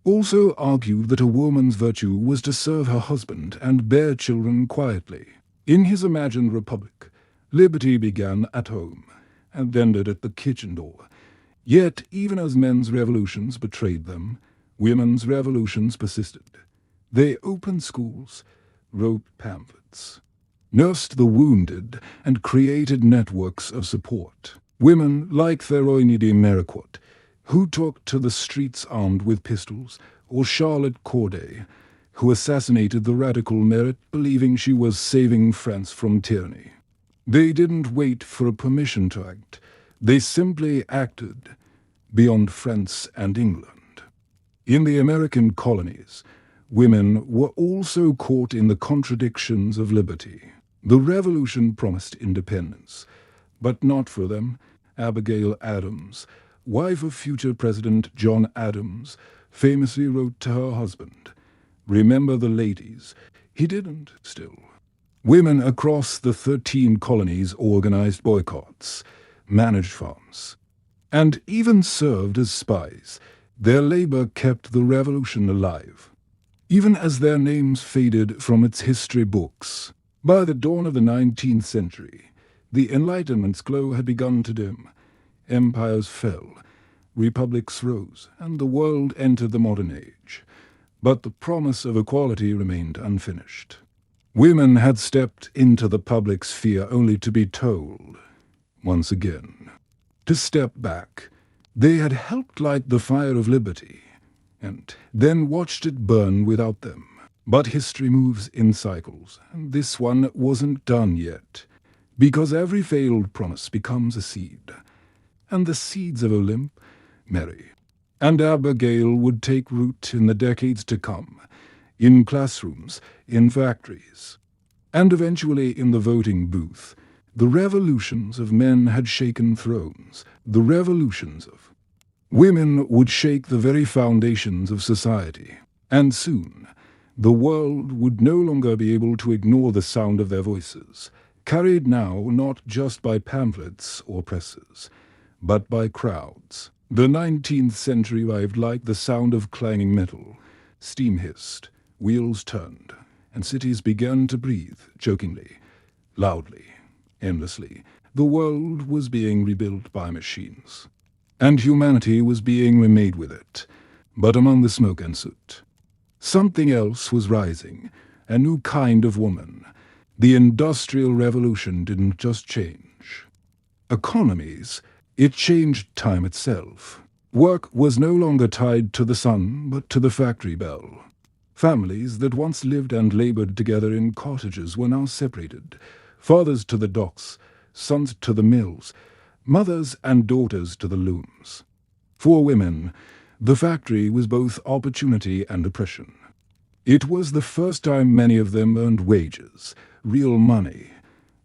also argued that a woman's virtue was to serve her husband and bear children quietly. In his imagined republic, liberty began at home and ended at the kitchen door. Yet, even as men's revolutions betrayed them, women's revolutions persisted. They opened schools, wrote pamphlets, nursed the wounded, and created networks of support. Women like Théroigne Méricourt, who took to the streets armed with pistols, or Charlotte Corday, who assassinated the radical Merit believing she was saving France from tyranny. They didn't wait for a permission to act. They simply acted beyond France and England. In the American colonies, women were also caught in the contradictions of liberty. The Revolution promised independence, but not for them. Abigail Adams, wife of future President John Adams, famously wrote to her husband, "Remember the ladies." He didn't, still. Women across the 13 colonies organized boycotts, managed farms, and even served as spies. Their labor kept the revolution alive, even as their names faded from its history books. By the dawn of the 19th century, the Enlightenment's glow had begun to dim. Empires fell, republics rose, and the world entered the modern age. But the promise of equality remained unfinished. Women had stepped into the public sphere only to be told, once again, to step back. They had helped light the fire of liberty, and then watched it burn without them. But history moves in cycles, and this one wasn't done yet, because every failed promise becomes a seed. And the seeds of Olympe, Mary, and Abigail would take root in the decades to come, in classrooms, in factories, and eventually in the voting booth. The revolutions of men had shaken thrones. The revolutions of women would shake the very foundations of society. And soon, the world would no longer be able to ignore the sound of their voices, carried now not just by pamphlets or presses, but by crowds. The 19th century arrived like the sound of clanging metal. Steam hissed, wheels turned, and cities began to breathe, jokingly, loudly, endlessly. The world was being rebuilt by machines, and humanity was being remade with it. But among the smoke and soot, something else was rising, a new kind of woman. The Industrial Revolution didn't just change economies, it changed time itself. Work was no longer tied to the sun, but to the factory bell. Families that once lived and labored together in cottages were now separated. Fathers to the docks, sons to the mills, mothers and daughters to the looms. For women, the factory was both opportunity and oppression. It was the first time many of them earned wages, real money,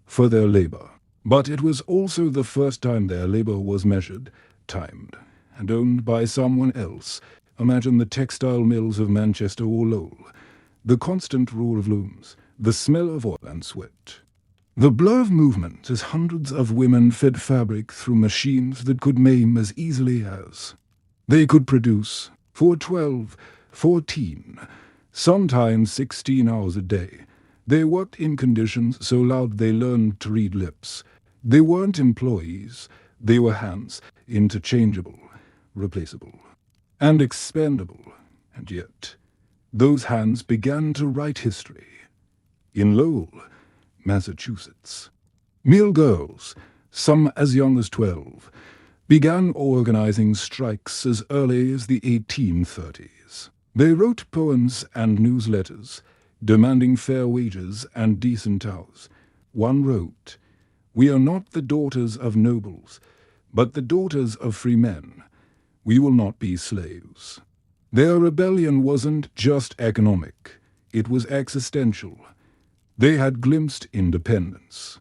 for their labor. But it was also the first time their labor was measured, timed, and owned by someone else. Imagine the textile mills of Manchester or Lowell, the constant roar of looms, the smell of oil and sweat. The blur of movement as hundreds of women fed fabric through machines that could maim as easily as they could produce for 12, 14, sometimes 16 hours a day. They worked in conditions so loud they learned to read lips. They weren't employees, they were hands, interchangeable, replaceable, and expendable. And yet, those hands began to write history. In Lowell, Massachusetts, male girls, some as young as 12, began organizing strikes as early as the 1830s. They wrote poems and newsletters, demanding fair wages and decent hours. One wrote, "We are not the daughters of nobles, but the daughters of free men. We will not be slaves." Their rebellion wasn't just economic, it was existential. They had glimpsed independence,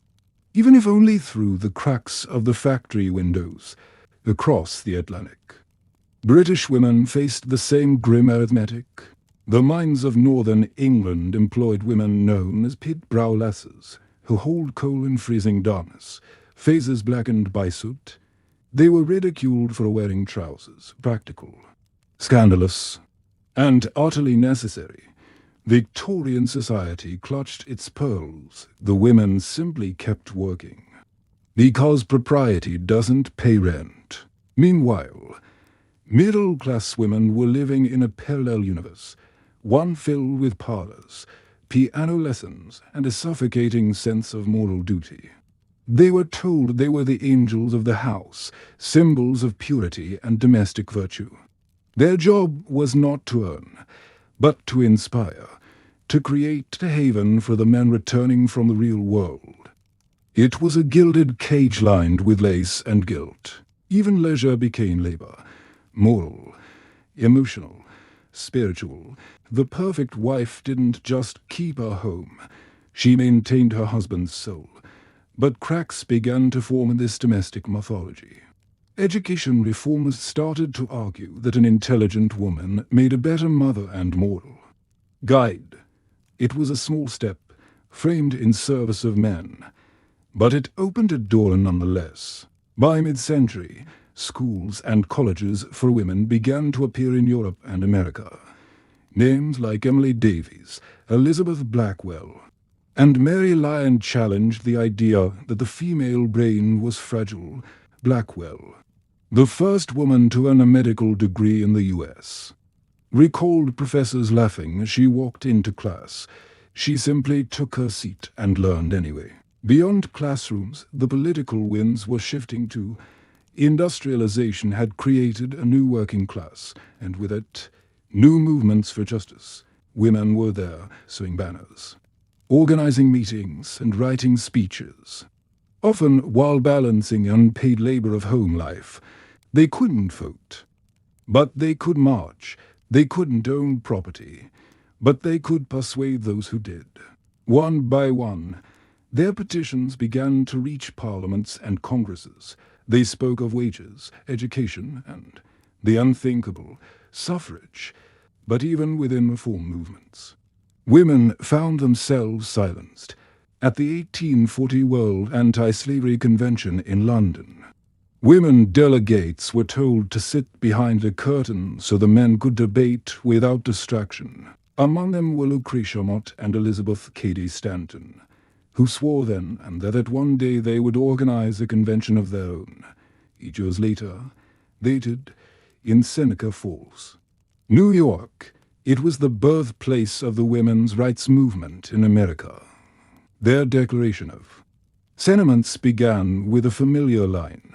even if only through the cracks of the factory windows across the Atlantic. British women faced the same grim arithmetic. The mines of northern England employed women known as pit-brow lasses, who hauled coal in freezing darkness, faces blackened by soot. They were ridiculed for wearing trousers, practical, scandalous. and utterly necessary. Victorian society clutched its pearls. The women simply kept working. Because propriety doesn't pay rent. Meanwhile, middle-class women were living in a parallel universe, one filled with parlors, piano lessons, and a suffocating sense of moral duty. They were told they were the angels of the house, symbols of purity and domestic virtue. Their job was not to earn, but to inspire, to create a haven for the men returning from the real world. It was a gilded cage lined with lace and gilt. Even leisure became labor, moral, emotional, spiritual. The perfect wife didn't just keep her home, she maintained her husband's soul. But cracks began to form in this domestic mythology. Education reformers started to argue that an intelligent woman made a better mother and moral guide. It was a small step, framed in service of men, but it opened a door nonetheless. By mid-century, schools and colleges for women began to appear in Europe and America. Names like Emily Davies, Elizabeth Blackwell, and Mary Lyon challenged the idea that the female brain was fragile. Blackwell, the first woman to earn a medical degree in the U.S., recalled professors laughing as she walked into class. She simply took her seat and learned anyway. Beyond classrooms, the political winds were shifting too. Industrialization had created a new working class, and with it, new movements for justice. Women were there, sewing banners, organizing meetings and writing speeches. Often while balancing unpaid labor of home life. They couldn't vote, but they could march. They couldn't own property, but they could persuade those who did. One by one, their petitions began to reach parliaments and congresses. They spoke of wages, education, and the unthinkable, suffrage. But even within reform movements, women found themselves silenced. At the 1840 World Anti-Slavery Convention in London, women delegates were told to sit behind a curtain so the men could debate without distraction. Among them were Lucretia Mott and Elizabeth Cady Stanton, who swore then and there that one day they would organize a convention of their own. 8 years later, they did, in Seneca Falls, New York. It was the birthplace of the women's rights movement in America. Their declaration of sentiments began with a familiar line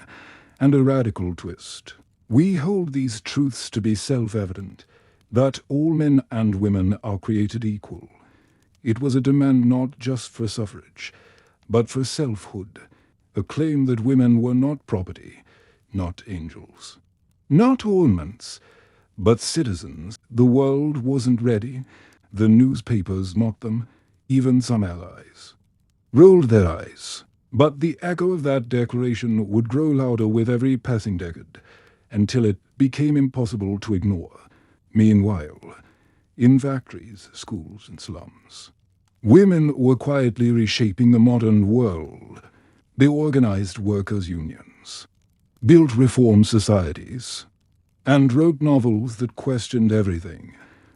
and a radical twist. We hold these truths to be self-evident, that all men and women are created equal. It was a demand not just for suffrage, but for selfhood, a claim that women were not property, not angels, not ornaments, but citizens. The world wasn't ready. The newspapers mocked them. Even some allies rolled their eyes. But the echo of that declaration would grow louder with every passing decade, until it became impossible to ignore. Meanwhile, in factories, schools, and slums, women were quietly reshaping the modern world. They organized workers' unions, built reform societies, and wrote novels that questioned everything,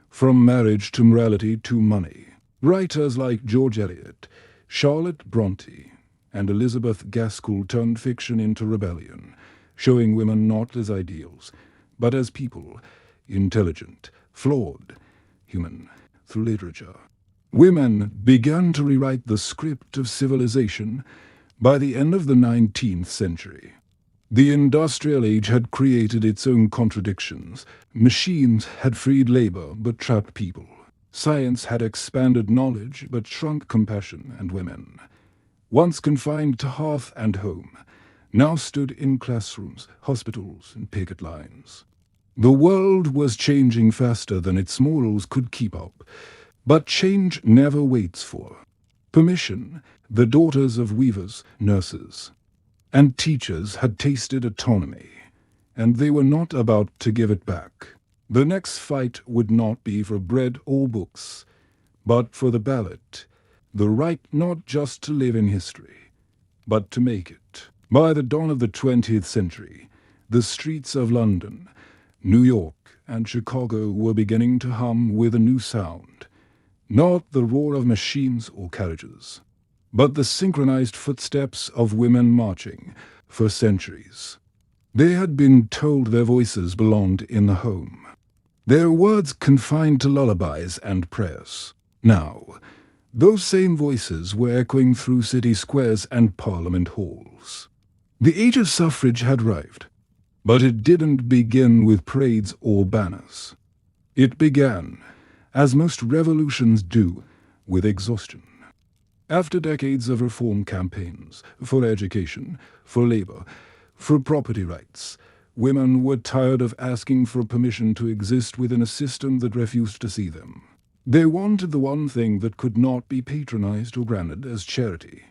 from marriage to morality to money. Writers like George Eliot, Charlotte Bronte, and Elizabeth Gaskell turned fiction into rebellion, showing women not as ideals, but as people, intelligent, flawed, human, through literature. Women began to rewrite the script of civilization by the end of the 19th century. The industrial age had created its own contradictions. Machines had freed labor but trapped people. Science had expanded knowledge but shrunk compassion and women, once confined to hearth and home, now stood in classrooms, hospitals, and picket lines. The world was changing faster than its morals could keep up, but change never waits for permission. The daughters of weavers, nurses, and teachers had tasted autonomy, and they were not about to give it back. The next fight would not be for bread or books, but for the ballot, the right not just to live in history, but to make it. By the dawn of the 20th century, the streets of London, New York, and Chicago were beginning to hum with a new sound. Not the roar of machines or carriages, but the synchronized footsteps of women marching for centuries. They had been told their voices belonged in the home, their words confined to lullabies and prayers. Now, those same voices were echoing through city squares and parliament halls. The age of suffrage had arrived, but it didn't begin with parades or banners. It began, as most revolutions do, with exhaustion. After decades of reform campaigns for education, for labor, for property rights, women were tired of asking for permission to exist within a system that refused to see them. They wanted the one thing that could not be patronized or granted as charity: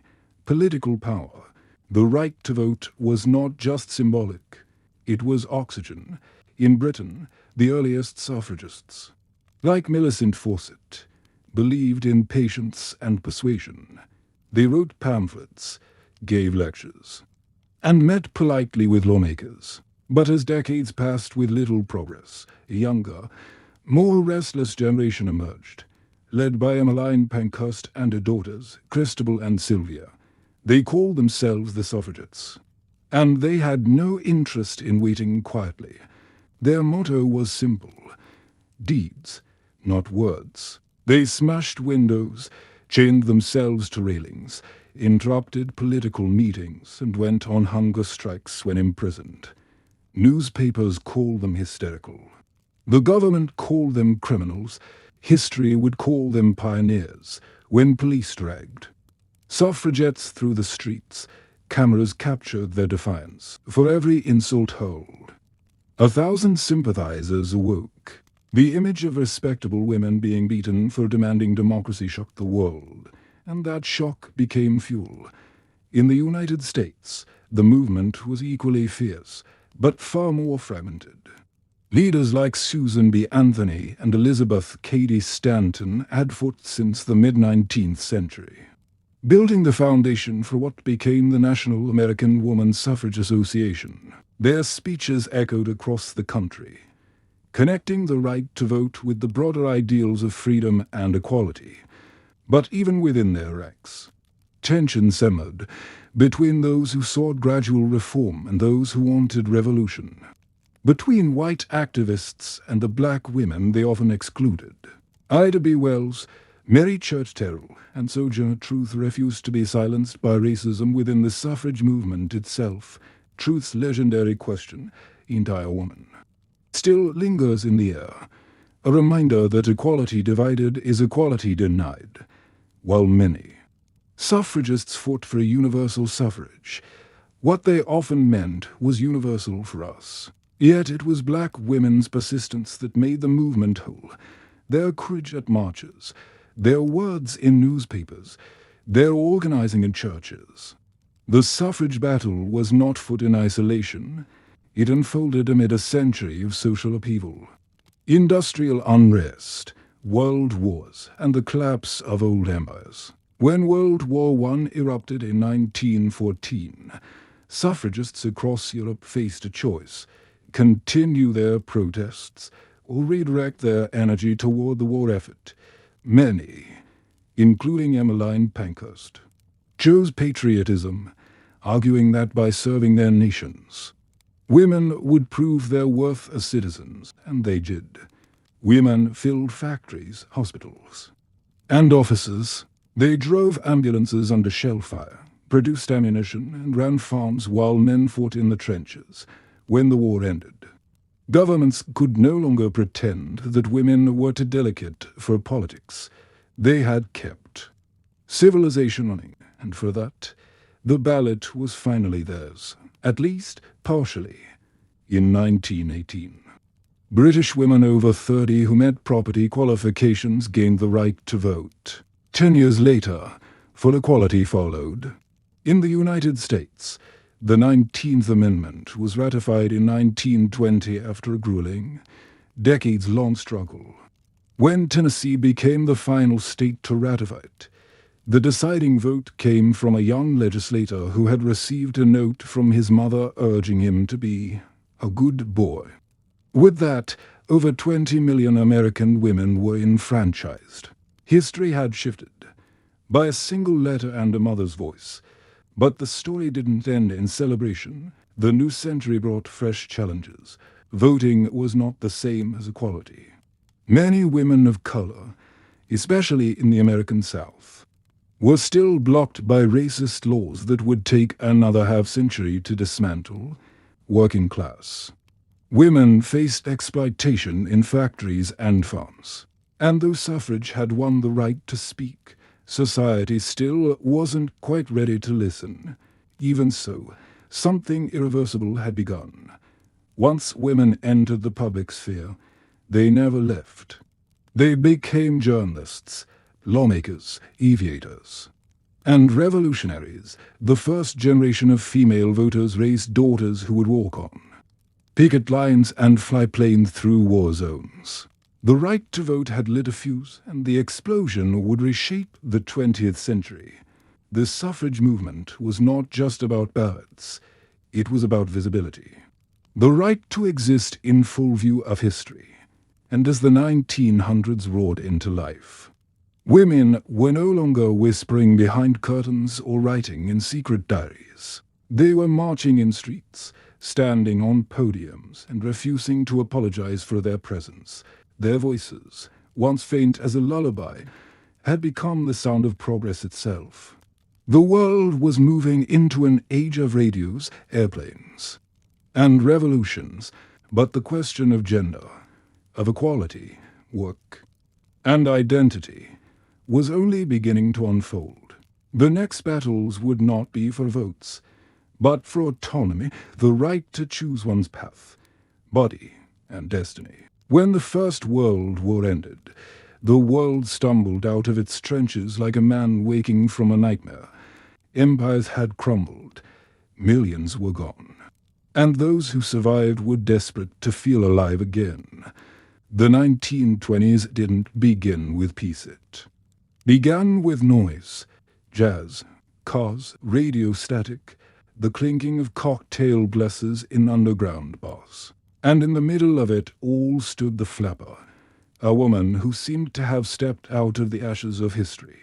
political power. The right to vote was not just symbolic, it was oxygen. In Britain, the earliest suffragists, like Millicent Fawcett, believed in patience and persuasion. They wrote pamphlets, gave lectures, and met politely with lawmakers. But as decades passed with little progress, a younger, more restless generation emerged, led by Emmeline Pankhurst and her daughters, Christabel and Sylvia. They called themselves the suffragettes, and they had no interest in waiting quietly. Their motto was simple: deeds, not words. They smashed windows, chained themselves to railings, interrupted political meetings, and went on hunger strikes when imprisoned. Newspapers called them hysterical. The government called them criminals. History would call them pioneers when police dragged suffragettes through the streets. Cameras captured their defiance. For every insult hurled, 1,000 sympathizers awoke. The image of respectable women being beaten for demanding democracy shocked the world, and that shock became fuel. In the United States, the movement was equally fierce, but far more fragmented. Leaders like Susan B. Anthony and Elizabeth Cady Stanton had fought since the mid-19th century, building the foundation for what became the National American Woman Suffrage Association. Their speeches echoed across the country, connecting the right to vote with the broader ideals of freedom and equality. But even within their ranks, tension simmered between those who sought gradual reform and those who wanted revolution, between white activists and the black women they often excluded. Ida B. Wells, Mary Church Terrell, and Sojourner Truth refused to be silenced by racism within the suffrage movement itself. Truth's legendary question, "Ain't I a woman?" still lingers in the air, a reminder that equality divided is equality denied. While many suffragists fought for universal suffrage, what they often meant was universal for us. Yet it was black women's persistence that made the movement whole. Their courage at marches, their words in newspapers, their organizing in churches. The suffrage battle was not fought in isolation. It unfolded amid a century of social upheaval. Industrial unrest, world wars, and the collapse of old empires. When World War I erupted in 1914, suffragists across Europe faced a choice: continue their protests or redirect their energy toward the war effort. Many, including Emmeline Pankhurst, chose patriotism, arguing that by serving their nations, women would prove their worth as citizens, and they did. Women filled factories, hospitals, and offices. They drove ambulances under shell fire, produced ammunition, and ran farms while men fought in the trenches. When the war ended, governments could no longer pretend that women were too delicate for politics. They had kept civilization running, and for that, the ballot was finally theirs, at least partially, in 1918. British women over 30 who met property qualifications gained the right to vote. 10 years later, full equality followed. In the United States, the 19th Amendment was ratified in 1920 after a grueling, decades-long struggle. When Tennessee became the final state to ratify it, the deciding vote came from a young legislator who had received a note from his mother urging him to be a good boy. With that, Over 20 million American women were enfranchised. History had shifted, by a single letter and a mother's voice. But the story didn't end in celebration. The new century brought fresh challenges. Voting was not the same as equality. Many women of color, especially in the American South, were still blocked by racist laws that would take another half-century to dismantle. Working class women faced exploitation in factories and farms. And though suffrage had won the right to speak, society still wasn't quite ready to listen. Even so, something irreversible had begun. Once women entered the public sphere, they never left. They became journalists, lawmakers, aviators, and revolutionaries. The first generation of female voters raised daughters who would walk on picket lines and fly planes through war zones. The right to vote had lit a fuse, and the explosion would reshape the 20th century. The suffrage movement was not just about ballots. It was about visibility. The right to exist in full view of history. And as the 1900s roared into life, women were no longer whispering behind curtains or writing in secret diaries. They were marching in streets, standing on podiums, and refusing to apologize for their presence. Their voices, once faint as a lullaby, had become the sound of progress itself. The world was moving into an age of radios, airplanes, and revolutions, but the question of gender, of equality, work, and identity was only beginning to unfold. The next battles would not be for votes, but for autonomy, the right to choose one's path, body, and destiny. When the First World War ended, the world stumbled out of its trenches like a man waking from a nightmare. Empires had crumbled, millions were gone, and those who survived were desperate to feel alive again. The 1920s didn't begin with peace, it began with noise, jazz, cars, radio static, the clinking of cocktail glasses in underground bars. And in the middle of it all stood the flapper, a woman who seemed to have stepped out of the ashes of history,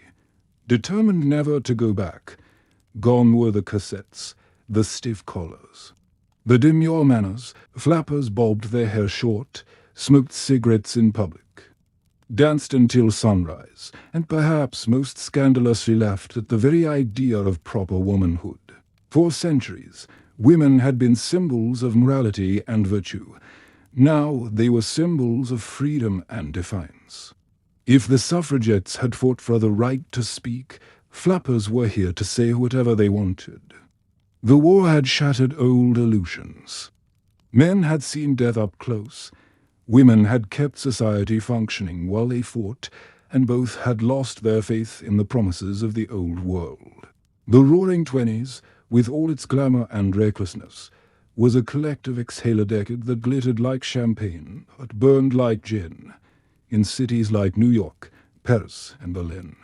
determined never to go back. Gone were the cassettes, the stiff collars, the demure manners. Flappers bobbed their hair short, smoked cigarettes in public, danced until sunrise, and perhaps most scandalously laughed at the very idea of proper womanhood. For centuries, women had been symbols of morality and virtue. Now they were symbols of freedom and defiance. If the suffragettes had fought for the right to speak, flappers were here to say whatever they wanted. The war had shattered old illusions. Men had seen death up close. Women had kept society functioning while they fought, and both had lost their faith in the promises of the old world. The Roaring Twenties, with all its glamour and recklessness, was a collective exhaler decade that glittered like champagne, but burned like gin, in cities like New York, Paris, and Berlin.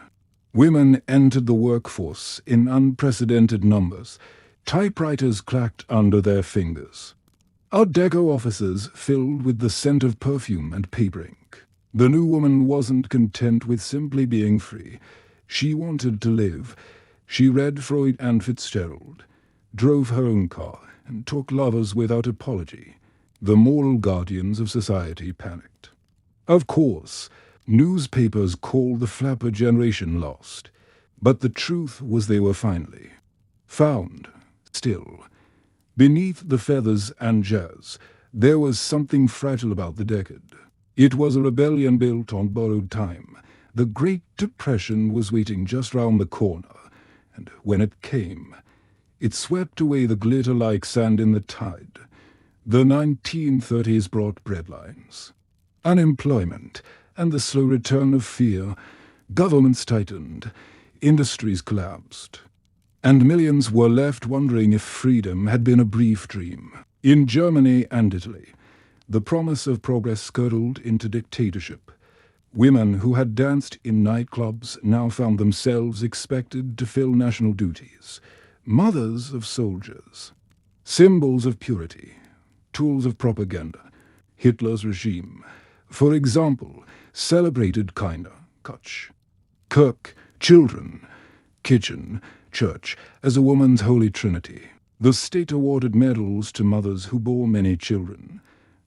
Women entered the workforce in unprecedented numbers. Typewriters clacked under their fingers. Art Deco offices filled with the scent of perfume and paper ink. The new woman wasn't content with simply being free. She wanted to live. She read Freud and Fitzgerald, drove her own car, and took lovers without apology. The moral guardians of society panicked. Of course, newspapers called the flapper generation lost, but the truth was they were finally found. Still, beneath the feathers and jazz, there was something fragile about the decade. It was a rebellion built on borrowed time. The Great Depression was waiting just round the corner, and when it came, it swept away the glitter like sand in the tide. The 1930s brought breadlines, unemployment, and the slow return of fear. Governments tightened, industries collapsed, and millions were left wondering if freedom had been a brief dream. In Germany and Italy, the promise of progress curdled into dictatorship. Women who had danced in nightclubs now found themselves expected to fill national duties. Mothers of soldiers, symbols of purity, tools of propaganda. Hitler's regime, for example, celebrated kinder, Kutch, Kirk, children, kitchen, church, as a woman's holy trinity. The state awarded medals to mothers who bore many children,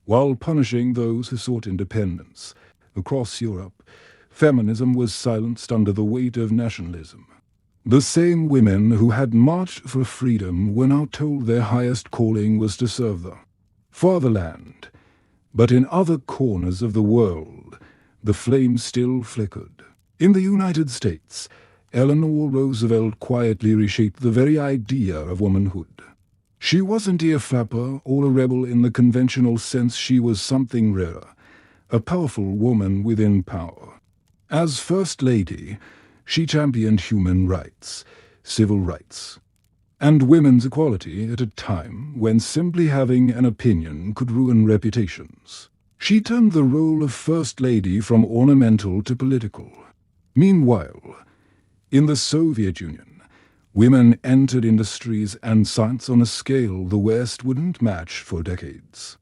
while punishing those who sought independence. Across Europe, feminism was silenced under the weight of nationalism. The same women who had marched for freedom were now told their highest calling was to serve the fatherland. But in other corners of the world, the flame still flickered. In the United States, Eleanor Roosevelt quietly reshaped the very idea of womanhood. She wasn't a flapper or a rebel in the conventional sense. She was something rarer, a powerful woman within power. As First Lady, she championed human rights, civil rights, and women's equality at a time when simply having an opinion could ruin reputations. She turned the role of First Lady from ornamental to political. Meanwhile, in the Soviet Union, women entered industries and science on a scale the West wouldn't match for decades.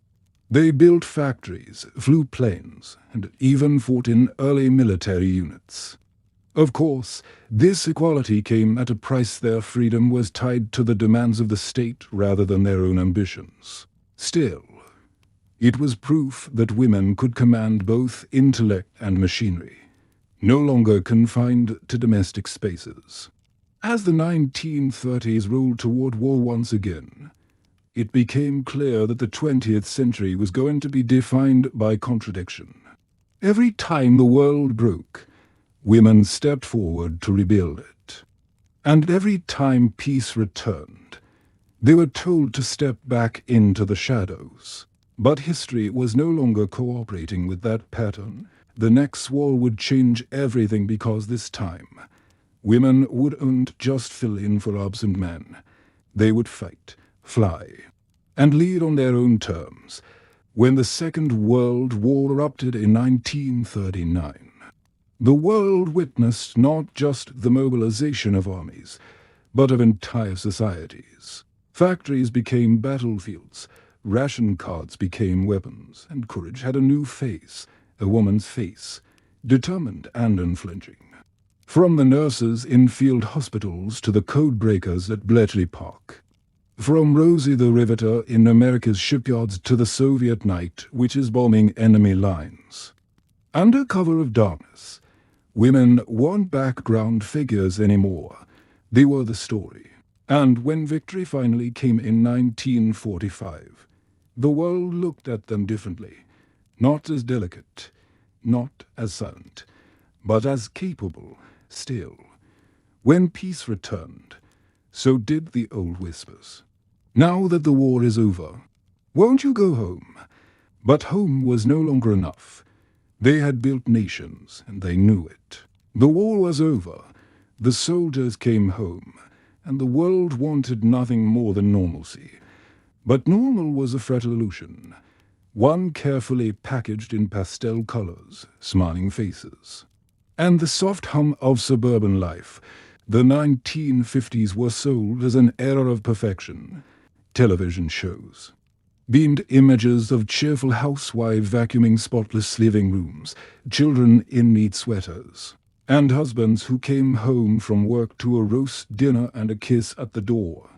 They built factories, flew planes, and even fought in early military units. Of course, this equality came at a price. Their freedom was tied to the demands of the state rather than their own ambitions. Still, it was proof that women could command both intellect and machinery, no longer confined to domestic spaces. As the 1930s rolled toward war once again, it became clear that the 20th century was going to be defined by contradiction. Every time the world broke, women stepped forward to rebuild it. And every time peace returned, they were told to step back into the shadows. But history was no longer cooperating with that pattern. The next war would change everything because this time, women wouldn't just fill in for absent men. They would fight, fly, and lead on their own terms. When the Second World War erupted in 1939, the world witnessed not just the mobilization of armies, but of entire societies. Factories became battlefields, ration cards became weapons, and courage had a new face, a woman's face, determined and unflinching. From the nurses in field hospitals to the code breakers at Bletchley Park. From Rosie the Riveter in America's shipyards to the Soviet night which is bombing enemy lines. Under cover of darkness, women weren't background figures anymore. They were the story. And when victory finally came in 1945, the world looked at them differently. Not as delicate, not as silent, but as capable still. When peace returned, so did the old whispers. Now that the war is over, won't you go home? But home was no longer enough. They had built nations, and they knew it. The war was over. The soldiers came home, and the world wanted nothing more than normalcy. But normal was a fragile illusion, one carefully packaged in pastel colors, smiling faces. And the soft hum of suburban life. The 1950s were sold as an era of perfection. Television shows, beamed images of cheerful housewives vacuuming spotless living rooms, children in neat sweaters, and husbands who came home from work to a roast dinner and a kiss at the door.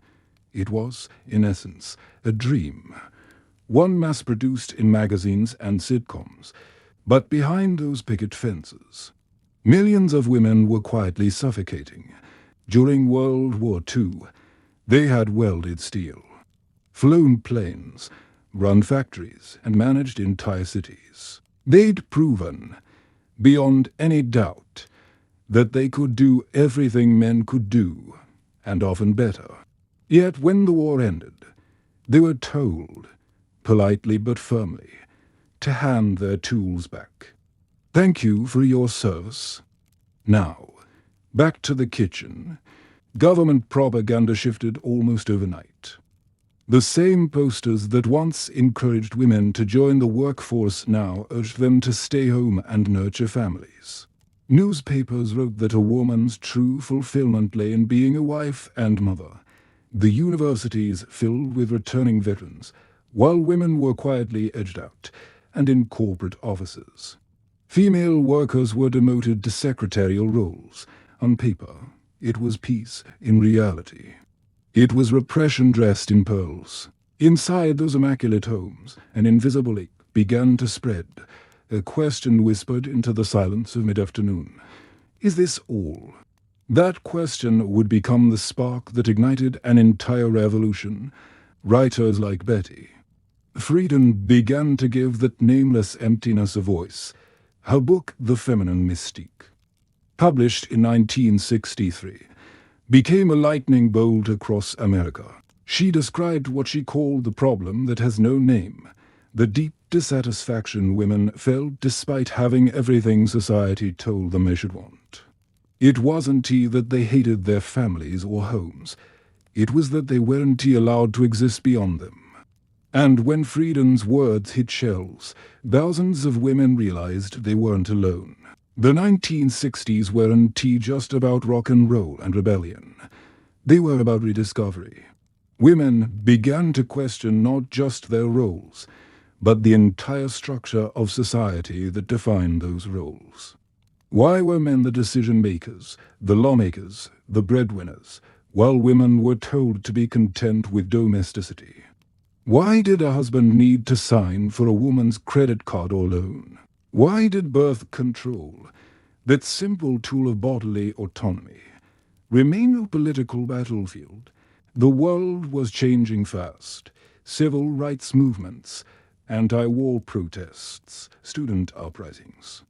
It was, in essence, a dream, one mass-produced in magazines and sitcoms. But behind those picket fences, millions of women were quietly suffocating. During World War II, they had welded steel, flown planes, run factories, and managed entire cities. They'd proven, beyond any doubt, that they could do everything men could do, and often better. Yet when the war ended, they were told, politely but firmly, to hand their tools back. Thank you for your service. Now, back to the kitchen. Government propaganda shifted almost overnight. The same posters that once encouraged women to join the workforce now urged them to stay home and nurture families. Newspapers wrote that a woman's true fulfillment lay in being a wife and mother. The universities filled with returning veterans, while women were quietly edged out, and in corporate offices. Female workers were demoted to secretarial roles. On paper, it was peace. In reality, it was repression dressed in pearls. Inside those immaculate homes, an invisible ache began to spread. A question whispered into the silence of mid-afternoon. Is this all? That question would become the spark that ignited an entire revolution. Writers like Betty Friedan began to give that nameless emptiness a voice. Her book, The Feminine Mystique, published in 1963, became a lightning bolt across America. She described what she called the problem that has no name, the deep dissatisfaction women felt despite having everything society told them they should want. It wasn't that they hated their families or homes. It was that they weren't allowed to exist beyond them. And when Friedan's words hit shelves, thousands of women realized they weren't alone. The 1960s weren't just about rock and roll and rebellion. They were about rediscovery. Women began to question not just their roles, but the entire structure of society that defined those roles. Why were men the decision-makers, the lawmakers, the breadwinners, while women were told to be content with domesticity? Why did a husband need to sign for a woman's credit card or loan? Why did birth control, that simple tool of bodily autonomy, remain a political battlefield? The world was changing fast. Civil rights movements, anti-war protests, student uprisings.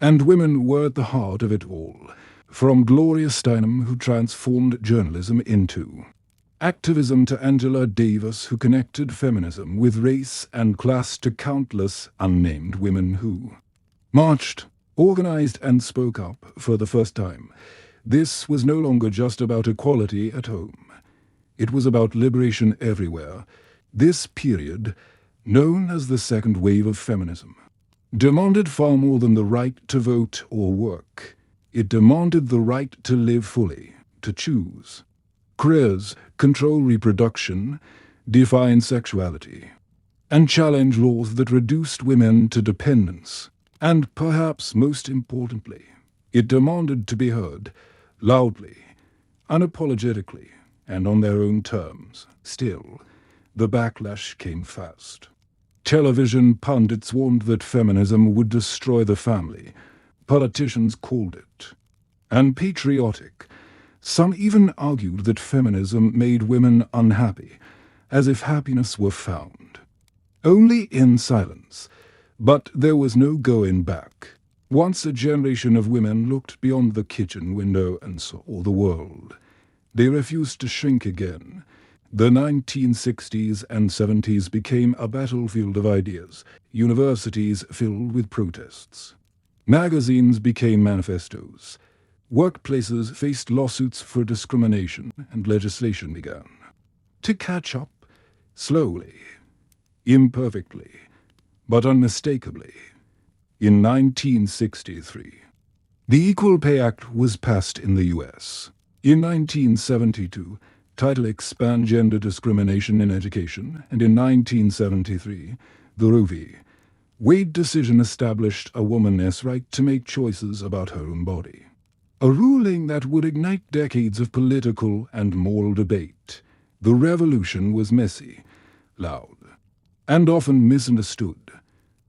And women were at the heart of it all, from Gloria Steinem, who transformed journalism into activism, to Angela Davis, who connected feminism with race and class, to countless unnamed women who marched, organized, and spoke up for the first time. This was no longer just about equality at home. It was about liberation everywhere. This period, known as the second wave of feminism, demanded far more than the right to vote or work. It demanded the right to live fully, to choose careers, control reproduction, define sexuality, and challenge laws that reduced women to dependence. And perhaps most importantly, it demanded to be heard, loudly, unapologetically, and on their own terms. Still, the backlash came fast. Television pundits warned that feminism would destroy the family. Politicians called it unpatriotic. Some even argued that feminism made women unhappy, as if happiness were found only in silence. But there was no going back. Once a generation of women looked beyond the kitchen window and saw the world. They refused to shrink again. The 1960s and 70s became a battlefield of ideas, universities filled with protests. Magazines became manifestos. Workplaces faced lawsuits for discrimination, and legislation began to catch up, slowly, imperfectly, but unmistakably. In 1963, the Equal Pay Act was passed in the U.S. In 1972, Title expanded gender discrimination in education, and in 1973, the Roe v. Wade decision established a woman's right to make choices about her own body. A ruling that would ignite decades of political and moral debate. The revolution was messy, loud, and often misunderstood,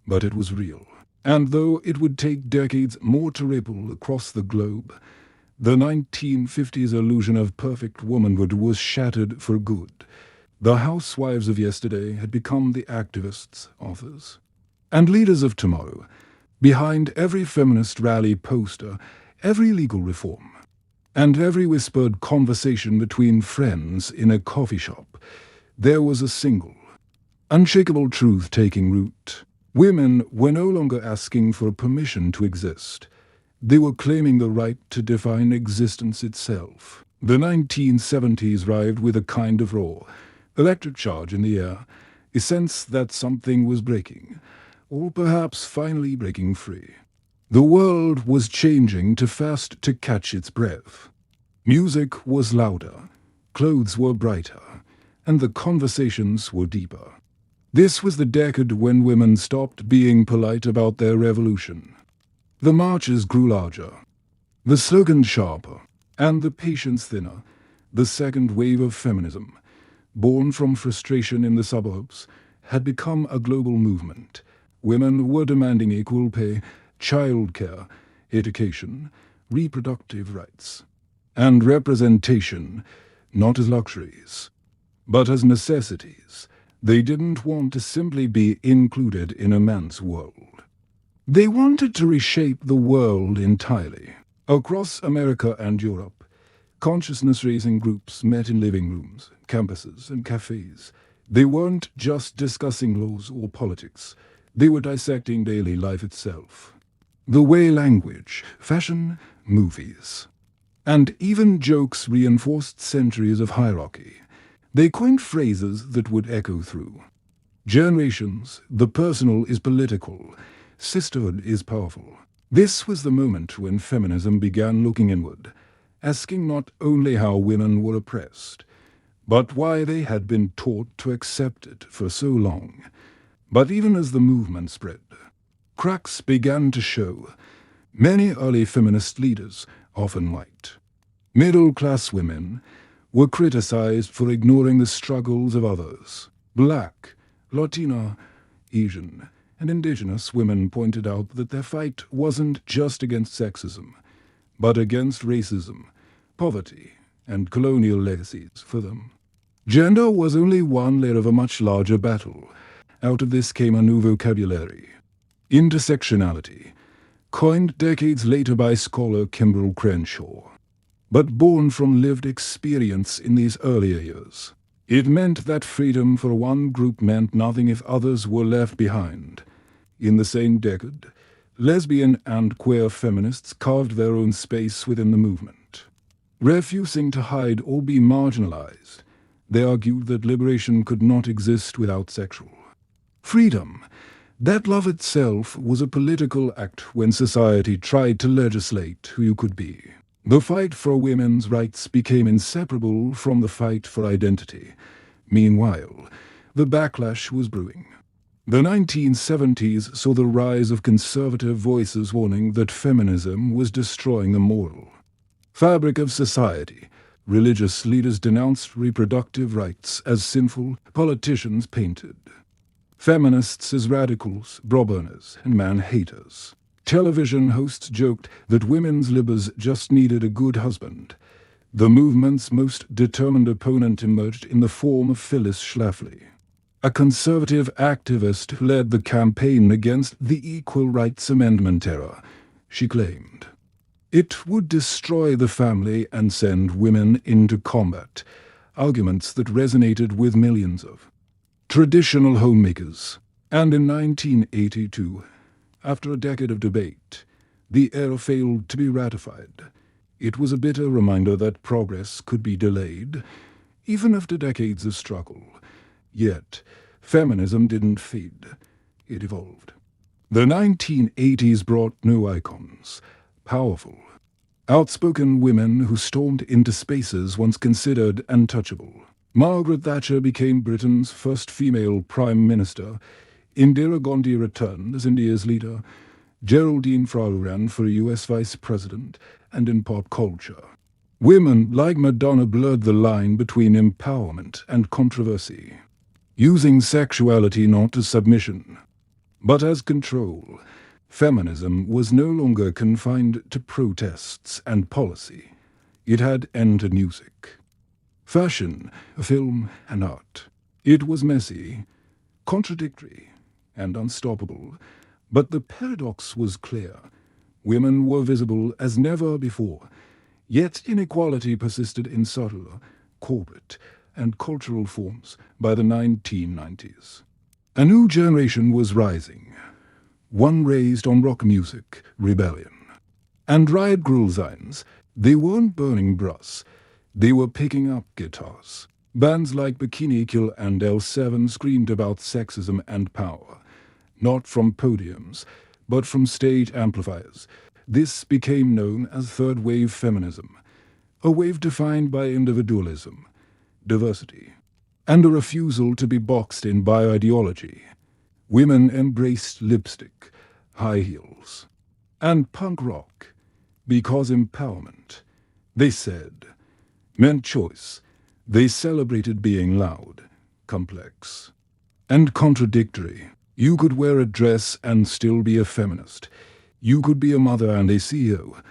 but it was real. And though it would take decades more to ripple across the globe, the 1950s illusion of perfect womanhood was shattered for good. The housewives of yesterday had become the activists, authors, and leaders of tomorrow. Behind every feminist rally poster, every legal reform, and every whispered conversation between friends in a coffee shop, there was a single, unshakable truth taking root. Women were no longer asking for permission to exist. They were claiming the right to define existence itself. The 1970s arrived with a kind of raw, electric charge in the air, a sense that something was breaking, or perhaps finally breaking free. The world was changing too fast to catch its breath. Music was louder, clothes were brighter, and the conversations were deeper. This was the decade when women stopped being polite about their revolution. The marches grew larger, the slogans sharper, and the patience thinner. The second wave of feminism, born from frustration in the suburbs, had become a global movement. Women were demanding equal pay, childcare, education, reproductive rights, and representation, not as luxuries, but as necessities. They didn't want to simply be included in a man's world. They wanted to reshape the world entirely. Across America and Europe, consciousness-raising groups met in living rooms, campuses, and cafes. They weren't just discussing laws or politics. They were dissecting daily life itself. The way language, fashion, movies, and even jokes reinforced centuries of hierarchy. They coined phrases that would echo through generations. The personal is political. Sisterhood is powerful. This was the moment when feminism began looking inward, asking not only how women were oppressed, but why they had been taught to accept it for so long. But even as the movement spread, cracks began to show. Many early feminist leaders, often white, middle-class women, were criticized for ignoring the struggles of others. Black, Latina, Asian, and indigenous women pointed out that their fight wasn't just against sexism, but against racism, poverty, and colonial legacies for them. Gender was only one layer of a much larger battle. Out of this came a new vocabulary, intersectionality, coined decades later by scholar Kimberl Crenshaw, but born from lived experience in these earlier years. It meant that freedom for one group meant nothing if others were left behind. In the same decade, lesbian and queer feminists carved their own space within the movement. Refusing to hide or be marginalized, they argued that liberation could not exist without sexual freedom. That love itself was a political act when society tried to legislate who you could be. The fight for women's rights became inseparable from the fight for identity. Meanwhile, the backlash was brewing. The 1970s saw the rise of conservative voices warning that feminism was destroying the moral fabric of society. Religious leaders denounced reproductive rights as sinful. Politicians painted feminists as radicals, bro-burners, and man-haters. Television hosts joked that women's libers just needed a good husband. The movement's most determined opponent emerged in the form of Phyllis Schlafly, a conservative activist who led the campaign against the Equal Rights Amendment era. She claimed it would destroy the family and send women into combat, arguments that resonated with millions of traditional homemakers. And in 1982, after a decade of debate, the era failed to be ratified. It was a bitter reminder that progress could be delayed, even after decades of struggle. Yet, feminism didn't fade. It evolved. The 1980s brought new icons, powerful, outspoken women who stormed into spaces once considered untouchable. Margaret Thatcher became Britain's first female prime minister. Indira Gandhi returned as India's leader. Geraldine Farrow ran for US vice president. And in pop culture, women like Madonna blurred the line between empowerment and controversy, using sexuality not as submission, but as control. Feminism was no longer confined to protests and policy. It had entered music, fashion, film, and art. It was messy, contradictory, and unstoppable. But the paradox was clear. Women were visible as never before, yet inequality persisted in subtle, corporate, and cultural forms by the 1990s. A new generation was rising, one raised on rock music, rebellion, and riot grrrl signs. They weren't burning brass, they were picking up guitars. Bands like Bikini Kill and L7 screamed about sexism and power, not from podiums, but from stage amplifiers. This became known as third-wave feminism, a wave defined by individualism, diversity, and a refusal to be boxed in by ideology. Women embraced lipstick, high heels, and punk rock because empowerment, they said, meant choice. They celebrated being loud, complex, and contradictory. You could wear a dress and still be a feminist. You could be a mother and a CEO.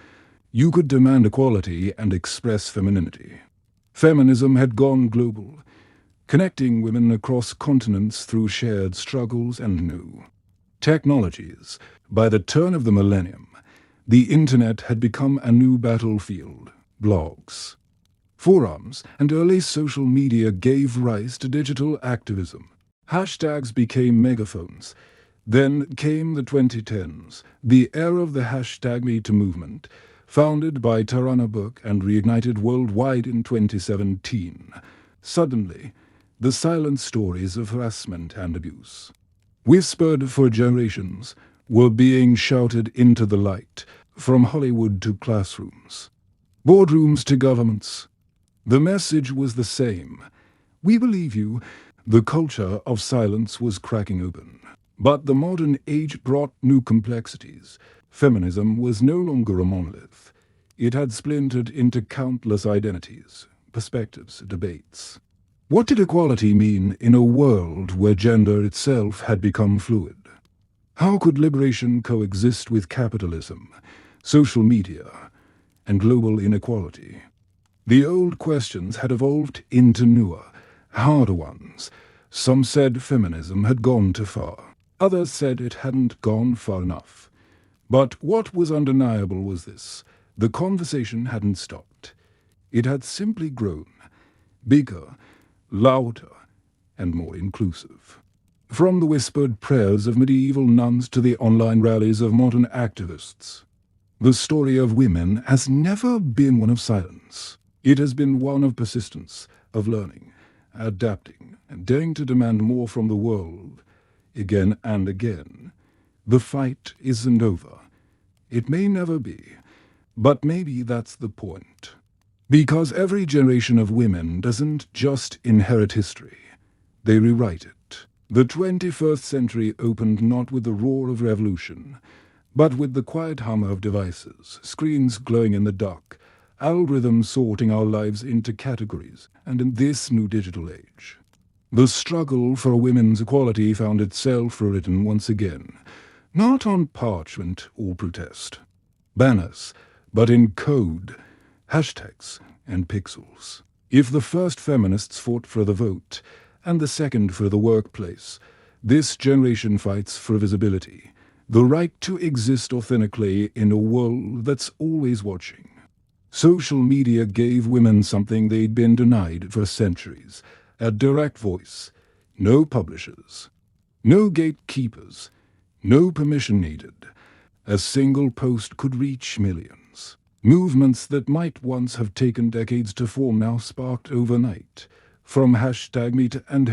You could demand equality and express femininity. Feminism had gone global, connecting women across continents through shared struggles and new technologies. By the turn of the millennium, the internet had become a new battlefield. Blogs, forums, and early social media gave rise to digital activism. Hashtags became megaphones. Then came the 2010s, the era of the #MeToo movement, founded by Tarana Burke and reignited worldwide in 2017. Suddenly, the silent stories of harassment and abuse, whispered for generations, were being shouted into the light, from Hollywood to classrooms, boardrooms to governments. The message was the same. We believe you. The culture of silence was cracking open. But the modern age brought new complexities. Feminism was no longer a monolith. It had splintered into countless identities, perspectives, debates. What did equality mean in a world where gender itself had become fluid? How could liberation coexist with capitalism, social media, and global inequality? The old questions had evolved into newer, harder ones. Some said feminism had gone too far. Others said it hadn't gone far enough. But what was undeniable was this: the conversation hadn't stopped. It had simply grown, bigger, louder, and more inclusive. From the whispered prayers of medieval nuns to the online rallies of modern activists, the story of women has never been one of silence. It has been one of persistence, of learning, adapting, and daring to demand more from the world, again and again. The fight isn't over. It may never be, but maybe that's the point. Because every generation of women doesn't just inherit history, they rewrite it. The 21st century opened not with the roar of revolution, but with the quiet hum of devices, screens glowing in the dark, algorithms sorting our lives into categories, and in this new digital age, the struggle for women's equality found itself rewritten once again, not on parchment or protest, banners, but in code, hashtags, and pixels. If the first feminists fought for the vote, and the second for the workplace, this generation fights for visibility, the right to exist authentically in a world that's always watching. Social media gave women something they'd been denied for centuries: a direct voice, no publishers, no gatekeepers, no permission needed. A single post could reach millions. Movements that might once have taken decades to form now sparked overnight. From #Me and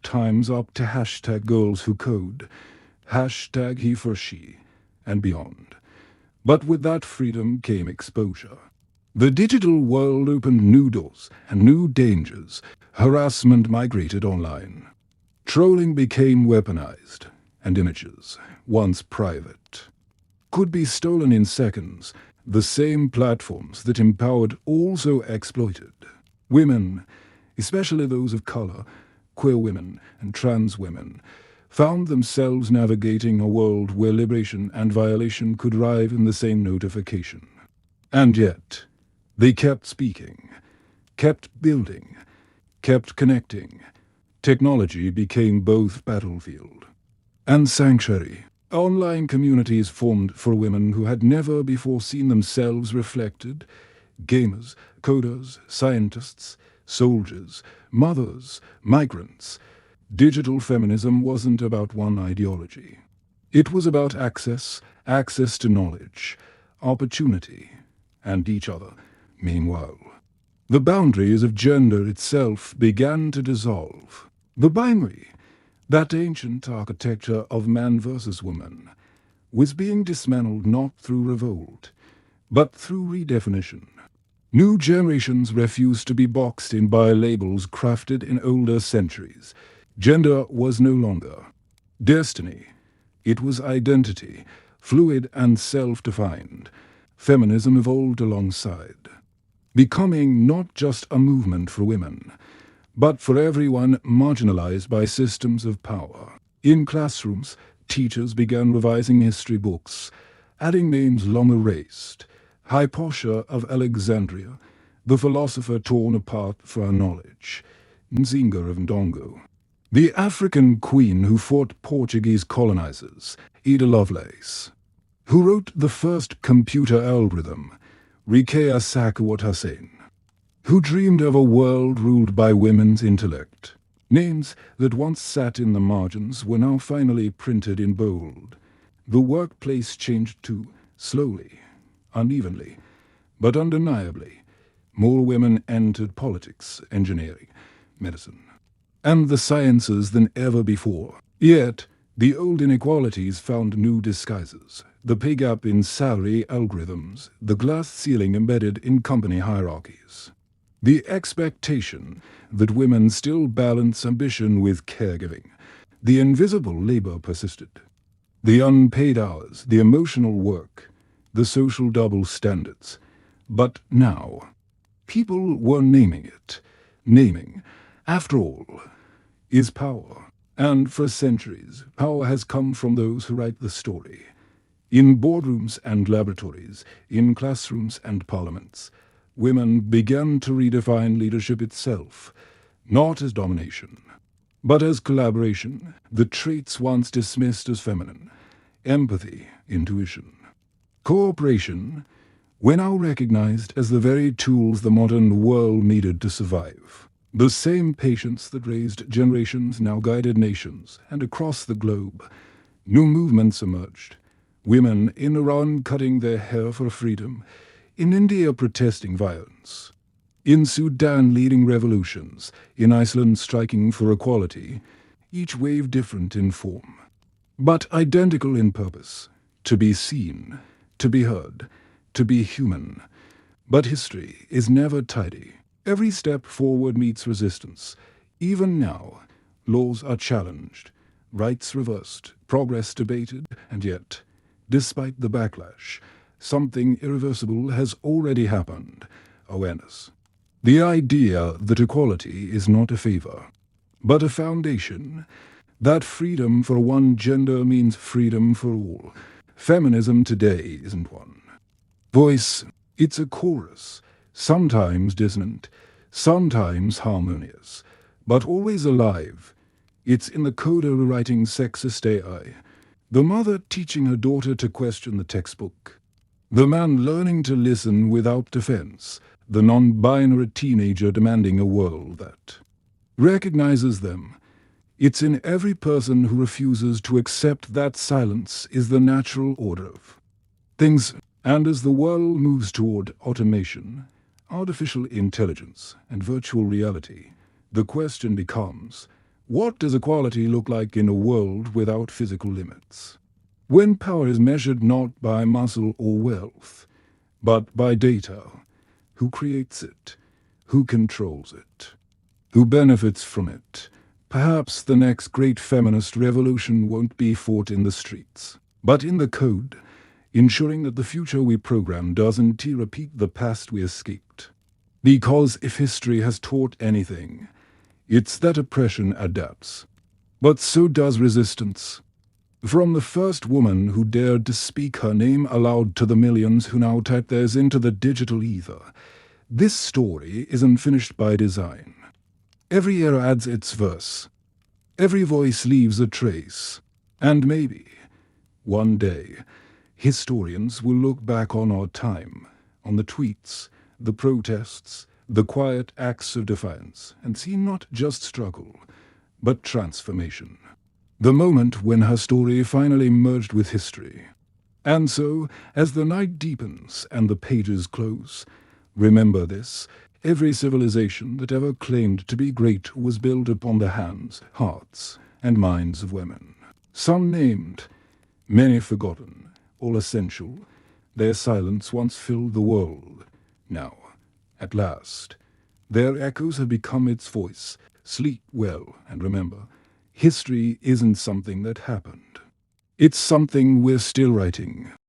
#Times Up to #Girls Who Code, #He for She, and beyond. But with that freedom came exposure. The digital world opened new doors and new dangers. Harassment migrated online. Trolling became weaponized, and images, once private, could be stolen in seconds. The same platforms that empowered also exploited. Women, especially those of color, queer women, and trans women, found themselves navigating a world where liberation and violation could arrive in the same notification. And yet, they kept speaking, kept building, kept connecting. Technology became both battlefield and sanctuary. Online communities formed for women who had never before seen themselves reflected. Gamers, coders, scientists, soldiers, mothers, migrants. Digital feminism wasn't about one ideology. It was about access to knowledge, opportunity, and each other. Meanwhile, the boundaries of gender itself began to dissolve. The binary, that ancient architecture of man versus woman, was being dismantled not through revolt, but through redefinition. New generations refused to be boxed in by labels crafted in older centuries. Gender was no longer destiny. It was identity, fluid and self-defined. Feminism evolved alongside, becoming not just a movement for women, but for everyone marginalized by systems of power. In classrooms, teachers began revising history books, adding names long erased. Hypatia of Alexandria, the philosopher torn apart for our knowledge. Nzinga of Ndongo, the African queen who fought Portuguese colonizers. Ada Lovelace, who wrote the first computer algorithm. Rikeya Sakhawat Hussain, who dreamed of a world ruled by women's intellect. Names that once sat in the margins were now finally printed in bold. The workplace changed too, slowly, unevenly, but undeniably. More women entered politics, engineering, medicine, and the sciences than ever before. Yet, the old inequalities found new disguises. The pay gap in salary algorithms, the glass ceiling embedded in company hierarchies. The expectation that women still balance ambition with caregiving. The invisible labor persisted. The unpaid hours, the emotional work, the social double standards. But now, people were naming it. Naming, after all, is power. And for centuries, power has come from those who write the story. In boardrooms and laboratories, in classrooms and parliaments, women began to redefine leadership itself, not as domination, but as collaboration, the traits once dismissed as feminine. Empathy, intuition, cooperation were now recognized as the very tools the modern world needed to survive. The same patience that raised generations now guided nations, and across the globe, new movements emerged. Women in Iran cutting their hair for freedom, in India protesting violence, in Sudan leading revolutions, in Iceland striking for equality, each wave different in form, but identical in purpose, to be seen, to be heard, to be human. But history is never tidy. Every step forward meets resistance. Even now, laws are challenged, rights reversed, progress debated, and yet, despite the backlash, something irreversible has already happened: awareness. The idea that equality is not a favor, but a foundation, that freedom for one gender means freedom for all. Feminism today isn't one voice, it's a chorus, sometimes dissonant, sometimes harmonious, but always alive. It's in the coder rewriting sexist AI, the mother teaching her daughter to question the textbook, the man learning to listen without defense, the non-binary teenager demanding a world that recognizes them. It's in every person who refuses to accept that silence is the natural order of things. And as the world moves toward automation, artificial intelligence, and virtual reality, the question becomes, what does equality look like in a world without physical limits? When power is measured not by muscle or wealth, but by data, who creates it? Who controls it? Who benefits from it? Perhaps the next great feminist revolution won't be fought in the streets, but in the code, ensuring that the future we program doesn't repeat the past we escaped. Because if history has taught anything, it's that oppression adapts. But so does resistance. From the first woman who dared to speak her name aloud to the millions who now type theirs into the digital ether, this story isn't finished by design. Every era adds its verse. Every voice leaves a trace. And maybe, one day, historians will look back on our time, on the tweets, the protests, the quiet acts of defiance, and see not just struggle, but transformation. The moment when her story finally merged with history. And so, as the night deepens and the pages close, remember this: every civilization that ever claimed to be great was built upon the hands, hearts, and minds of women. Some named, many forgotten, all essential. Their silence once filled the world. Now, At last, their echoes have become its voice. Sleep well, and remember, history isn't something that happened. It's something we're still writing.